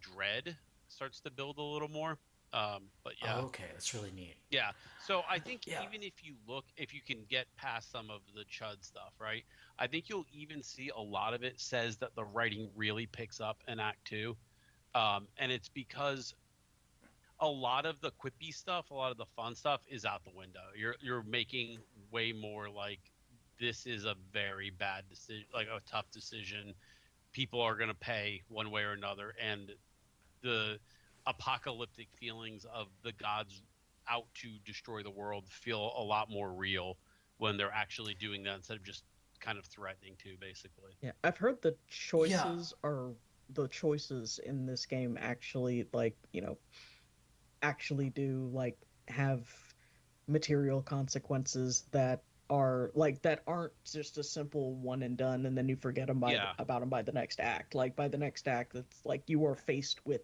dread starts to build a little more. But yeah. Oh, okay, that's really neat. Yeah. So I think Yeah. even if you can get past some of the chud stuff, right? I think you'll even see a lot of it says that the writing really picks up in Act 2. And it's because a lot of the quippy stuff, a lot of the fun stuff is out the window. You're making way more like, this is a very bad decision, like a tough decision. People are going to pay one way or another. And the apocalyptic feelings of the gods out to destroy the world feel a lot more real when they're actually doing that instead of just kind of threatening to, basically. Yeah, I've heard the choices in this game actually, like, you know, actually do like have material consequences that aren't just a simple one and done, and then you forget about them by the next act. Like by the next act, it's like you are faced with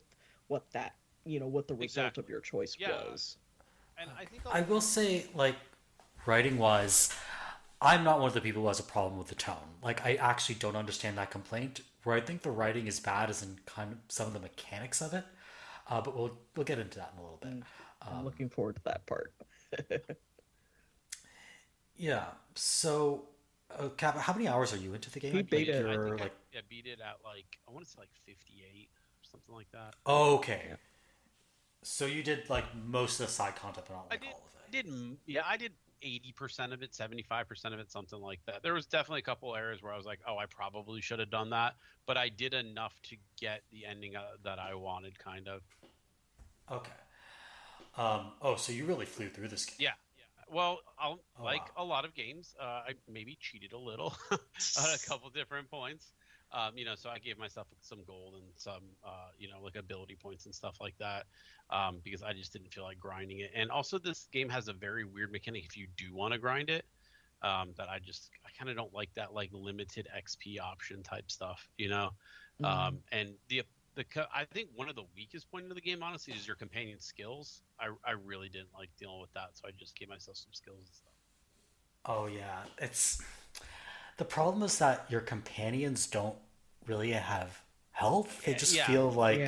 what the result of your choice was. And I think I will say, like, writing wise, I'm not one of the people who has a problem with the tone. Like, I actually don't understand that complaint. Where I think the writing is bad is in kind of some of the mechanics of it. But we'll get into that in a little bit. I'm looking forward to that part. Yeah. So, Kappa, how many hours are you into the game? He beat it. I beat it at like, I want to say like 58 or something like that. Oh, okay. Yeah. So you did like most of the side content, but not like all of it. I did 80% of it, 75% of it, something like that. There was definitely a couple areas where I was like, oh, I probably should have done that, but I did enough to get the ending that I wanted, kind of. Okay. So you really flew through this game. Yeah. Well, a lot of games, I maybe cheated a little at a couple different points. So I gave myself some gold and some, like ability points and stuff like that, because I just didn't feel like grinding it. And also, this game has a very weird mechanic if you do want to grind it, that I kind of don't like that like limited XP option type stuff, Mm-hmm. And I think one of the weakest points of the game, honestly, is your companion skills. I really didn't like dealing with that, so I just gave myself some skills and stuff. Oh yeah, the problem is that your companions don't really have health. They just feel like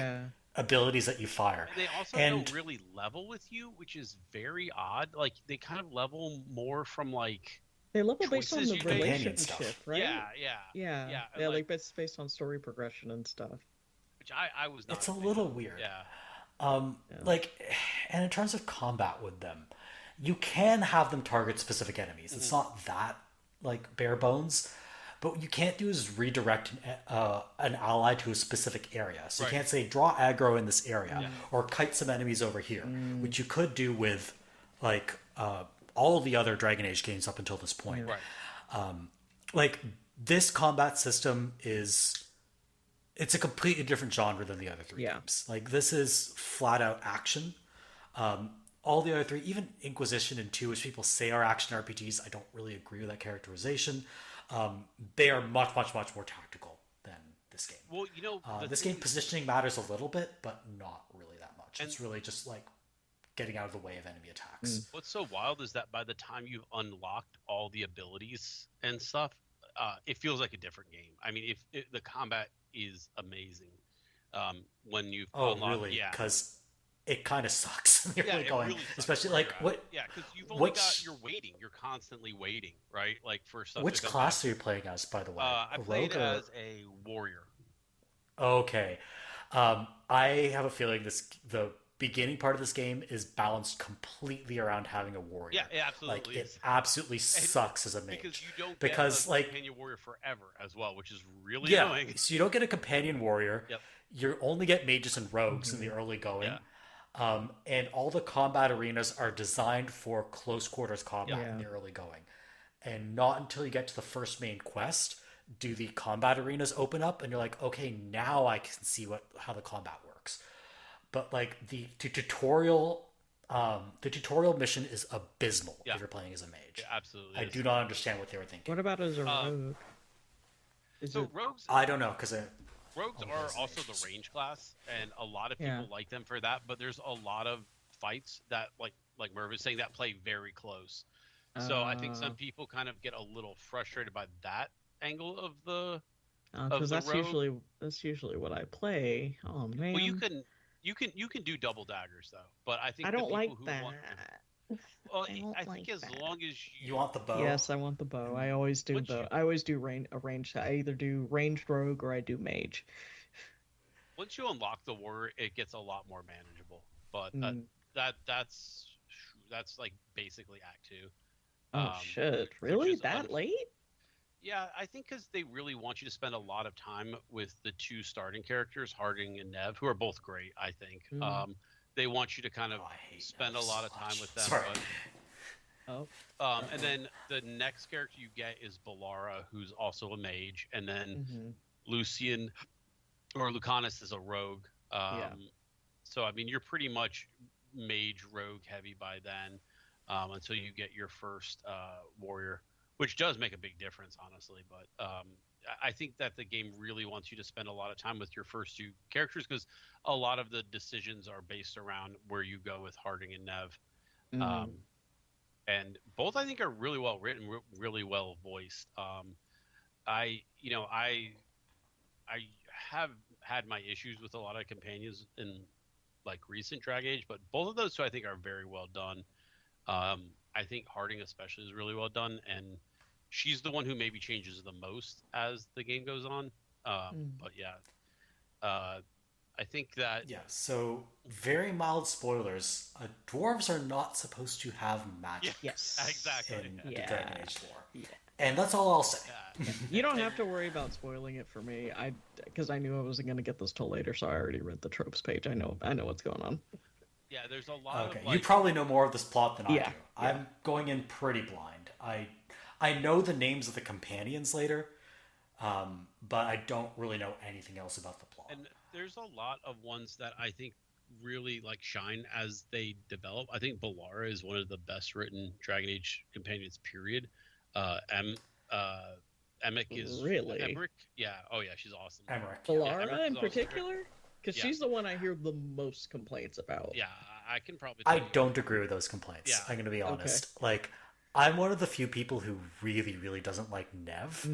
abilities that you fire. They also don't really level with you, which is very odd. Like they kind of level more from like they level based on the relationship, right? Yeah. Like based on story progression and stuff. Which I was not. It's a little weird. Like, and in terms of combat with them, you can have them target specific enemies. It's not that like bare bones, but what you can't do is redirect an ally to a specific area. So you can't say draw aggro in this area or kite some enemies over here, which you could do with like all of the other Dragon Age games up until this point. Like this combat system it's a completely different genre than the other three games. Like this is flat out action. All the other three, even Inquisition and 2, which people say are action RPGs, I don't really agree with that characterization. They are much, much, much more tactical than this game. Well, this game positioning matters a little bit, but not really that much. It's really just like getting out of the way of enemy attacks. What's so wild is that by the time you've unlocked all the abilities and stuff, it feels like a different game. I mean, if the combat is amazing when you've unlocked. Oh, really? Yeah, because it kind of sucks. Really sucks especially like what? Yeah, because you're waiting. You're constantly waiting, right? Like for stuff. Which class are you playing as, by the way? I played as a warrior. Okay, I have a feeling the beginning part of this game is balanced completely around having a warrior. Yeah, absolutely. Like it absolutely sucks as a mage because you don't get a companion warrior forever as well, which is really annoying. So you don't get a companion warrior. Yep. You only get mages and rogues in the early going. Yeah. And all the combat arenas are designed for close quarters combat in the early going. And not until you get to the first main quest do the combat arenas open up and you're like, okay, now I can see how the combat works. But like the tutorial mission is abysmal if you're playing as a mage. Yeah, absolutely. I do not understand what they were thinking. What about as a rogue? Rogues? I don't know because rogues are also the range class, and a lot of people like them for that. But there's a lot of fights that, like Merve is saying, that play very close. So I think some people kind of get a little frustrated by that angle of the. Because that's usually what I play. Oh man. Well, you can do double daggers though, but I think I don't like who that. Well, I think as long as you want the bow. Yes, I want the bow. I always do I always do a range. I either do ranged rogue or I do mage. Once you unlock the warrior, it gets a lot more manageable. But that's like basically Act 2. Oh shit! Really? That late? Yeah, I think because they really want you to spend a lot of time with the two starting characters, Harding and Nev, who are both great, I think. They want you to kind of spend a lot of time with them. Sorry. And then the next character you get is Balara, who's also a mage, and then Lucian or Lucanus is a rogue. So, I mean, you're pretty much mage rogue heavy by then until you get your first warrior. Which does make a big difference, honestly. But I think that the game really wants you to spend a lot of time with your first two characters because a lot of the decisions are based around where you go with Harding and Nev. And both, I think, are really well written, really well voiced. I have had my issues with a lot of companions in like recent Dragon Age, but both of those two I think are very well done. I think Harding especially is really well done, and she's the one who maybe changes the most as the game goes on. But yeah, I think that So very mild spoilers. Dwarves are not supposed to have magic. Yes, exactly. In the Dragon Age lore. Yeah. And that's all I'll say. You don't have to worry about spoiling it for me. Because I knew I wasn't going to get this till later, so I already read the tropes page. I know what's going on. Yeah, there's a lot of you probably know more of this plot than I do. Yeah. I'm going in pretty blind. I know the names of the companions later, but I don't really know anything else about the plot. And there's a lot of ones that I think really like shine as they develop. I think Balara is one of the best written Dragon Age companions, period. Emic is really Emmerich. Yeah. Oh yeah, she's awesome. Emmerich. Balara in particular, because she's the one I hear the most complaints about. Yeah, I can probably. I don't agree with those complaints. Yeah. I'm going to be honest. Okay. Like, I'm one of the few people who really, really doesn't like Nev,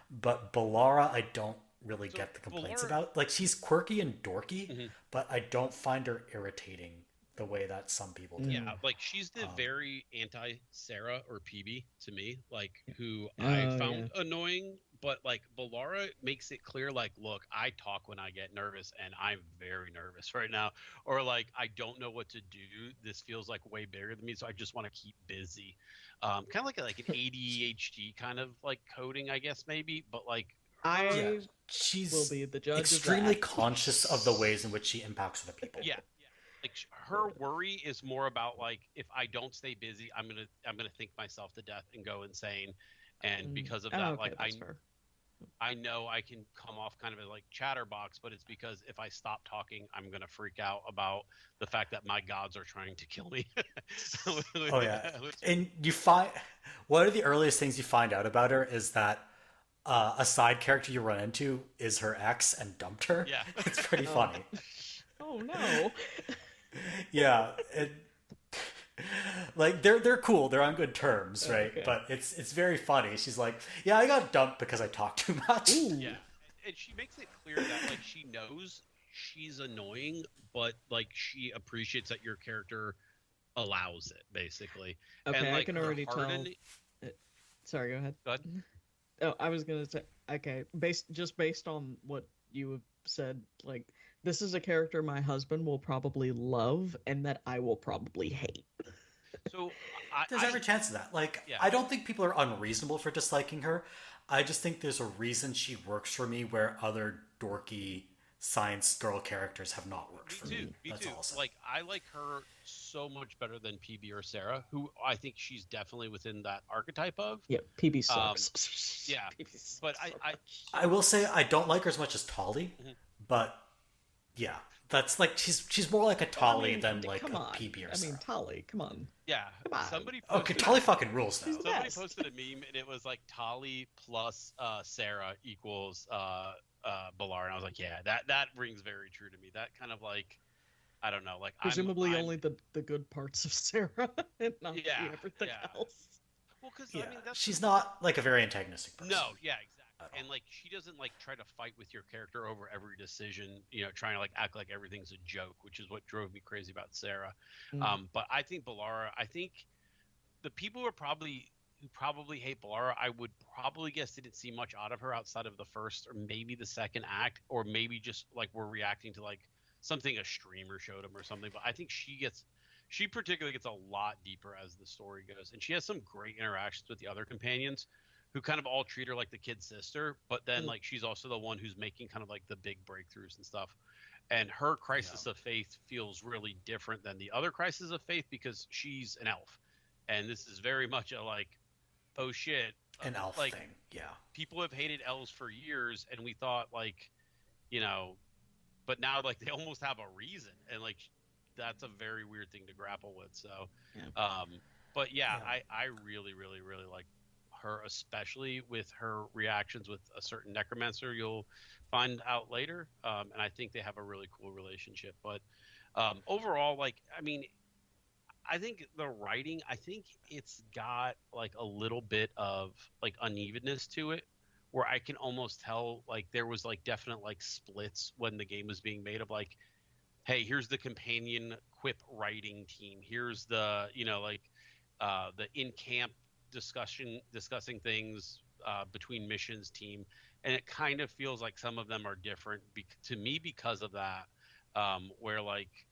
but Balara, I don't really get the complaints about. Like, she's quirky and dorky, but I don't find her irritating the way that some people do. Yeah, like she's the very anti-Sarah or PB to me, like who I found annoying, but like Balara makes it clear, like, look, I talk when I get nervous and I'm very nervous right now, or like I don't know what to do. This feels like way bigger than me, so I just want to keep busy. Kind of like an ADHD kind of like coding, I guess, maybe, but like she's will be the judge extremely of conscious of the ways in which she impacts other people. Yeah. Like her worry is more about like, if I don't stay busy, I'm gonna think myself to death and go insane, and because of that, like I know I can come off kind of a like chatterbox, but it's because if I stop talking, I'm gonna freak out about the fact that my gods are trying to kill me. Oh yeah, and you find one of the earliest things you find out about her is that a side character you run into is her ex and dumped her. Yeah, it's pretty funny. Oh no. Yeah, like they're cool, they're on good terms, right? Okay. But it's very funny. She's like, yeah, I got dumped because I talk too much. Ooh. Yeah, and she makes it clear that like she knows she's annoying, but like she appreciates that your character allows it, basically. Okay, and, like, I can already tell. Sorry, go ahead. Go ahead. Oh, I was gonna say, okay, based on what you have said, like, this is a character my husband will probably love and that I will probably hate. So there's every chance of that. Like, I don't think people are unreasonable for disliking her. I just think there's a reason she works for me where other dorky science girl characters have not worked for me. Me That's too. all. Like, I like her so much better than PB or Sarah, who I think she's definitely within that archetype of. Yeah, PB sucks. Yeah, PB sucks but I will say I don't like her as much as Tali, but yeah, that's like she's more like a Tali than like a PB or Sarah. I mean, Tali, come on. Yeah, come on. Somebody posted, Tali fucking rules though. Somebody posted a meme and it was like Tali plus Sarah equals Balar, and I was like, yeah, that rings very true to me. That kind of like, I don't know, like presumably only the good parts of Sarah and not everything else. Well, because I mean, she's not like a very antagonistic person. No, yeah, exactly. And like, she doesn't like try to fight with your character over every decision, you know, trying to like act like everything's a joke, which is what drove me crazy about Sarah. But I think Balara, I think the people who probably hate Balara, I would probably guess didn't see much out of her outside of the first or maybe the second act, or maybe just like we're reacting to like something a streamer showed them or something. But I think she particularly gets a lot deeper as the story goes, and she has some great interactions with the other companions who kind of all treat her like the kid sister, but then like she's also the one who's making kind of like the big breakthroughs and stuff. And her crisis of faith feels really different than the other crisis of faith because she's an elf, and this is very much a like, oh shit, an elf like, thing. Yeah, people have hated elves for years, and we thought like, you know, but now like they almost have a reason, and like that's a very weird thing to grapple with. So, but I really, really, really like her, especially with her reactions with a certain necromancer you'll find out later, and I think they have a really cool relationship. But overall, like, I mean, I think the writing, I think it's got like a little bit of like unevenness to it, where I can almost tell like there was like definite like splits when the game was being made of like, hey, here's the companion quip writing team. Here's the, the in-camp discussing things between missions team. And it kind of feels like some of them are different to me because of that, where like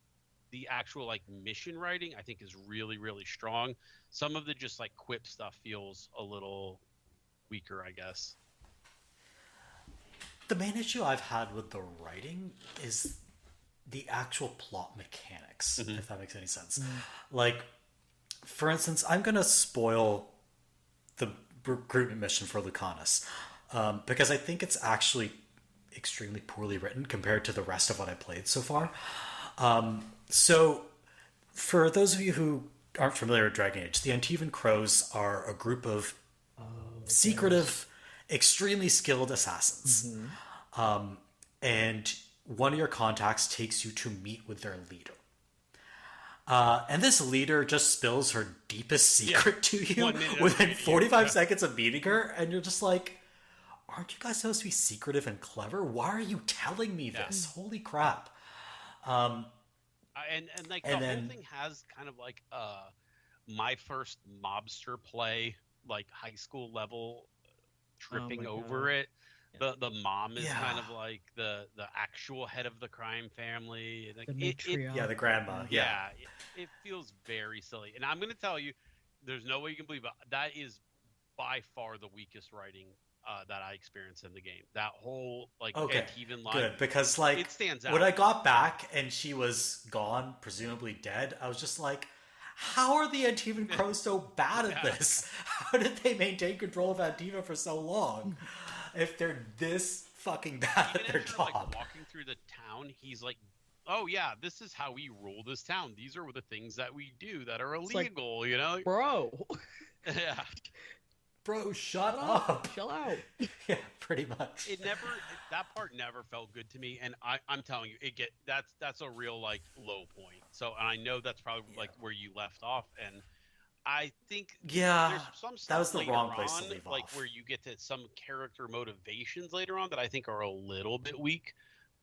the actual like mission writing I think is really, really strong. Some of the just like quip stuff feels a little weaker, I guess. The main issue I've had with the writing is the actual plot mechanics, if that makes any sense. Like, for instance, I'm going to spoil the recruitment mission for Lucanus, because I think it's actually extremely poorly written compared to the rest of what I played so far. So, for those of you who aren't familiar with Dragon Age, the Antivan Crows are a group of secretive, extremely skilled assassins. And one of your contacts takes you to meet with their leader. And this leader just spills her deepest secret to you within 45 seconds of meeting her, and you're just like, aren't you guys supposed to be secretive and clever? Why are you telling me this? Holy crap. And like the whole thing has kind of like my first mobster play, like high school level, tripping over it. The mom is kind of like the actual head of the crime family. Like the grandma. It feels very silly. And I'm going to tell you, there's no way you can believe it. That is by far the weakest writing that I experienced in the game. That whole Antivan line. Good, because like it stands out. When I got back and she was gone, presumably dead, I was just like, how are the Antivan Crows so bad at this? How did they maintain control of Antiva for so long? If they're this fucking bad at their job. Like, walking through the town, he's like, oh yeah, this is how we rule this town. These are the things that we do that are illegal, like, Bro. Yeah. Bro, shut up. Chill out. Yeah, pretty much. That part never felt good to me, and I'm telling you, that's a real like low point. So, and I know that's probably like where you left off, and I think there's some stuff that was the wrong on, place to leave like off. where you get to some character motivations later on that I think are a little bit weak.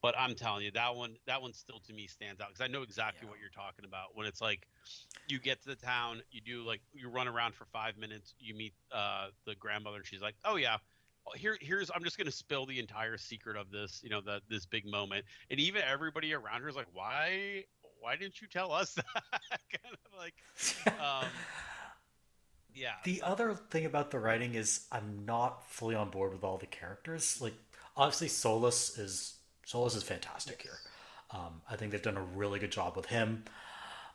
But I'm telling you, that one still to me stands out because I know exactly what you're talking about. When it's like you get to the town, you run around for 5 minutes, you meet the grandmother, and she's like, "Oh yeah, here's I'm just gonna spill the entire secret of this, this big moment." And even everybody around her is like, "Why didn't you tell us that?" Kind of like, yeah. The other thing about the writing is I'm not fully on board with all the characters. Like, obviously, Solus is fantastic here. I think they've done a really good job with him.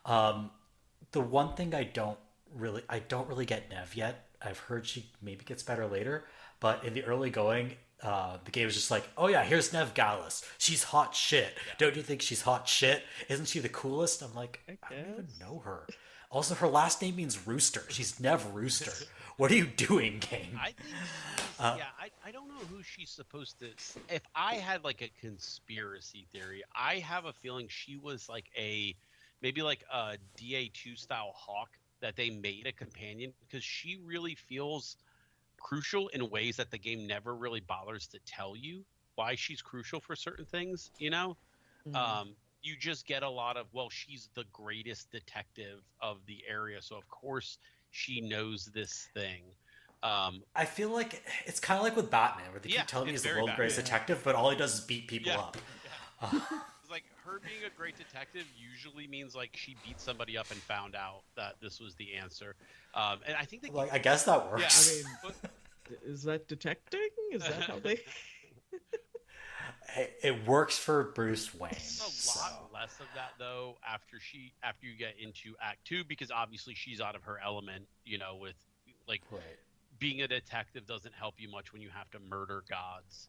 The one thing I don't really get Neve yet. I've heard she maybe gets better later, but in the early going, the game was just like, oh yeah, here's Neve Gallus. She's hot shit. Yeah. Don't you think she's hot shit? Isn't she the coolest? I'm like, I don't even know her. Also, her last name means rooster. She's Neve Rooster. What are you doing, game? I think I don't know who she's supposed to... If I had like a conspiracy theory, I have a feeling she was like maybe like a DA2 style hawk that they made a companion, because she really feels crucial in ways that the game never really bothers to tell you why she's crucial for certain things, you just get a lot of, well, she's the greatest detective of the area, so of course she knows this thing. I feel like it's kind of like with Batman, where they keep telling me he's the world's greatest detective, but all he does is beat people up. It's like her being a great detective usually means like she beat somebody up and found out that this was the answer. And I think I guess that works. Yeah, I mean, is that detecting? Is that how they... It works for Bruce Wayne. It's a lot less of that though after you get into Act 2, because obviously she's out of her element, with like being a detective doesn't help you much when you have to murder gods,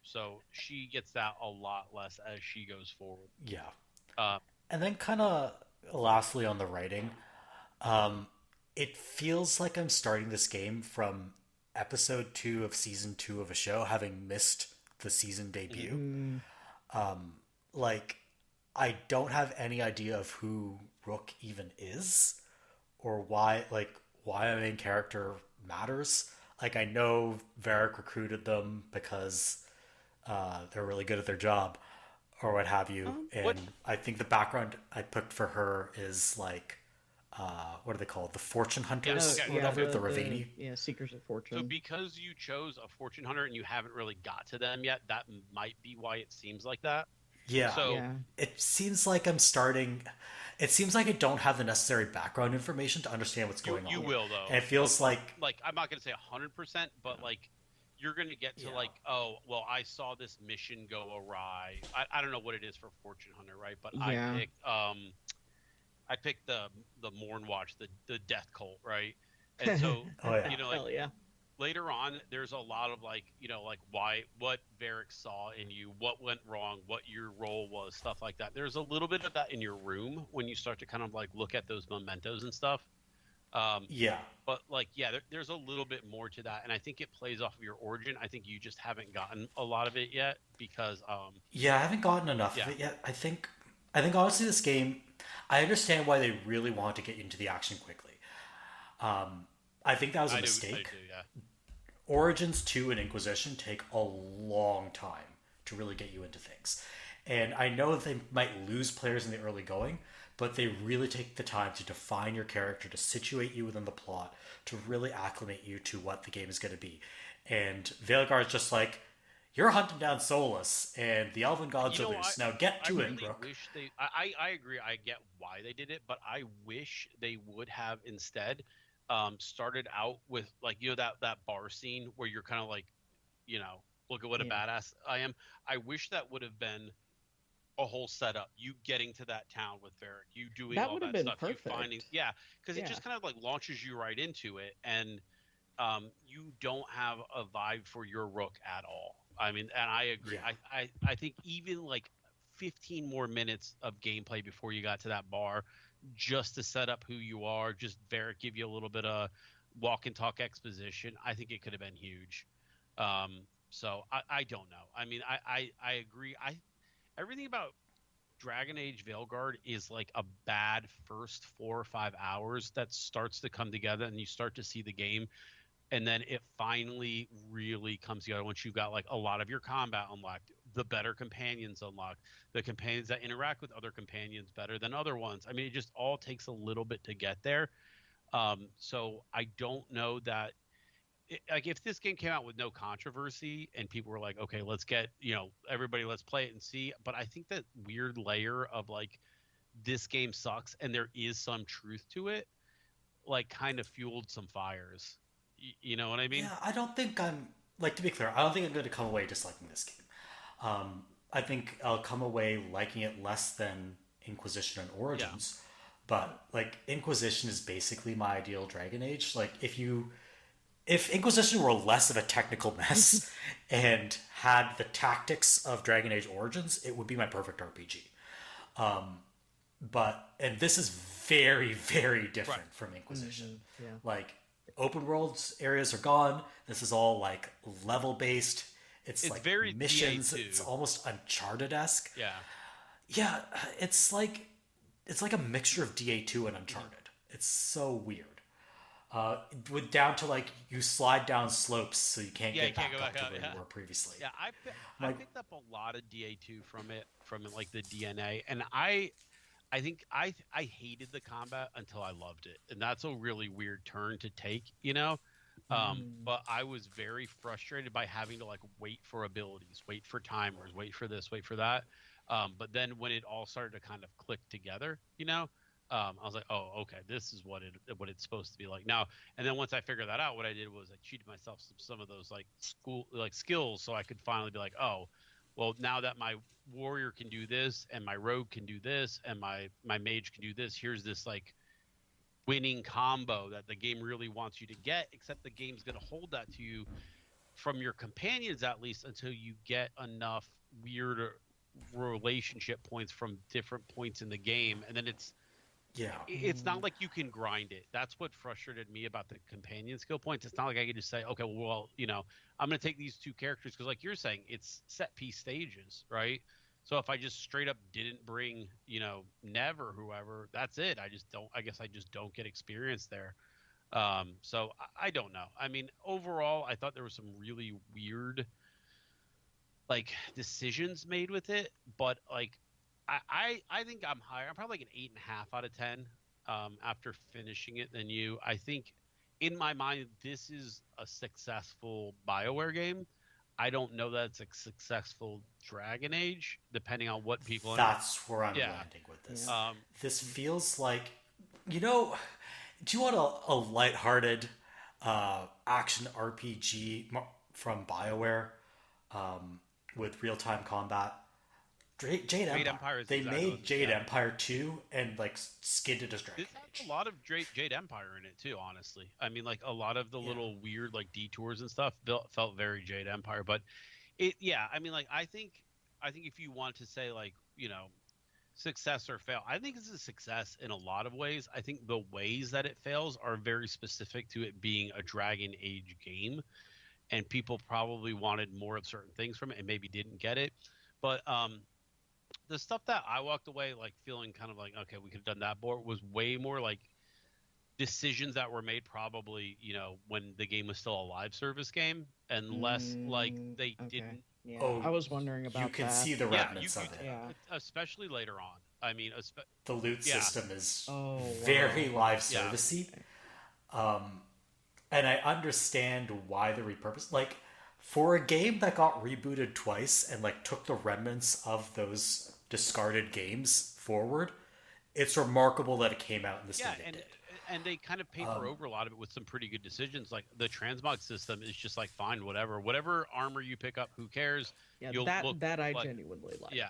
so she gets that a lot less as she goes forward. Yeah. And then kind of lastly on the writing, it feels like I'm starting this game from episode 2 of season 2 of a show, having missed the season debut. Like, I don't have any idea of who Rook even is, or why my main character matters. Like, I know Varric recruited them because they're really good at their job or what have you. And I think the background I picked for her is like, what are they called? The Fortune Hunters, or whatever, the Ravini. Yeah, Seekers of Fortune. So because you chose a Fortune Hunter and you haven't really got to them yet, that might be why it seems like that. Yeah. So it seems like I'm starting. It seems like I don't have the necessary background information to understand what's going on. You will, though. And it feels like I'm not going to say 100%, but like you're going to get to like, oh, well, I saw this mission go awry. I don't know what it is for Fortune Hunter, right? But I picked the Morn Watch, the Death Cult, right? And so you know, like, later on, there's a lot of like, you know, like what Varric saw in you, what went wrong, what your role was, stuff like that. There's a little bit of that in your room when you start to kind of like look at those mementos and stuff. But like, there's a little bit more to that, and I think it plays off of your origin. I think you just haven't gotten a lot of it yet because I haven't gotten enough of it yet. I think honestly, this game, I understand why they really want to get into the action quickly. I think that was a mistake. I do, yeah. Origins 2 and Inquisition take a long time to really get you into things. And I know that they might lose players in the early going, but they really take the time to define your character, to situate you within the plot, to really acclimate you to what the game is going to be. And Veilguard is just like, you're hunting down Solus, and the Elven Gods are loose. Now get to Inbrook. I agree. I get why they did it, but I wish they would have instead started out with like, you know, that bar scene where you're kind of like, you know, look at what a badass I am. I wish that would have been a whole setup. You getting to that town with Varric, you doing that all that stuff, perfect. you finding, because it just kind of like launches you right into it, and you don't have a vibe for your rook at all. I mean, and I agree. Yeah. I think even like 15 more minutes of gameplay before you got to that bar, just to set up who you are, just Varric give you a little bit of walk and talk exposition. I think it could have been huge. So I don't know. I mean, I agree. Everything about Dragon Age Veilguard is like a bad first 4 or 5 hours that starts to come together, and you start to see the game, and then it finally really comes together once you've got like a lot of your combat unlocked, the better companions unlocked, the companions that interact with other companions better than other ones. I mean, it just all takes a little bit to get there. So I don't know that like if this game came out with no controversy and people were like, okay, let's get, you know, everybody, let's play it and see. But I think that weird layer of like, this game sucks and there is some truth to it, like kind of fueled some fires. You know what I mean? Yeah, I don't think I'm, like, to be clear, I don't think I'm going to come away disliking this game. I think I'll come away liking it less than Inquisition and Origins. But, like, Inquisition is basically my ideal Dragon Age. Like, if Inquisition were less of a technical mess and had the tactics of Dragon Age Origins, it would be my perfect RPG. And this is very, very different from Inquisition. Mm-hmm. Yeah. Like, open world areas are gone. This is all like level based. It's like very missions. DA2. It's almost Uncharted-esque. Yeah, it's like a mixture of DA2 and Uncharted. It's so weird. With down to like you slide down slopes so you can't get back up to where you were previously. Yeah, I picked up a lot of DA2 from like the DNA, and I think I hated the combat until I loved it, and that's a really weird turn to take, you know. But I was very frustrated by having to like wait for abilities, wait for timers, wait for this, wait for that. But then when it all started to kind of click together, you know, I was like, oh, okay, this is what it's supposed to be like now. And then once I figured that out, what I did was I cheated myself some of those like skills, so I could finally be like, oh, well, now that my warrior can do this and my rogue can do this and my mage can do this, here's this like winning combo that the game really wants you to get, except the game's going to hold that to you from your companions at least until you get enough weird relationship points from different points in the game, and then it's not like you can grind it. That's what frustrated me about the companion skill points. It's not like I can just say, okay, well, you know, I'm going to take these two characters because, like you're saying, it's set piece stages, right? So if I just straight up didn't bring, you know, Nev or whoever, that's it. I guess I just don't get experience there. So I don't know. I mean, overall, I thought there were some really weird like decisions made with it, but like I think I'm higher. I'm probably like an 8.5 out of 10 after finishing it than you. I think in my mind this is a successful BioWare game. I don't know that it's a successful Dragon Age, depending on what people. That's where I'm landing with this. Yeah. This feels like, do you want a lighthearted action RPG from BioWare with real-time combat? Jade Empire. They made Jade Empire 2 and like skinned it as Dragon Age. A lot of Jade Empire in it too, honestly. I mean, like a lot of the little weird like detours and stuff felt very Jade Empire. But I mean, like I think if you want to say like success or fail, I think this is a success in a lot of ways. I think the ways that it fails are very specific to it being a Dragon Age game, and people probably wanted more of certain things from it and maybe didn't get it. But the stuff that I walked away like feeling kind of like, okay, we could have done that more, was way more like decisions that were made probably, when the game was still a live service game, and less like they didn't. Yeah. I was wondering about that. You can see the remnants of it. Yeah. Especially later on. I mean, the loot system is very live servicey. And I understand why the repurpose, like, for a game that got rebooted twice and like took the remnants of those discarded games forward, it's remarkable that it came out in the state it did. And they kind of paper over a lot of it with some pretty good decisions. Like the transmog system is just like, fine, whatever armor you pick up, who cares? Yeah, that I genuinely like. Yeah.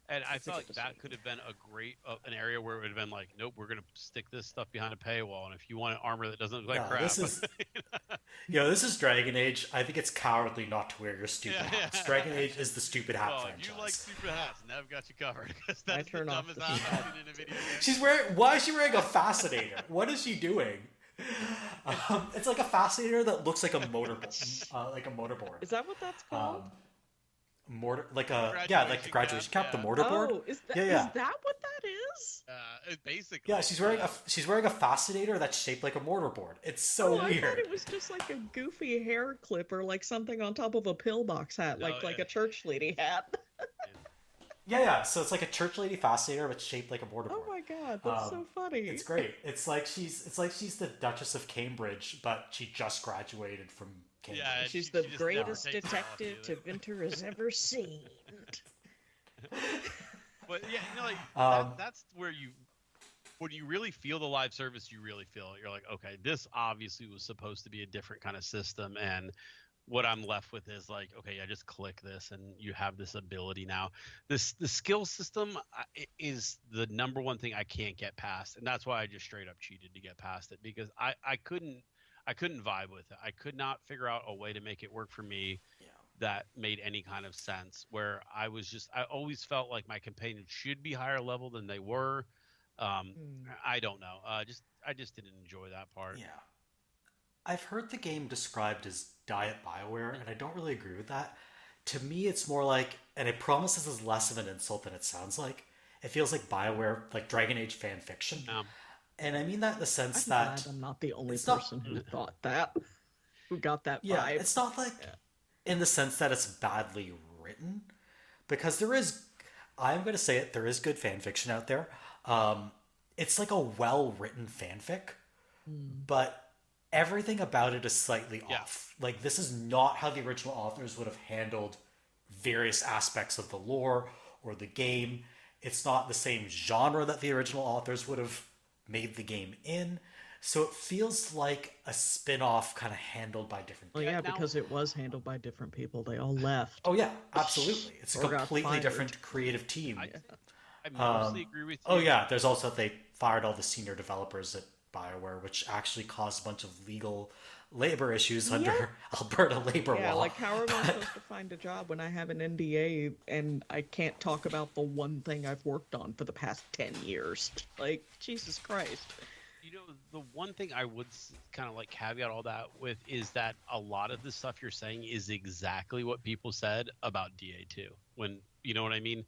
And I felt like that could have been a great an area where it would have been like, nope, we're going to stick this stuff behind a paywall. And if you want an armor that doesn't look like crap. This is Dragon Age. I think it's cowardly not to wear your stupid hats. Dragon Age is the stupid hat franchise. You like stupid hats, and I've got you covered. That's the dumbest hat I've seen in a video game. Why is she wearing a fascinator? What is she doing? It's like a fascinator that looks like a motorboard. Is that what that's called? Like the graduation cap, the mortarboard. Oh, is that what that is? Basically. Yeah, she's wearing a fascinator that's shaped like a mortarboard. It's so weird. I thought it was just like a goofy hair clip or like something on top of a pillbox hat, like a church lady hat. Yeah. So it's like a church lady fascinator, but shaped like a mortarboard. Oh my god, that's so funny. It's great. It's like she's the Duchess of Cambridge, but she just graduated from Cambridge. Yeah, she's the greatest detective Winter has ever seen. But that's where when you really feel the live service, you really feel it. You're like, okay, this obviously was supposed to be a different kind of system, and what I'm left with is like, okay, I just click this and you have this ability now. The skill system is the number one thing I can't get past, and that's why I just straight up cheated to get past it, because I couldn't vibe with it. I could not figure out a way to make it work for me that made any kind of sense, where I always felt like my companions should be higher level than they were. I don't know. I just didn't enjoy that part. Yeah. I've heard the game described as Diet BioWare, and I don't really agree with that. To me, it's more like, and I promise this is less of an insult than it sounds like, it feels like BioWare, like Dragon Age fan fiction. And I mean that in the sense that I'm not the only person who thought that, who got that vibe. Yeah, it's not like in the sense that it's badly written, because I'm going to say it, there is good fan fiction out there. It's like a well-written fanfic, but everything about it is slightly off. Like, this is not how the original authors would have handled various aspects of the lore or the game. It's not the same genre that the original authors would have made the game in. So it feels like a spin-off kind of handled by different people. Well, yeah, because it was handled by different people. They all left. Oh, yeah, absolutely. It's a completely different creative team. I mostly agree with you. Oh, yeah, there's also they fired all the senior developers at BioWare, which actually caused a bunch of legal labor issues under Alberta labor law. Yeah, like how am I supposed to find a job when I have an NDA and I can't talk about the one thing I've worked on for the past 10 years? Like, Jesus Christ. You know, the one thing I would kind of like caveat all that with is that a lot of the stuff you're saying is exactly what people said about DA2. When, you know what I mean?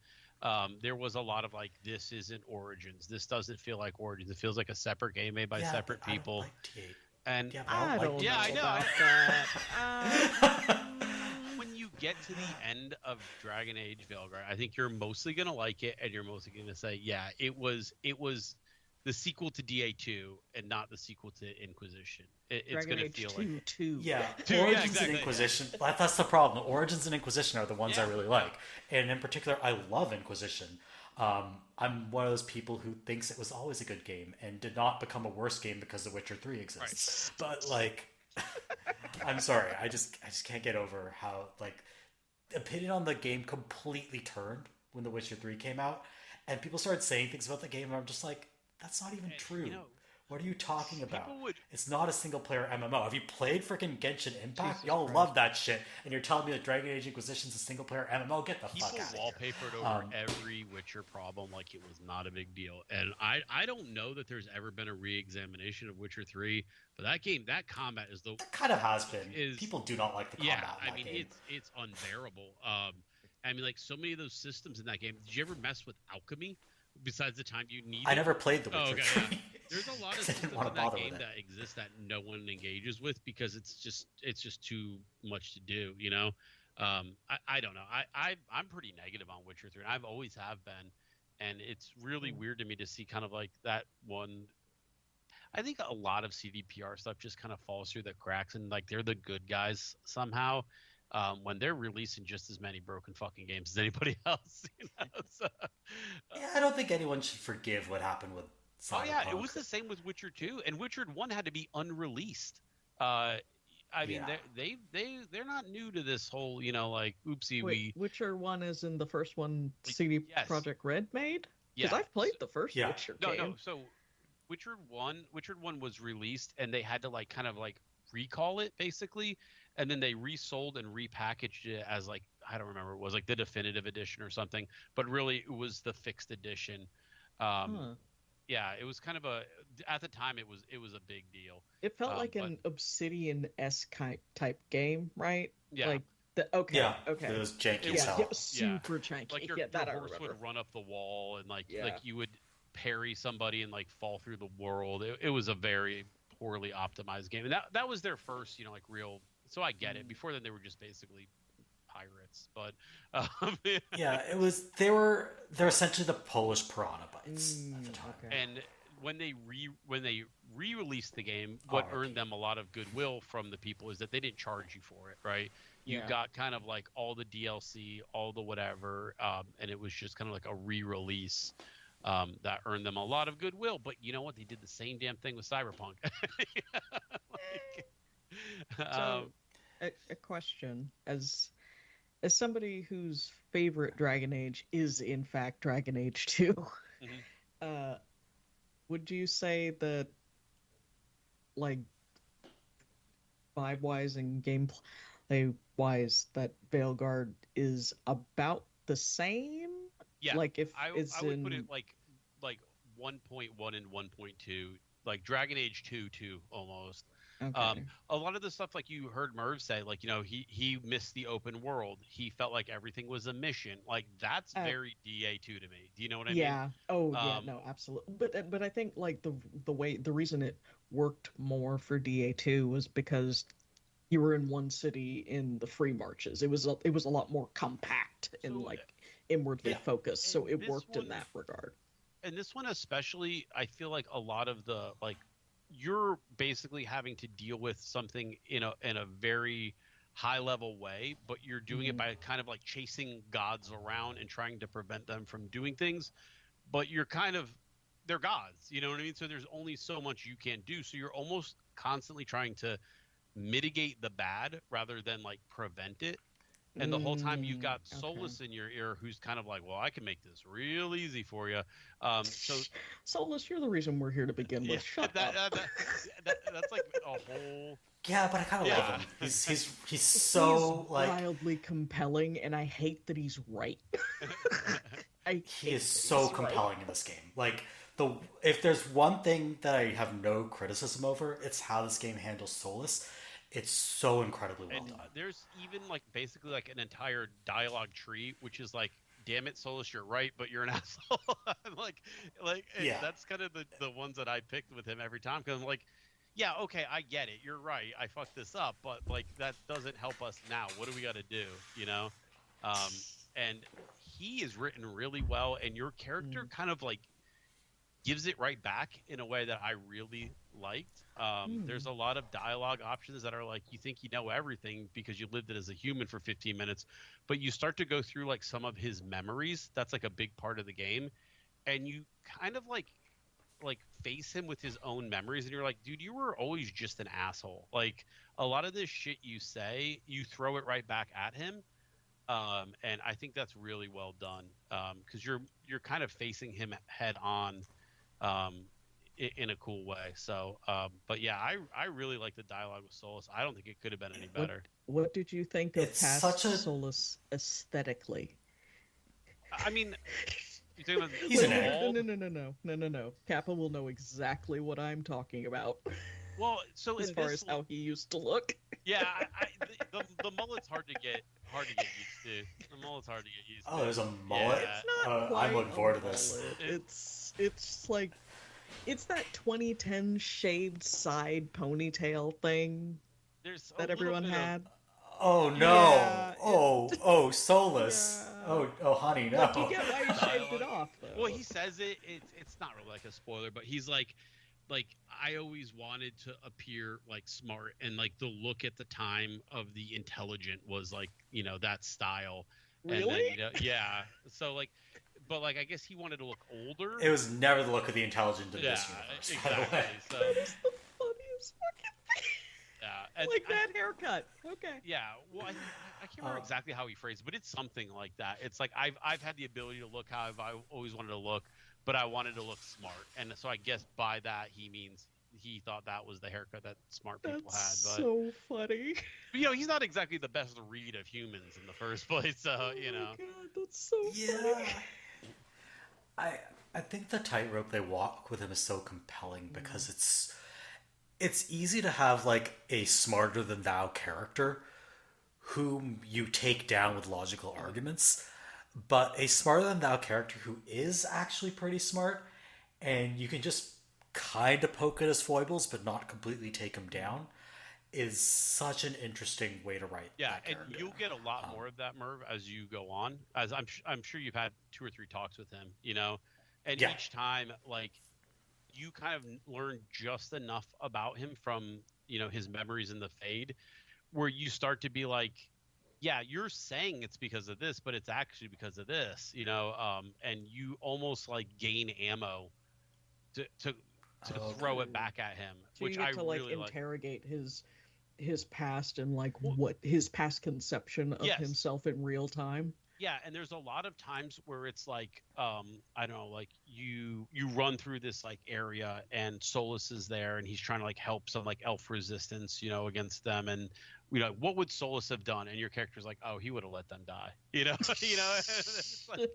There was a lot of like, this isn't Origins. This doesn't feel like Origins. It feels like a separate game made by separate people. And yeah, I don't know I know. about that. When you get to the end of Dragon Age Veilguard, I think you're mostly gonna like it, and you're mostly gonna say, yeah, it was the sequel to DA2 and not the sequel to Inquisition. It's Dragon gonna Age feel 2, like 2. Yeah, Yeah, Origins exactly. and Inquisition. That's the problem. Origins and Inquisition are the ones I Yeah. really like, and in particular, I love Inquisition. I'm one of those people who thinks it was always a good game and did not become a worse game because The Witcher 3 exists. Right. But like, I'm sorry, I just can't get over how like opinion on the game completely turned when The Witcher 3 came out, and people started saying things about the game, and I'm just like, that's not even true. You know, what are you talking about? would... It's not a single-player MMO. Have you played freaking Genshin Impact? Jesus Y'all Christ. love that shit, and you're telling me that Dragon Age Inquisition's a single-player MMO? Get the fuck out of here. People wallpapered over every Witcher problem like it was not a big deal. And I don't know that there's ever been a re-examination of Witcher 3, but that game, that combat is the... It kind of has been. People do not like the combat in that game. It's unbearable. I mean, like, so many of those systems in that game. Did you ever mess with alchemy? Besides the time you need I never played The Witcher 3. Yeah. There's a lot of systems in that game that exist that no one engages with because it's just too much to do, you know? I don't know. I'm pretty negative on Witcher 3, and I've always have been. And it's really weird to me to see kind of like that one. I think a lot of CDPR stuff just kind of falls through the cracks, and like they're the good guys somehow. When they're releasing just as many broken fucking games as anybody else. You know? So, yeah, I don't think anyone should forgive what happened with Cyberpunk. Oh yeah, it was the same with Witcher 2, and Witcher 1 had to be unreleased. I mean, they're not new to this whole, you know, like, oopsie. Wait, Witcher 1 is in the first one CD Projekt Red made? Because I've played the first Witcher game. No, so Witcher 1 was released, and they had to like kind of like recall it basically, and then they resold and repackaged it as like, I don't remember, it was like the definitive edition or something, but really it was the fixed edition. Yeah, it was kind of at the time it was a big deal. It felt like an Obsidian-esque type game, right? Yeah. Like okay. It was janky as hell. Yeah, super janky. Like your horse would run up the wall, and like you would parry somebody and like fall through the world. It was a very poorly optimized game, and that was their first, you know, like real. So I get it. Before then, they were just basically pirates, but yeah, it was. They're essentially the Polish Piranha Bytes at the time. Okay. And when they re-released the game, what earned them a lot of goodwill from the people is that they didn't charge you for it, right? You got kind of like all the DLC, all the whatever, and it was just kind of like a re-release. That earned them a lot of goodwill, but you know what? They did the same damn thing with Cyberpunk. So, a question: as somebody whose favorite Dragon Age is in fact Dragon Age 2, would you say that, like, vibe-wise and gameplay-wise, that Veilguard is about the same? Yeah, like if I would put it like 1.1 and 1.2, like Dragon Age 2 almost. Okay. A lot of the stuff, like you heard Merve say, like, you know, he missed the open world. He felt like everything was a mission. Like, that's very DA2 to me. Do you know what I mean? Yeah. Oh, yeah. No, absolutely. But I think like the reason it worked more for DA2 was because you were in one city in the free marches. It was a lot more compact and inwardly focused. So it worked in that regard. And this one especially, I feel like a lot of the, like, you're basically having to deal with something in a very high level way, but you're doing it by kind of like chasing gods around and trying to prevent them from doing things. But you're they're gods, you know what I mean? So there's only so much you can do. So you're almost constantly trying to mitigate the bad rather than like prevent it. And the whole time you've got Solus in your ear, who's kind of like, well, I can make this real easy for you. So Solus, you're the reason we're here to begin with. Shut up. That's like a whole. Yeah, but I kind of love him. He's so like wildly compelling, and I hate that he's right. He is so compelling in this game. Like if there's one thing that I have no criticism over, it's how this game handles Solus. It's so incredibly well done. There's even like basically like an entire dialogue tree, which is like, damn it, Solus, you're right, but you're an asshole. like that's kind of the ones that I picked with him every time, because I'm like, yeah, okay, I get it. You're right. I fucked this up, but like that doesn't help us now. What do we got to do? You know, and he is written really well, and your character kind of like gives it right back in a way that I really liked. There's a lot of dialogue options that are like you think you know everything because you lived it as a human for 15 minutes, but you start to go through like some of his memories. That's like a big part of the game, and you kind of like face him with his own memories, and you're like, dude, you were always just an asshole. Like a lot of this shit you say, you throw it right back at him. And I think that's really well done, because you're kind of facing him head on, in a cool way. So but yeah, I really like the dialogue with Solus. I don't think it could have been any better. What did you think of It's past such a- Solus aesthetically? I mean, you talking about He's an No. Kappa will know exactly what I'm talking about. Well, so as in far this as how he used to look. Yeah, the mullet's hard to get used to. The mullet's hard to get used to. Oh, there's a mullet. Yeah. It's not quite I'm looking forward to this. mullet. It's like it's that 2010 shaved side ponytail thing There's that everyone had. Oh no! Yeah, Solus. Yeah. Oh, honey, no. Like, you get why he shaved it off, though. Well, he says it. It's not really like a spoiler, but he's like I always wanted to appear like smart, and like the look at the time of the intelligent was like that style. Really? And then, yeah. So like, but like I guess he wanted to look older. It was never the look of the intelligent in this universe. Exactly. By the way. So That's the funniest fucking thing. yeah, and Like that haircut. Okay. Yeah, well, I can't remember exactly how he phrased it, but it's something like that. It's like I've had the ability to look how I always wanted to look, but I wanted to look smart, and so I guess by that he means he thought that was the haircut that smart people That's had. But so funny. he's not exactly the best read of humans in the first place. So Oh my God, that's so funny. I think the tightrope they walk with him is so compelling because it's easy to have like a smarter than thou character whom you take down with logical arguments, but a smarter than thou character who is actually pretty smart, and you can just kind of poke at his foibles but not completely take him down, is such an interesting way to write. yeah, that and character. you'll get a lot more of that, Merve, as you go on. As I'm sure you've had 2 or 3 talks with him, and Yeah. each time like you kind of learn just enough about him from his memories in the fade, where you start to be like, yeah, you're saying it's because of this, but it's actually because of this, and you almost like gain ammo to throw it back at him, So which you get I to like really like. interrogate his past and like what his past conception of Yes. himself in real time. Yeah, and there's a lot of times where it's like, I don't know, like you run through this like area and Solus is there and he's trying to like help some like elf resistance, against them, and what would Solus have done? And your character's like, oh, he would have let them die, It's like,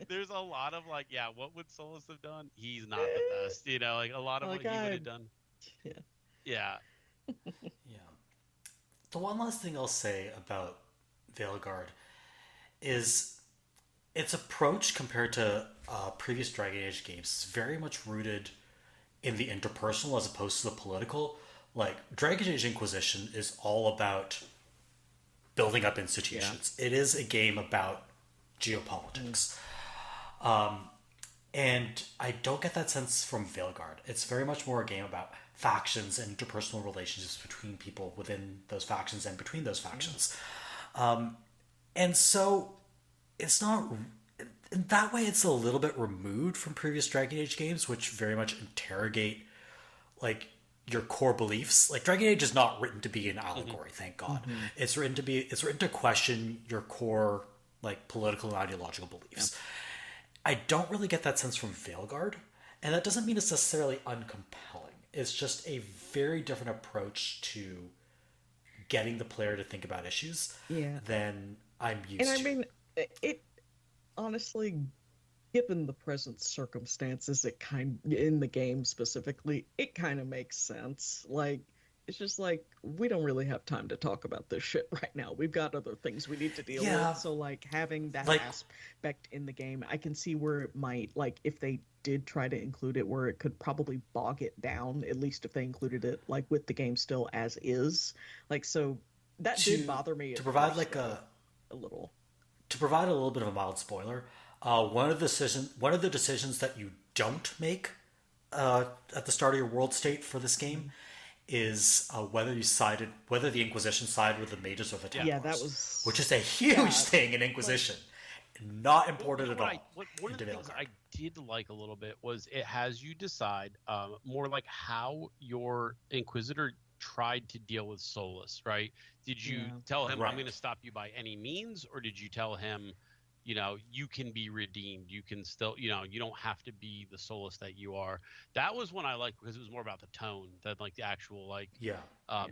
there's a lot of like, yeah, what would Solus have done? He's not the best, like a lot of Like, what he would have done. Yeah. Yeah. Yeah. The one last thing I'll say about Veilguard is its approach compared to previous Dragon Age games is very much rooted in the interpersonal as opposed to the political. Like, Dragon Age Inquisition is all about building up institutions. Yeah. It is a game about geopolitics. And I don't get that sense from Veilguard. It's very much more a game about factions and interpersonal relationships between people within those factions and between those factions. And so it's not... In that way, it's a little bit removed from previous Dragon Age games, which very much interrogate, like, your core beliefs. Like, Dragon Age is not written to be an allegory, thank God. It's written to question your core, like, political and ideological beliefs. I don't really get that sense from Veilguard, and that doesn't mean it's necessarily uncompelling. It's just a very different approach to getting the player to think about issues than I'm used to. And I mean, it honestly, given the present circumstances, in the game specifically, it kind of makes sense. Like, it's just like we don't really have time to talk about this shit right now. We've got other things we need to deal with. So like having that aspect in the game, I can see where it might, like, if they did try to include it, where it could probably bog it down, at least if they included it like with the game still as is. Like, so that did bother me to provide first, like a little. To provide a little bit of a mild spoiler, one of the decisions that you don't make at the start of your world state for this game is whether the Inquisition sided with the mages or the Templars. Yeah, that was, which is a huge thing in Inquisition, not important at all. One of the things I did like a little bit was it has you decide more like how your Inquisitor tried to deal with Solus, right? Did you tell him, I'm going to stop you by any means, or did you tell him, you can be redeemed, you can still, you don't have to be the Solus that you are? That was one I liked because it was more about the tone than like the actual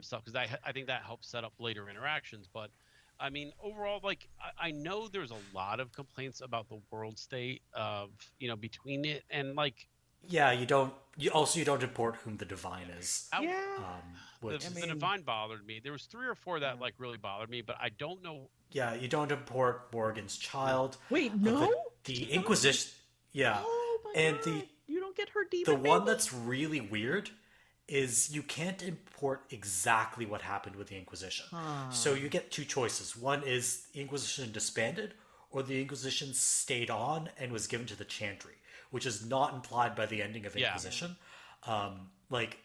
stuff, because I think that helps set up later interactions. But I mean, overall, like I know there's a lot of complaints about the world state of between it and like you don't import whom the Divine is. The Divine bothered me. There was 3 or 4 that like really bothered me, but I don't know. Yeah, you don't import Morgan's child. Wait, no? The Inquisition. Yeah. Oh my and God. You don't get her demon. The one that's really weird is you can't import exactly what happened with the Inquisition. So you get 2 choices. One is the Inquisition disbanded, or the Inquisition stayed on and was given to the Chantry, which is not implied by the ending of Inquisition. Like,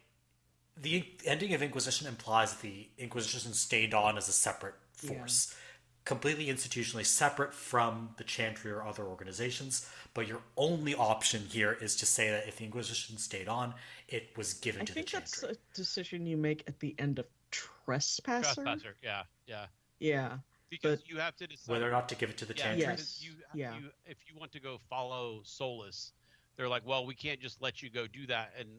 the ending of Inquisition implies that the Inquisition stayed on as a separate force, completely institutionally separate from the Chantry or other organizations. But your only option here is to say that if the Inquisition stayed on, it was given to the Chantry. I think that's a decision you make at the end of Trespasser. Yeah. Because you have to decide whether or not to give it to the Chantry. If you want to go follow Solus, they're like, well, we can't just let you go do that. And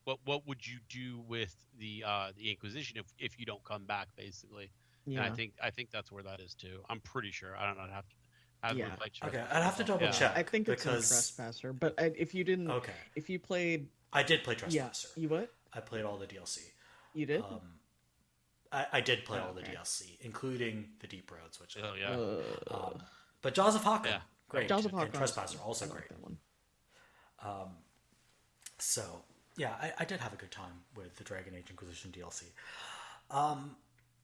what would you do with the Inquisition if you don't come back, basically? Yeah. And I think that's where that is too. I'm pretty sure. I don't know. I'd have to double check. I think it's in Trespasser, but if you didn't, if you played, I did play Trespasser. Yeah. You what? I played all the DLC. You did? I did play all the DLC, including the Deep Roads, which but Jaws of Hawkeye, great. Jaws of Hawkeye and Trespasser also great. That one. So yeah, I did have a good time with the Dragon Age Inquisition DLC.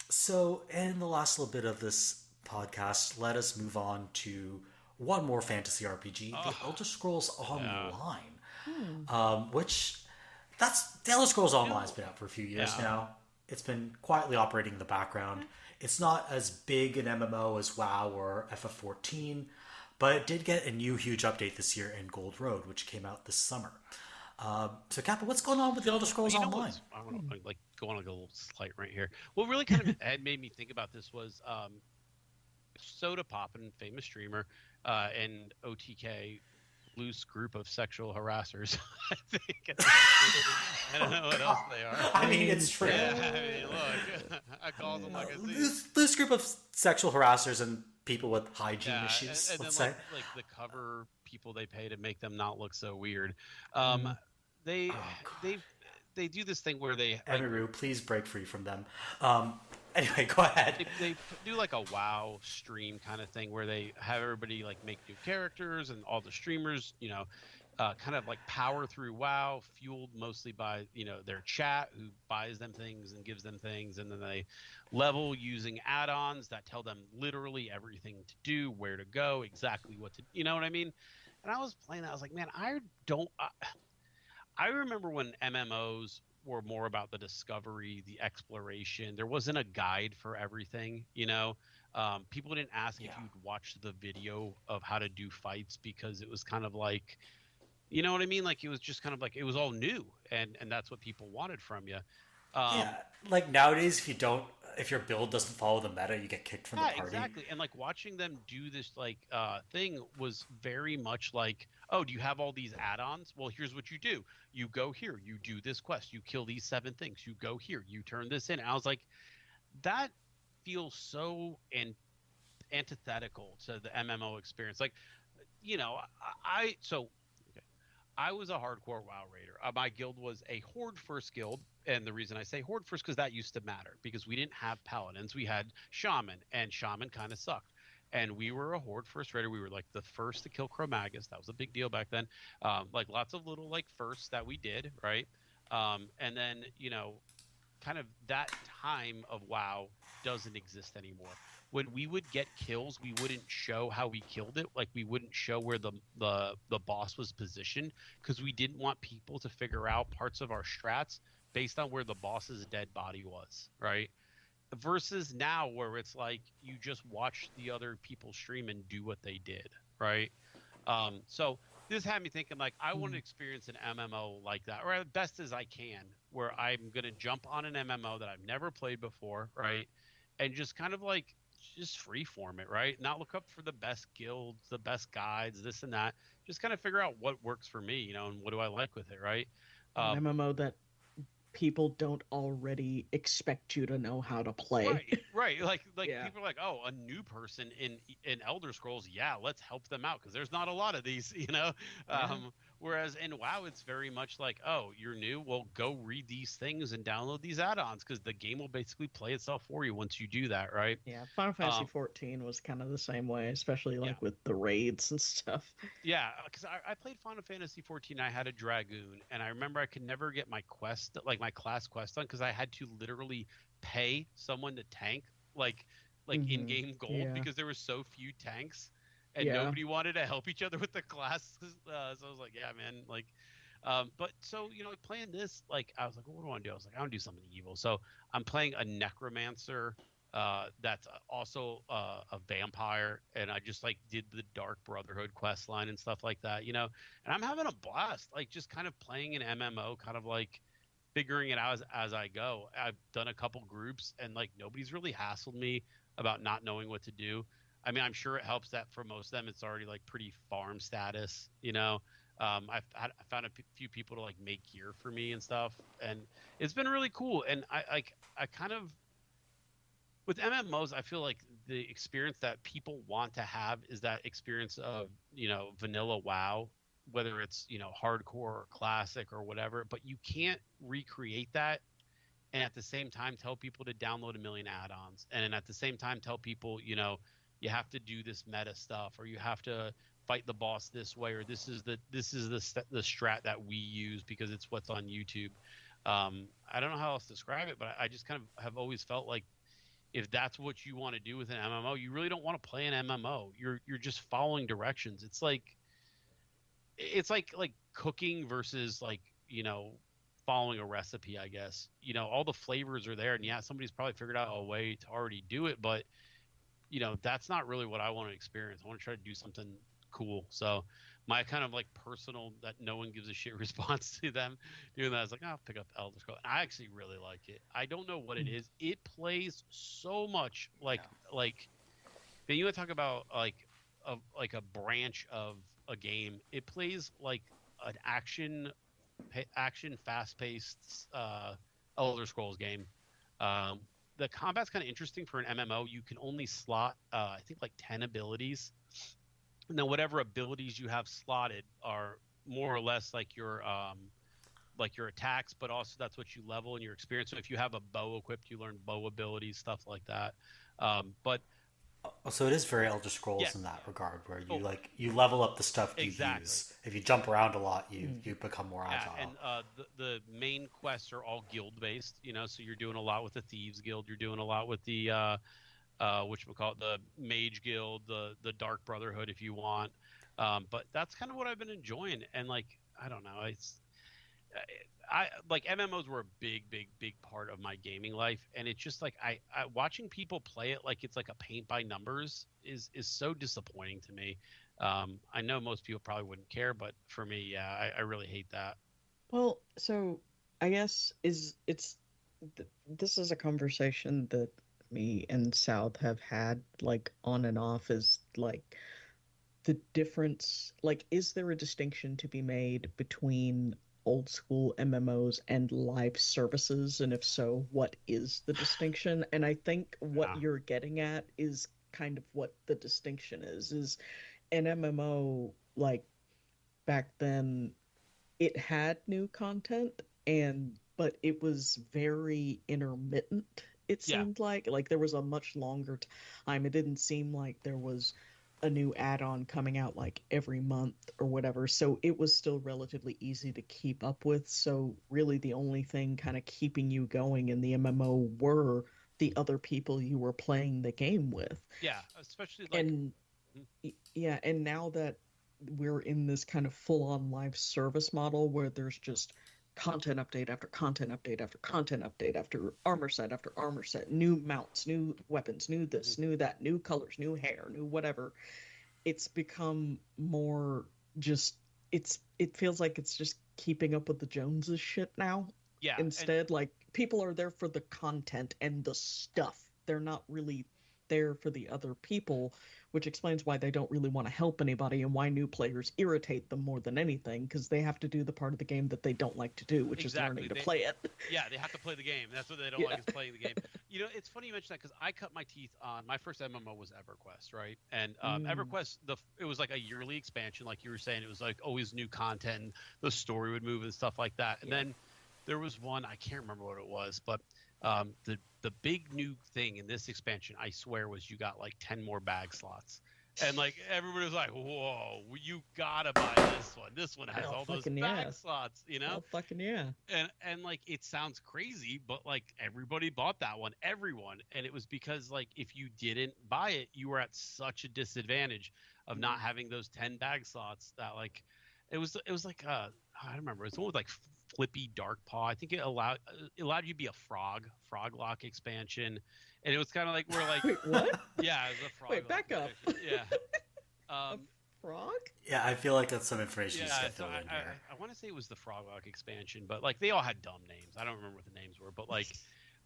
So in the last little bit of this podcast, let us move on to one more fantasy RPG, The Elder Scrolls Online, which The Elder Scrolls Online has been out for a few years now. It's been quietly operating in the background. It's not as big an MMO as WoW or FF14, but it did get a new huge update this year in Gold Road, which came out this summer. So, Kappa, what's going on with The Elder Scrolls Online? I want to go on a little slight right here. What really kind of had made me think about this was Soda Poppin', famous streamer, and OTK, loose group of sexual harassers. I think. I don't know what else they are. I mean, it's true. Look, I call them like I see. Loose group of sexual harassers and people with hygiene issues. And let's then say, like the cover people they pay to make them not look so weird. They do this thing where they Emiru, please break free from them. Anyway, go ahead. They do like a WoW stream kind of thing where they have everybody like make new characters, and all the streamers, kind of like power through WoW, fueled mostly by their chat, who buys them things and gives them things, and then they level using add-ons that tell them literally everything to do, where to go, exactly what to, you know what I mean? And I was playing that, I was like, man, I remember when MMOs were more about the discovery, the exploration. There wasn't a guide for everything, people didn't ask if you'd watched the video of how to do fights, because it was kind of like, you know what I mean? Like, it was just kind of like, it was all new, and that's what people wanted from you. Like nowadays, if your build doesn't follow the meta, you get kicked from the party. Exactly. And like watching them do this thing was very much like, oh, do you have all these add-ons? Well, here's what you do. You go here, you do this quest, you kill these 7 things, you go here, you turn this in. And I was like, that feels so antithetical to the MMO experience. Like, I was a hardcore WoW raider. My guild was a Horde first guild, And the reason I say horde first because that used to matter, because we didn't have paladins, we had shaman, and shaman kind of sucked. And we were a horde first raider. We were like the first to kill Chromagus. That was a big deal back then. Like lots of little like firsts that we did, right? And then kind of that time of WoW doesn't exist anymore. When we would get kills, we wouldn't show how we killed it. Like we wouldn't show where the boss was positioned, because we didn't want people to figure out parts of our strats based on where the boss's dead body was, right? Versus now where it's like you just watch the other people stream and do what they did, right? So this had me thinking, like, I want to experience an MMO like that, or as best as I can, where I'm going to jump on an MMO that I've never played before, right? And just kind of like just freeform it, right? Not look up for the best guilds, the best guides, this and that. Just kind of figure out what works for me, and what do I like with it, right? An MMO that people don't already expect you to know how to play. Right. Like yeah. People are like, oh, a new person in Elder Scrolls, yeah, let's help them out, because there's not a lot of these, Yeah. Whereas in WoW, it's very much like, oh, you're new, well, go read these things and download these add-ons, because the game will basically play itself for you once you do that, right? Yeah, Final Fantasy 14 was kind of the same way, especially like with the raids and stuff. Yeah, because I played Final Fantasy 14. I had a Dragoon, and I remember I could never get my quest, like my class quest done, because I had to literally pay someone to tank, like in-game gold, because there were so few tanks. And nobody wanted to help each other with the class. So I was like, yeah, man. Like, but so, like playing this, like, I was like, well, what do I want to do? I was like, I want to do something evil. So I'm playing a necromancer that's also a vampire. And I just like did the Dark Brotherhood quest line and stuff like that, and I'm having a blast, like just kind of playing an MMO, kind of like figuring it out as I go. I've done a couple groups, and like nobody's really hassled me about not knowing what to do. I mean, I'm sure it helps that for most of them, it's already like pretty farm status, I found a few people to like make gear for me and stuff, and it's been really cool. And I kind of, with MMOs, I feel like the experience that people want to have is that experience of, vanilla WoW, whether it's, hardcore or classic or whatever, but you can't recreate that. And at the same time, tell people to download a million add-ons, and at the same time, tell people, you have to do this meta stuff, or you have to fight the boss this way, or this is the strat that we use because it's what's on YouTube. I don't know how else to describe it, but I just kind of have always felt like if that's what you want to do with an MMO, you really don't want to play an MMO. You're just following directions. It's like cooking versus like, following a recipe, I guess. All the flavors are there, and yeah, somebody's probably figured out a way to already do it, but that's not really what I want to experience. I want to try to do something cool. So my kind of like personal, that no one gives a shit response to them doing that, I was like, I'll pick up Elder Scrolls. I actually really like it. I don't know what it is. It plays so much like then you want to talk about like a branch of a game. It plays like an action fast-paced Elder Scrolls game. The combat's kind of interesting for an MMO. You can only slot, I think, like 10 abilities. And then whatever abilities you have slotted are more or less like your attacks, but also that's what you level in your experience. So if you have a bow equipped, you learn bow abilities, stuff like that. So it is very Elder Scrolls in that regard, where you level up the stuff you use. If you jump around a lot, you become more agile. And the main quests are all guild based, so you're doing a lot with the Thieves Guild, you're doing a lot with the whatchamacallit, the Mage Guild, the Dark Brotherhood if you want. But that's kind of what I've been enjoying, and like I don't know, I like MMOs were a big part of my gaming life, and it's just like I watching people play it like it's like a paint by numbers is so disappointing to me. I know most people probably wouldn't care, but for me, yeah, I really hate that. Well, so I guess this is a conversation that me and South have had like on and off, is like the difference, like is there a distinction to be made between old school MMOs and live services, and if so, what is the distinction? And I think what you're getting at is kind of what the distinction is an MMO, like back then it had new content and but it was very intermittent. It seemed like there was a much longer time. It didn't seem like there was a new add-on coming out like every month or whatever. So it was still relatively easy to keep up with. So really the only thing kind of keeping you going in the MMO were the other people you were playing the game with. Yeah, especially like and now that we're in this kind of full-on live service model where there's just content update after content update after content update after armor set, new mounts, new weapons, new this, new that, new colors, new hair, new whatever. It's become more just it feels like it's just keeping up with the Joneses shit now. Yeah. Instead, like people are there for the content and the stuff. They're not really there for the other people, which explains why they don't really want to help anybody and why new players irritate them more than anything, because they have to do the part of the game that they don't like to do, which is learning to play it. Yeah, they have to play the game. That's what they don't like, is playing the game. You know, it's funny you mention that, because I cut my teeth on my first MMO was EverQuest, right? And EverQuest, it was like a yearly expansion, like you were saying. It was like always new content, the story would move and stuff like that. And then there was one, I can't remember what it was, but the big new thing in this expansion, I swear, was you got like 10 more bag slots. And like everybody was like, whoa, you gotta buy this one. This one has all those bag slots, you know? Oh, fucking yeah. And like, it sounds crazy, but like everybody bought that one, everyone. And it was because like if you didn't buy it, you were at such a disadvantage of not having those 10 bag slots that like it was like I don't remember. It's one with like Flippy Dark Paw. I think it allowed you to be a frog lock expansion, and it was kind of like we're like wait, what? Yeah, it was a frog. Wait, back up. Yeah. A frog? Yeah, I feel like that's some information you just got so filled in here. I want to say it was the frog lock expansion, but like they all had dumb names. I don't remember what the names were, but like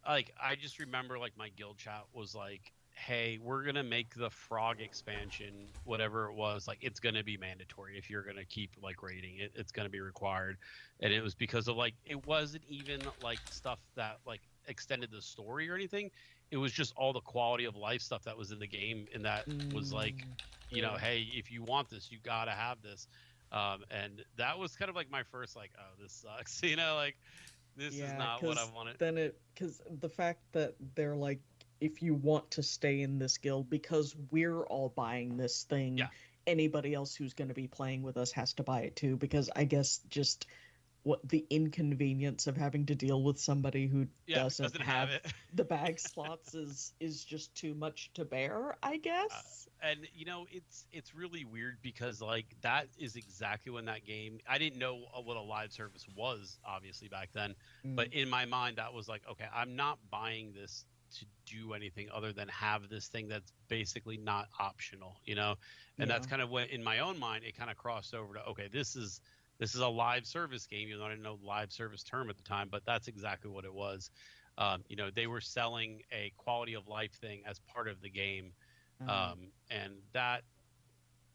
I just remember like my guild chat was like, hey, we're gonna make the frog expansion, whatever it was, like it's gonna be mandatory if you're gonna keep like raiding it. It's gonna be required. And it was because of like, it wasn't even like stuff that like extended the story or anything. It was just all the quality of life stuff that was in the game, and that was like, you know, hey, if you want this, you gotta have this. And that was kind of like my first like, oh, this sucks, you know, like this is not what I wanted. Then because the fact that they're like, if you want to stay in this guild, because we're all buying this thing, anybody else who's going to be playing with us has to buy it too, because I guess just what the inconvenience of having to deal with somebody who doesn't have it. The bag slots is just too much to bear, I guess. And you know, it's really weird because like that is exactly when that game, I didn't know what a live service was obviously back then, but in my mind that was like, okay, I'm not buying this to do anything other than have this thing that's basically not optional, you know? And that's kind of what in my own mind it kind of crossed over to, okay, this is a live service game, even though I didn't know live service term at the time, but that's exactly what it was. You know, they were selling a quality of life thing as part of the game, and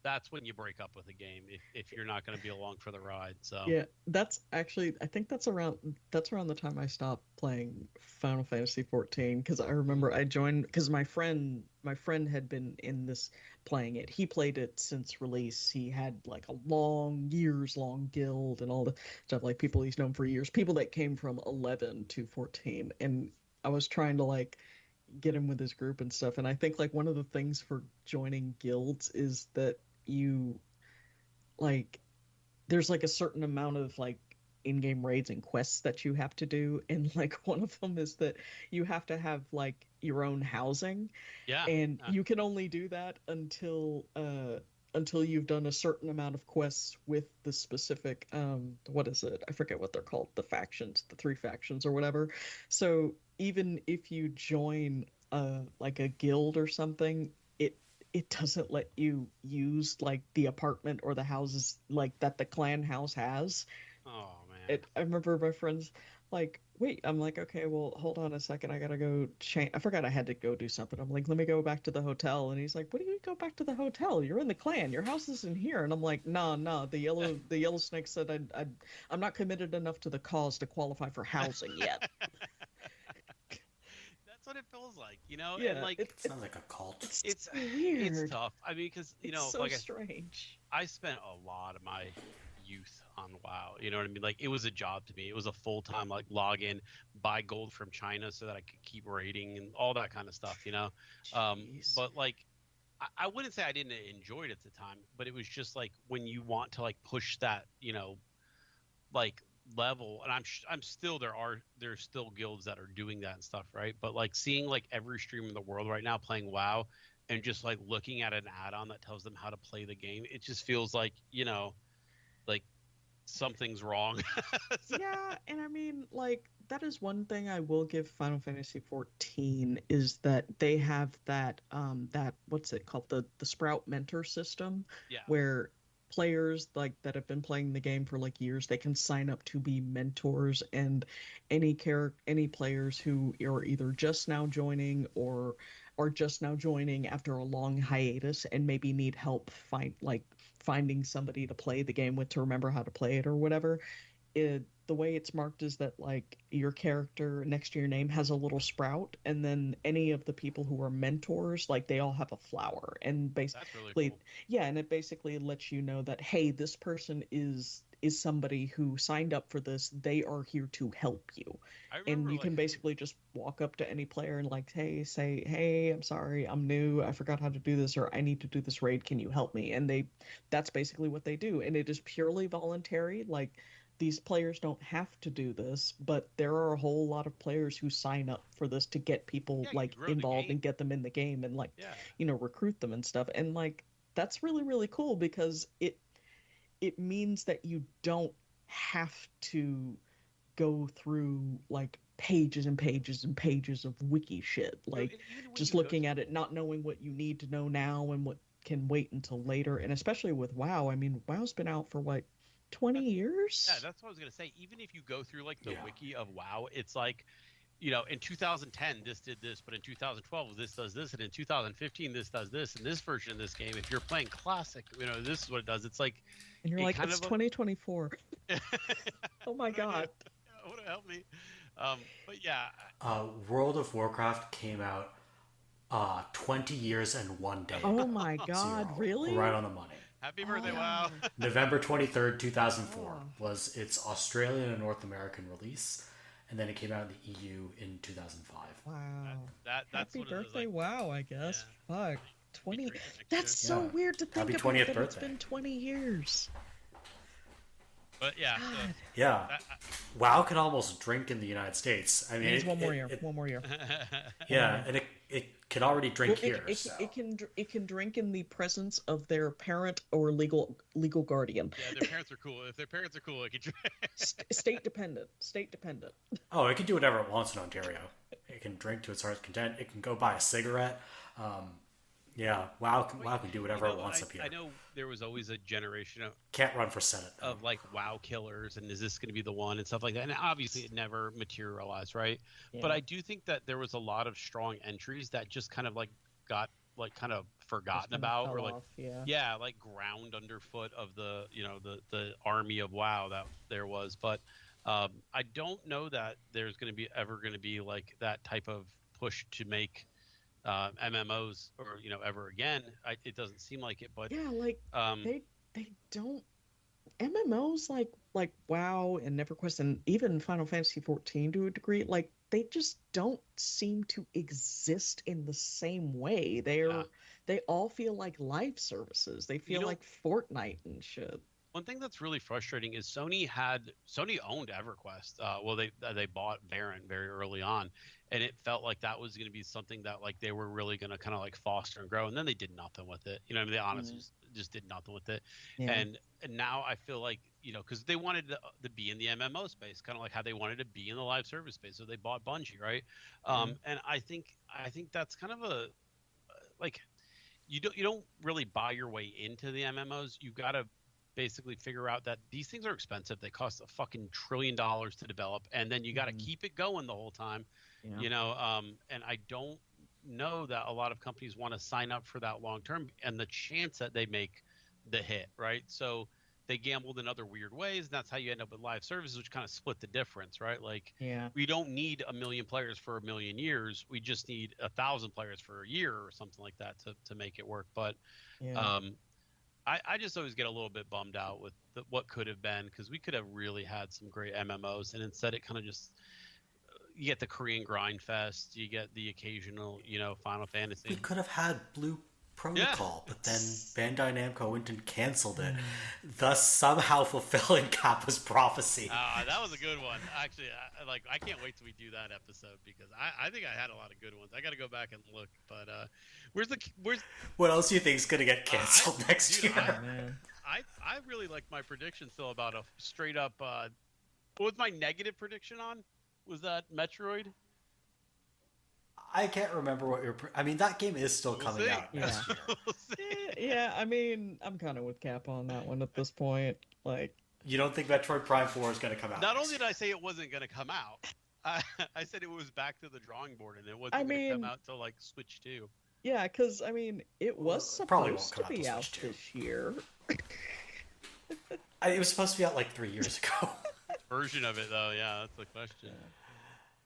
that's when you break up with a game if you're not going to be along for the ride. So yeah, that's actually, I think that's around the time I stopped playing Final Fantasy 14, because I remember I joined because my friend had been in this playing it. He played it since release. He had like a years long guild and all the stuff, like people he's known for years, people that came from 11 to 14, and I was trying to like get him with his group and stuff. And I think like one of the things for joining guilds is that you like there's like a certain amount of like in-game raids and quests that you have to do, and like one of them is that you have to have like your own housing, and you can only do that until you've done a certain amount of quests with the specific what is it, I forget what they're called, the factions, the 3 factions or whatever. So even if you join like a guild or something, it doesn't let you use like the apartment or the houses like that the clan house has. Oh man. I remember my friends like, wait, I'm like, okay, well, hold on a second, I gotta go change. I forgot I had to go do something. I'm like, let me go back to the hotel. And he's like, what do you go back to the hotel? You're in the clan. Your house is in here. And I'm like, nah. The yellow snake said I'm not committed enough to the cause to qualify for housing yet. That's what it feels like, you know? Yeah, and like it sounds like a cult. It's weird. It's tough. I mean, because you know, so like strange. I spent a lot of my youth on WoW. You know what I mean? Like, it was a job to me. It was a full-time like login, buy gold from China so that I could keep raiding and all that kind of stuff, you know. But like, I wouldn't say I didn't enjoy it at the time, but it was just like when you want to like push that, you know, like level, and I'm still there's still guilds that are doing that and stuff, right? But like seeing like every streamer in the world right now playing WoW and just like looking at an add-on that tells them how to play the game, it just feels like, you know, like something's wrong. Yeah, and I mean, like, that is one thing I will give Final Fantasy 14 is that they have that what's it called, the Sprout mentor system, Yeah. where players like that have been playing the game for like years, they can sign up to be mentors, and any players who are either just now joining or are just now joining after a long hiatus and maybe need help finding somebody to play the game with, to remember how to play it or whatever. The way it's marked is that like your character next to your name has a little sprout, and then any of the people who are mentors, like, they all have a flower, and basically, That's really cool. yeah, and it basically lets you know that, hey, this person is somebody who signed up for this. They are here to help you. And you can basically just walk up to any player and like, say, hey, I'm sorry, I'm new, I forgot how to do this, or I need to do this raid, can you help me? And that's basically what they do, and it is purely voluntary. Like, these players don't have to do this, but there are a whole lot of players who sign up for this to get people like involved and get them in the game and like, you know, recruit them and stuff. And like, that's really, really cool, because it means that you don't have to go through like pages and pages and pages of wiki shit, like just looking at it, not knowing what you need to know now and what can wait until later. And especially with WoW, I mean, WoW's been out for what, 20 years? Yeah, that's what I was gonna say. Even if you go through like the wiki of WoW, it's like, you know, in 2010 this did this, but in 2012 this does this, and in 2015 this does this, and this version of this game, if you're playing classic, you know, this is what it does. It's like, and you're like, it's 2024. Oh my god. Would it help me? But yeah. World of Warcraft came out 20 years and 1 day. Oh my god, really? Right on the money. Happy birthday, WoW. November 23rd, 2004 was its Australian and North American release, and then it came out in the EU in 2005. Wow. That's Happy what birthday, it was like. WoW, I guess. Yeah. Fuck. 20. That's so weird to think about that it's been 20 years. But yeah. WoW can almost drink in the United States. I mean, it's one more year. One more year. Yeah, and it can already drink here. It can drink in the presence of their parent or legal guardian. Yeah, their parents are cool. If their parents are cool, it can drink. State dependent. Oh, it can do whatever it wants in Ontario. It can drink to its heart's content. It can go buy a cigarette. Yeah, WoW can do whatever it wants up here. I know there was always a generation of can't run for Senate though. Of like WoW killers, and is this going to be the one and stuff like that. And obviously, it never materialized, right? Yeah. But I do think that there was a lot of strong entries that just kind of like got like kind of forgotten about, or like like ground underfoot of the, you know, the army of WoW that there was. But I don't know that there's ever going to be like that type of push to make MMOs, or, you know, ever again. It doesn't seem like it, but yeah, like they don't. MMOs like WoW and NeverQuest and even Final Fantasy 14 to a degree, like, they just don't seem to exist in the same way. They all feel like live services. They feel like Fortnite and shit. One thing that's really frustrating is Sony owned EverQuest. Well, they bought Baron very early on, and it felt like that was going to be something that like they were really going to kind of like foster and grow, and then they did nothing with it. You know, I mean, they honestly just did nothing with it. Yeah. And now I feel like, you know, because they wanted to be in the MMO space, kind of like how they wanted to be in the live service space, so they bought Bungie, right? And I think that's kind of a like, you don't really buy your way into the MMOs. You got to basically figure out that these things are expensive. They cost a fucking $1 trillion to develop, and then you got to keep it going the whole time. Yeah. You know, and I don't know that a lot of companies want to sign up for that long term and the chance that they make the hit, right? So they gambled in other weird ways, and that's how you end up with live services, which kind of split the difference, right? Like, we don't need 1 million players for 1 million years. We just need 1,000 players for a year or something like that to make it work. But I just always get a little bit bummed out with what could have been, because we could have really had some great MMOs, and instead it kind of just you get the Korean grind fest, you get the occasional, Final Fantasy. We could have had Blue Protocol, but then Bandai Namco went and canceled it, thus somehow fulfilling Kappa's prophecy. That was a good one. Actually, I can't wait till we do that episode, because I think I had a lot of good ones. I got to go back and look, but where's what else do you think is going to get canceled next year? I really like my prediction still about a straight up. What was my negative prediction on? Was that Metroid? I can't remember what your. I mean, that game is still coming out next year. Yeah, I mean, I'm kind of with Kappa on that one at this point. Like, you don't think Metroid Prime 4 is going to come out? Not only did I say it wasn't going to come out, I said it was back to the drawing board, and it wasn't going to come out till like Switch 2. Yeah, because I mean, it was supposed to be out this year. It was supposed to be out like 3 years ago. Version of it, though, yeah, that's the question.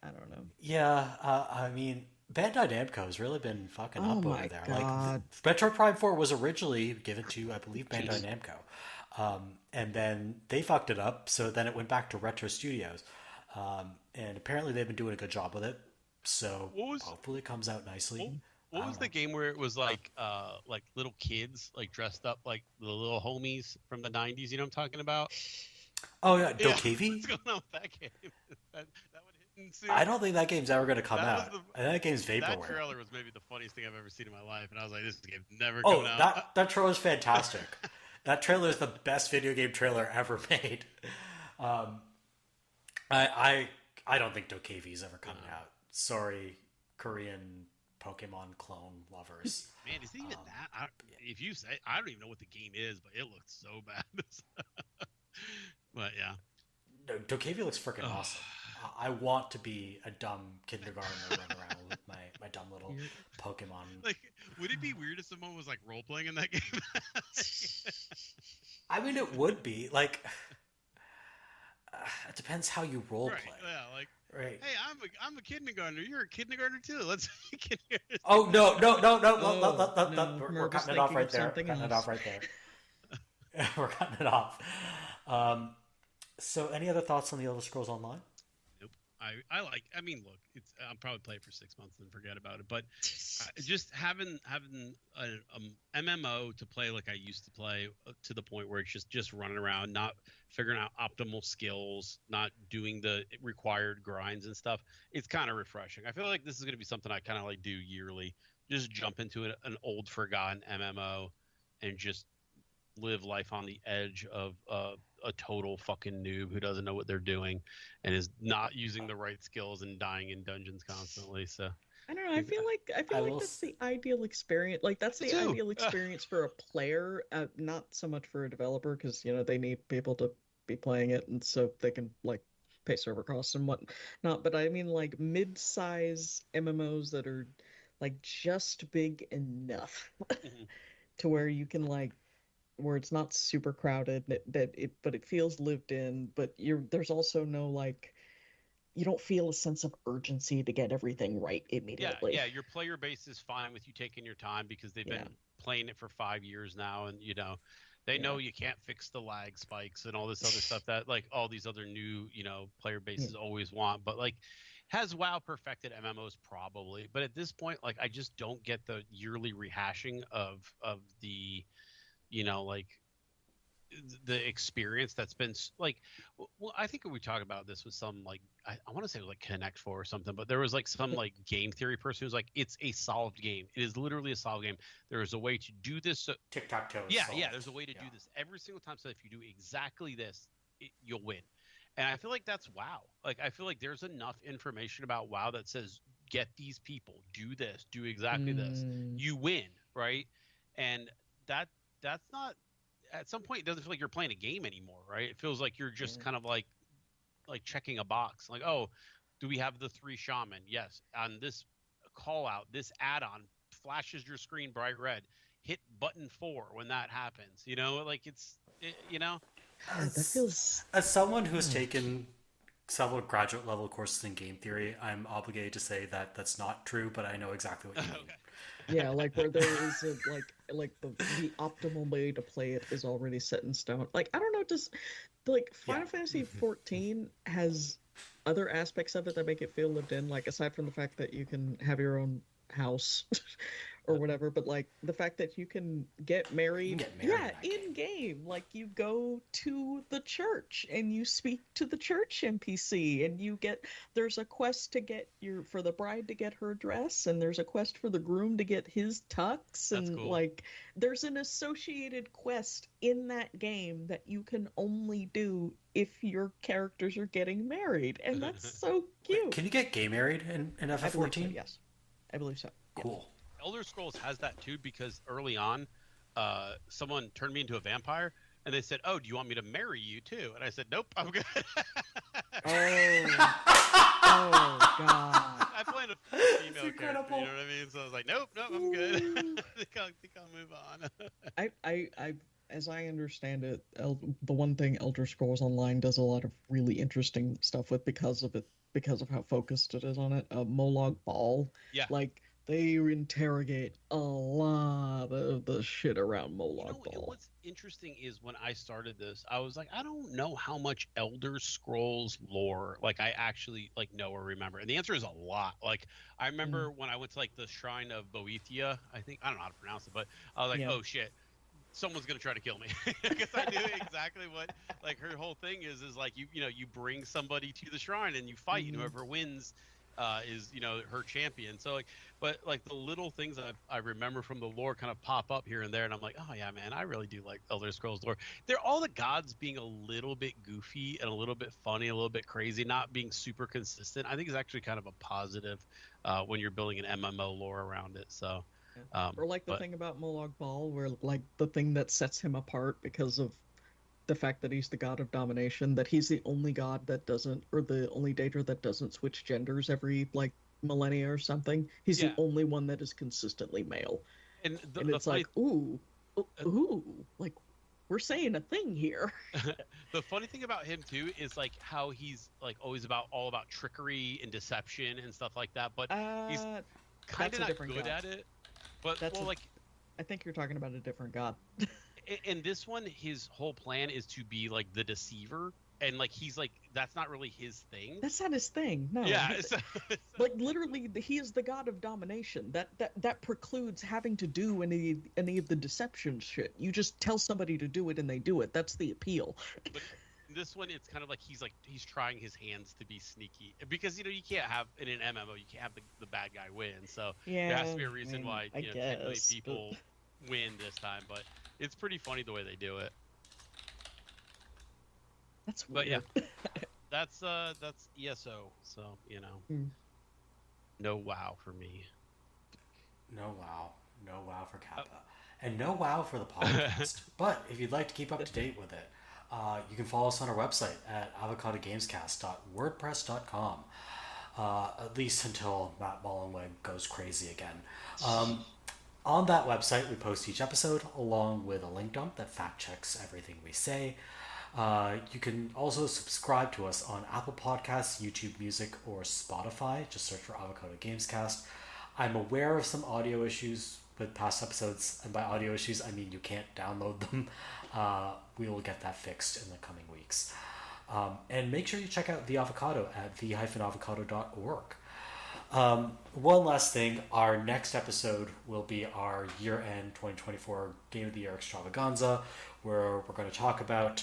I don't know. Yeah, I mean, Bandai Namco has really been fucking up over there. God. Like, Metroid Prime 4 was originally given to, I believe, Bandai Namco. And then they fucked it up, so then it went back to Retro Studios. And apparently they've been doing a good job with it, so hopefully it comes out nicely. What was the game where it was like little kids like dressed up like the little homies from the 90s? You know what I'm talking about? Oh yeah, Dokevi? What's going on with that game? that would hit soon. I don't think that game's ever going to come out. That game's vaporware. That trailer was maybe the funniest thing I've ever seen in my life, and I was like, this game's never coming out. That trailer is fantastic. That trailer is the best video game trailer ever made. I don't think Dokevi is ever coming out. Sorry, Korean Pokemon clone lovers. Man, is it even that? If you say, I don't even know what the game is, but it looks so bad. But yeah, no, Dokevi looks freaking awesome. I want to be a dumb kindergartner running around with my dumb little Pokemon. Like, would it be weird if someone was like role playing in that game? I mean, it would be like. It depends how you role play. Yeah, like. Right. Hey, I'm a kindergartner. You're a kindergartner too. Let's. Oh no! We're cutting it off right there. We're cutting it off. So, any other thoughts on the Elder Scrolls Online? Nope. I mean, look, I'll probably play it for 6 months and forget about it. But just having an MMO to play like I used to play, to the point where it's just running around, not figuring out optimal skills, not doing the required grinds and stuff. It's kind of refreshing. I feel like this is going to be something I kind of like do yearly. Just jump into an old forgotten MMO and just live life on the edge of a total fucking noob who doesn't know what they're doing and is not using the right skills and dying in dungeons constantly. So I don't know. I feel like that's the ideal experience. Like that's the ideal experience for a player, not so much for a developer, because they need people to be playing it, and so they can like pay server costs and whatnot. But I mean, like mid-size MMOs that are like just big enough to where you can where it's not super crowded, but it feels lived in, but there's also no you don't feel a sense of urgency to get everything right immediately. Yeah, your player base is fine with you taking your time because they've been playing it for 5 years now, and they know you can't fix the lag spikes and all this other stuff that like all these other new player bases always want. But has WoW perfected MMOs? Probably, but at this point, I just don't get the yearly rehashing of the the experience that's been well, I think we talked about this with some I want to say it was Connect 4 or something, but there was some game theory person who's it's a solved game. It is literally a solved game. There is a way to do this. Tic-tac-toe. Yeah, there's a way to do this every single time. So if you do exactly this, you'll win. And I feel like that's WoW. I feel like there's enough information about WoW that says get these people, do this, do exactly this, you win, right? And that's not, at some point it doesn't feel like you're playing a game anymore, right? It feels like you're just kind of like checking a box. Oh, do we have the 3 shaman? Yes. On this call out, this add-on flashes your screen bright red. Hit button 4 when that happens. That feels. As someone who has taken several graduate level courses in game theory, I'm obligated to say that that's not true, but I know exactly what you mean. Yeah, where there is like the optimal way to play it is already set in stone. Like, I don't know, does like Final Fantasy 14 has other aspects of it that make it feel lived in, like aside from the fact that you can have your own house or whatever, but like the fact that you can get married, in game. Like, you go to the church and you speak to the church NPC, and there's a quest to get for the bride to get her dress, and there's a quest for the groom to get his tux, and cool. like there's an associated quest in that game that you can only do if your characters are getting married, and that's so cute. Wait, can you get gay married in FF14? So, yes, I believe so. Cool. Elder Scrolls has that too, because early on, someone turned me into a vampire, and they said, "Oh, do you want me to marry you too?" And I said, "Nope, I'm good." Oh God! I played a female character, you know what I mean? So I was like, "Nope, I'm good. I think I'll move on." As I understand it, the one thing Elder Scrolls Online does a lot of really interesting stuff with because of how focused it is on it. Molag Bal, like, they interrogate a lot of the shit around Molag Bal. What's interesting is when I started this, I was like, I don't know how much Elder Scrolls lore like I actually like know or remember, and the answer is a lot. Like, I remember when I went to like the Shrine of Boethia, I don't know how to pronounce it, but I was like, oh shit, someone's gonna try to kill me, because I knew exactly what, like, her whole thing is like, you bring somebody to the shrine and you fight, and whoever wins is her champion. So like, but like the little things that I remember from the lore kind of pop up here and there, and I'm like, oh yeah, man, I really do like Elder Scrolls lore. They're all the gods being a little bit goofy and a little bit funny, a little bit crazy, not being super consistent. I think is actually kind of a positive when you're building an MMO lore around it. So. Or like the thing about Molag Bal, where like the thing that sets him apart because of the fact that he's the god of domination, that he's the only god that doesn't, or the only Daedra that doesn't switch genders every like millennia or something. He's the only one that is consistently male. And it's like, ooh, like, we're saying a thing here. The funny thing about him too is like how he's like always all about trickery and deception and stuff like that, but he's kind of not good at it. But I think you're talking about a different god. In this one, his whole plan is to be like the deceiver, and like he's like, that's not really his thing. That's not his thing. No. Yeah. Like, literally, he is the god of domination. That precludes having to do any of the deception shit. You just tell somebody to do it and they do it. That's the appeal. But this one, it's kind of like he's trying his hands to be sneaky, because you can't have in an MMO, you can't have the bad guy win. So there has to be a reason why 10 million people win this time. But it's pretty funny the way they do it. That's weird. But yeah, that's ESO. So no WoW for me. No WoW for Kappa, and no WoW for the podcast. But if you'd like to keep up to date with it, you can follow us on our website at avocadogamescast.wordpress.com, at least until Matt Mullenweg goes crazy again. On that website, we post each episode along with a link dump that fact checks everything we say. You can also subscribe to us on Apple Podcasts, YouTube Music, or Spotify. Just search for Avocado Gamescast. I'm aware of some audio issues with past episodes, and by audio issues, I mean you can't download them. We will get that fixed in the coming weeks. And make sure you check out The Avocado at the-avocado.org. One last thing, our next episode will be our year-end 2024 Game of the Year extravaganza, where we're going to talk about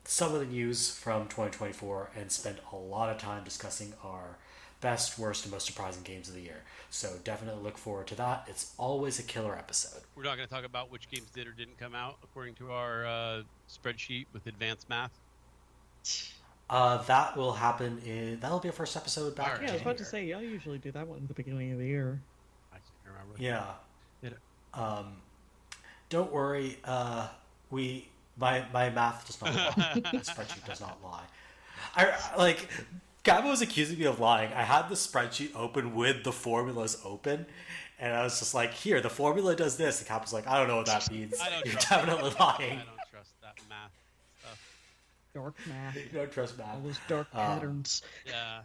some of the news from 2024 and spend a lot of time discussing our best, worst, and most surprising games of the year. So definitely look forward to that. It's always a killer episode. We're not going to talk about which games did or didn't come out according to our spreadsheet with advanced math. That will happen that'll be our first episode back. Yeah, I was about to say, y'all usually do that one at the beginning of the year. I can't remember. Yeah. Yeah. Don't worry. My math does not lie. The spreadsheet does not lie. Gabba was accusing me of lying. I had the spreadsheet open with the formulas open, and I was just like, here, the formula does this. And Kappa's like, I don't know what that means. You're definitely lying. I don't trust that math stuff. Dark math. You don't trust math. All those dark patterns. Yeah.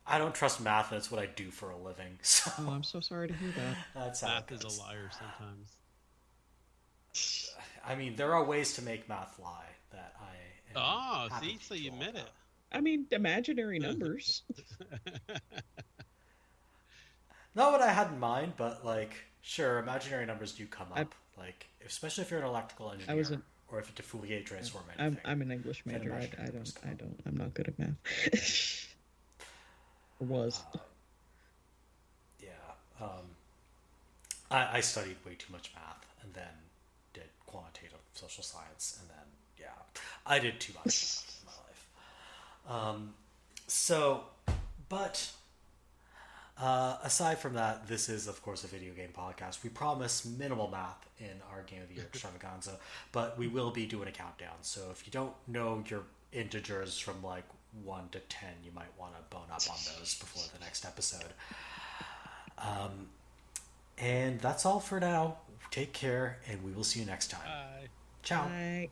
I don't trust math, and it's what I do for a living. So Oh, I'm so sorry to hear that. that's how Math it is goes. a liar sometimes. I mean, there are ways to make math lie that I am happy See, to so you talk admit about. it. I mean, imaginary numbers. Not what I had in mind, but like, sure, imaginary numbers do come up. Like, especially if you're an electrical engineer, or if you have to Fourier transform anything. I'm an English major. I'm not good at math. Or was. Yeah. I studied way too much math, and then did quantitative social science, and then I did too much math in my life. Aside from that, this is, of course, a video game podcast. We promise minimal math in our Game of the Year extravaganza, but we will be doing a countdown. So if you don't know your integers from like 1 to 10, you might want to bone up on those before the next episode. And that's all for now. Take care, and we will see you next time. Bye. Ciao. Bye.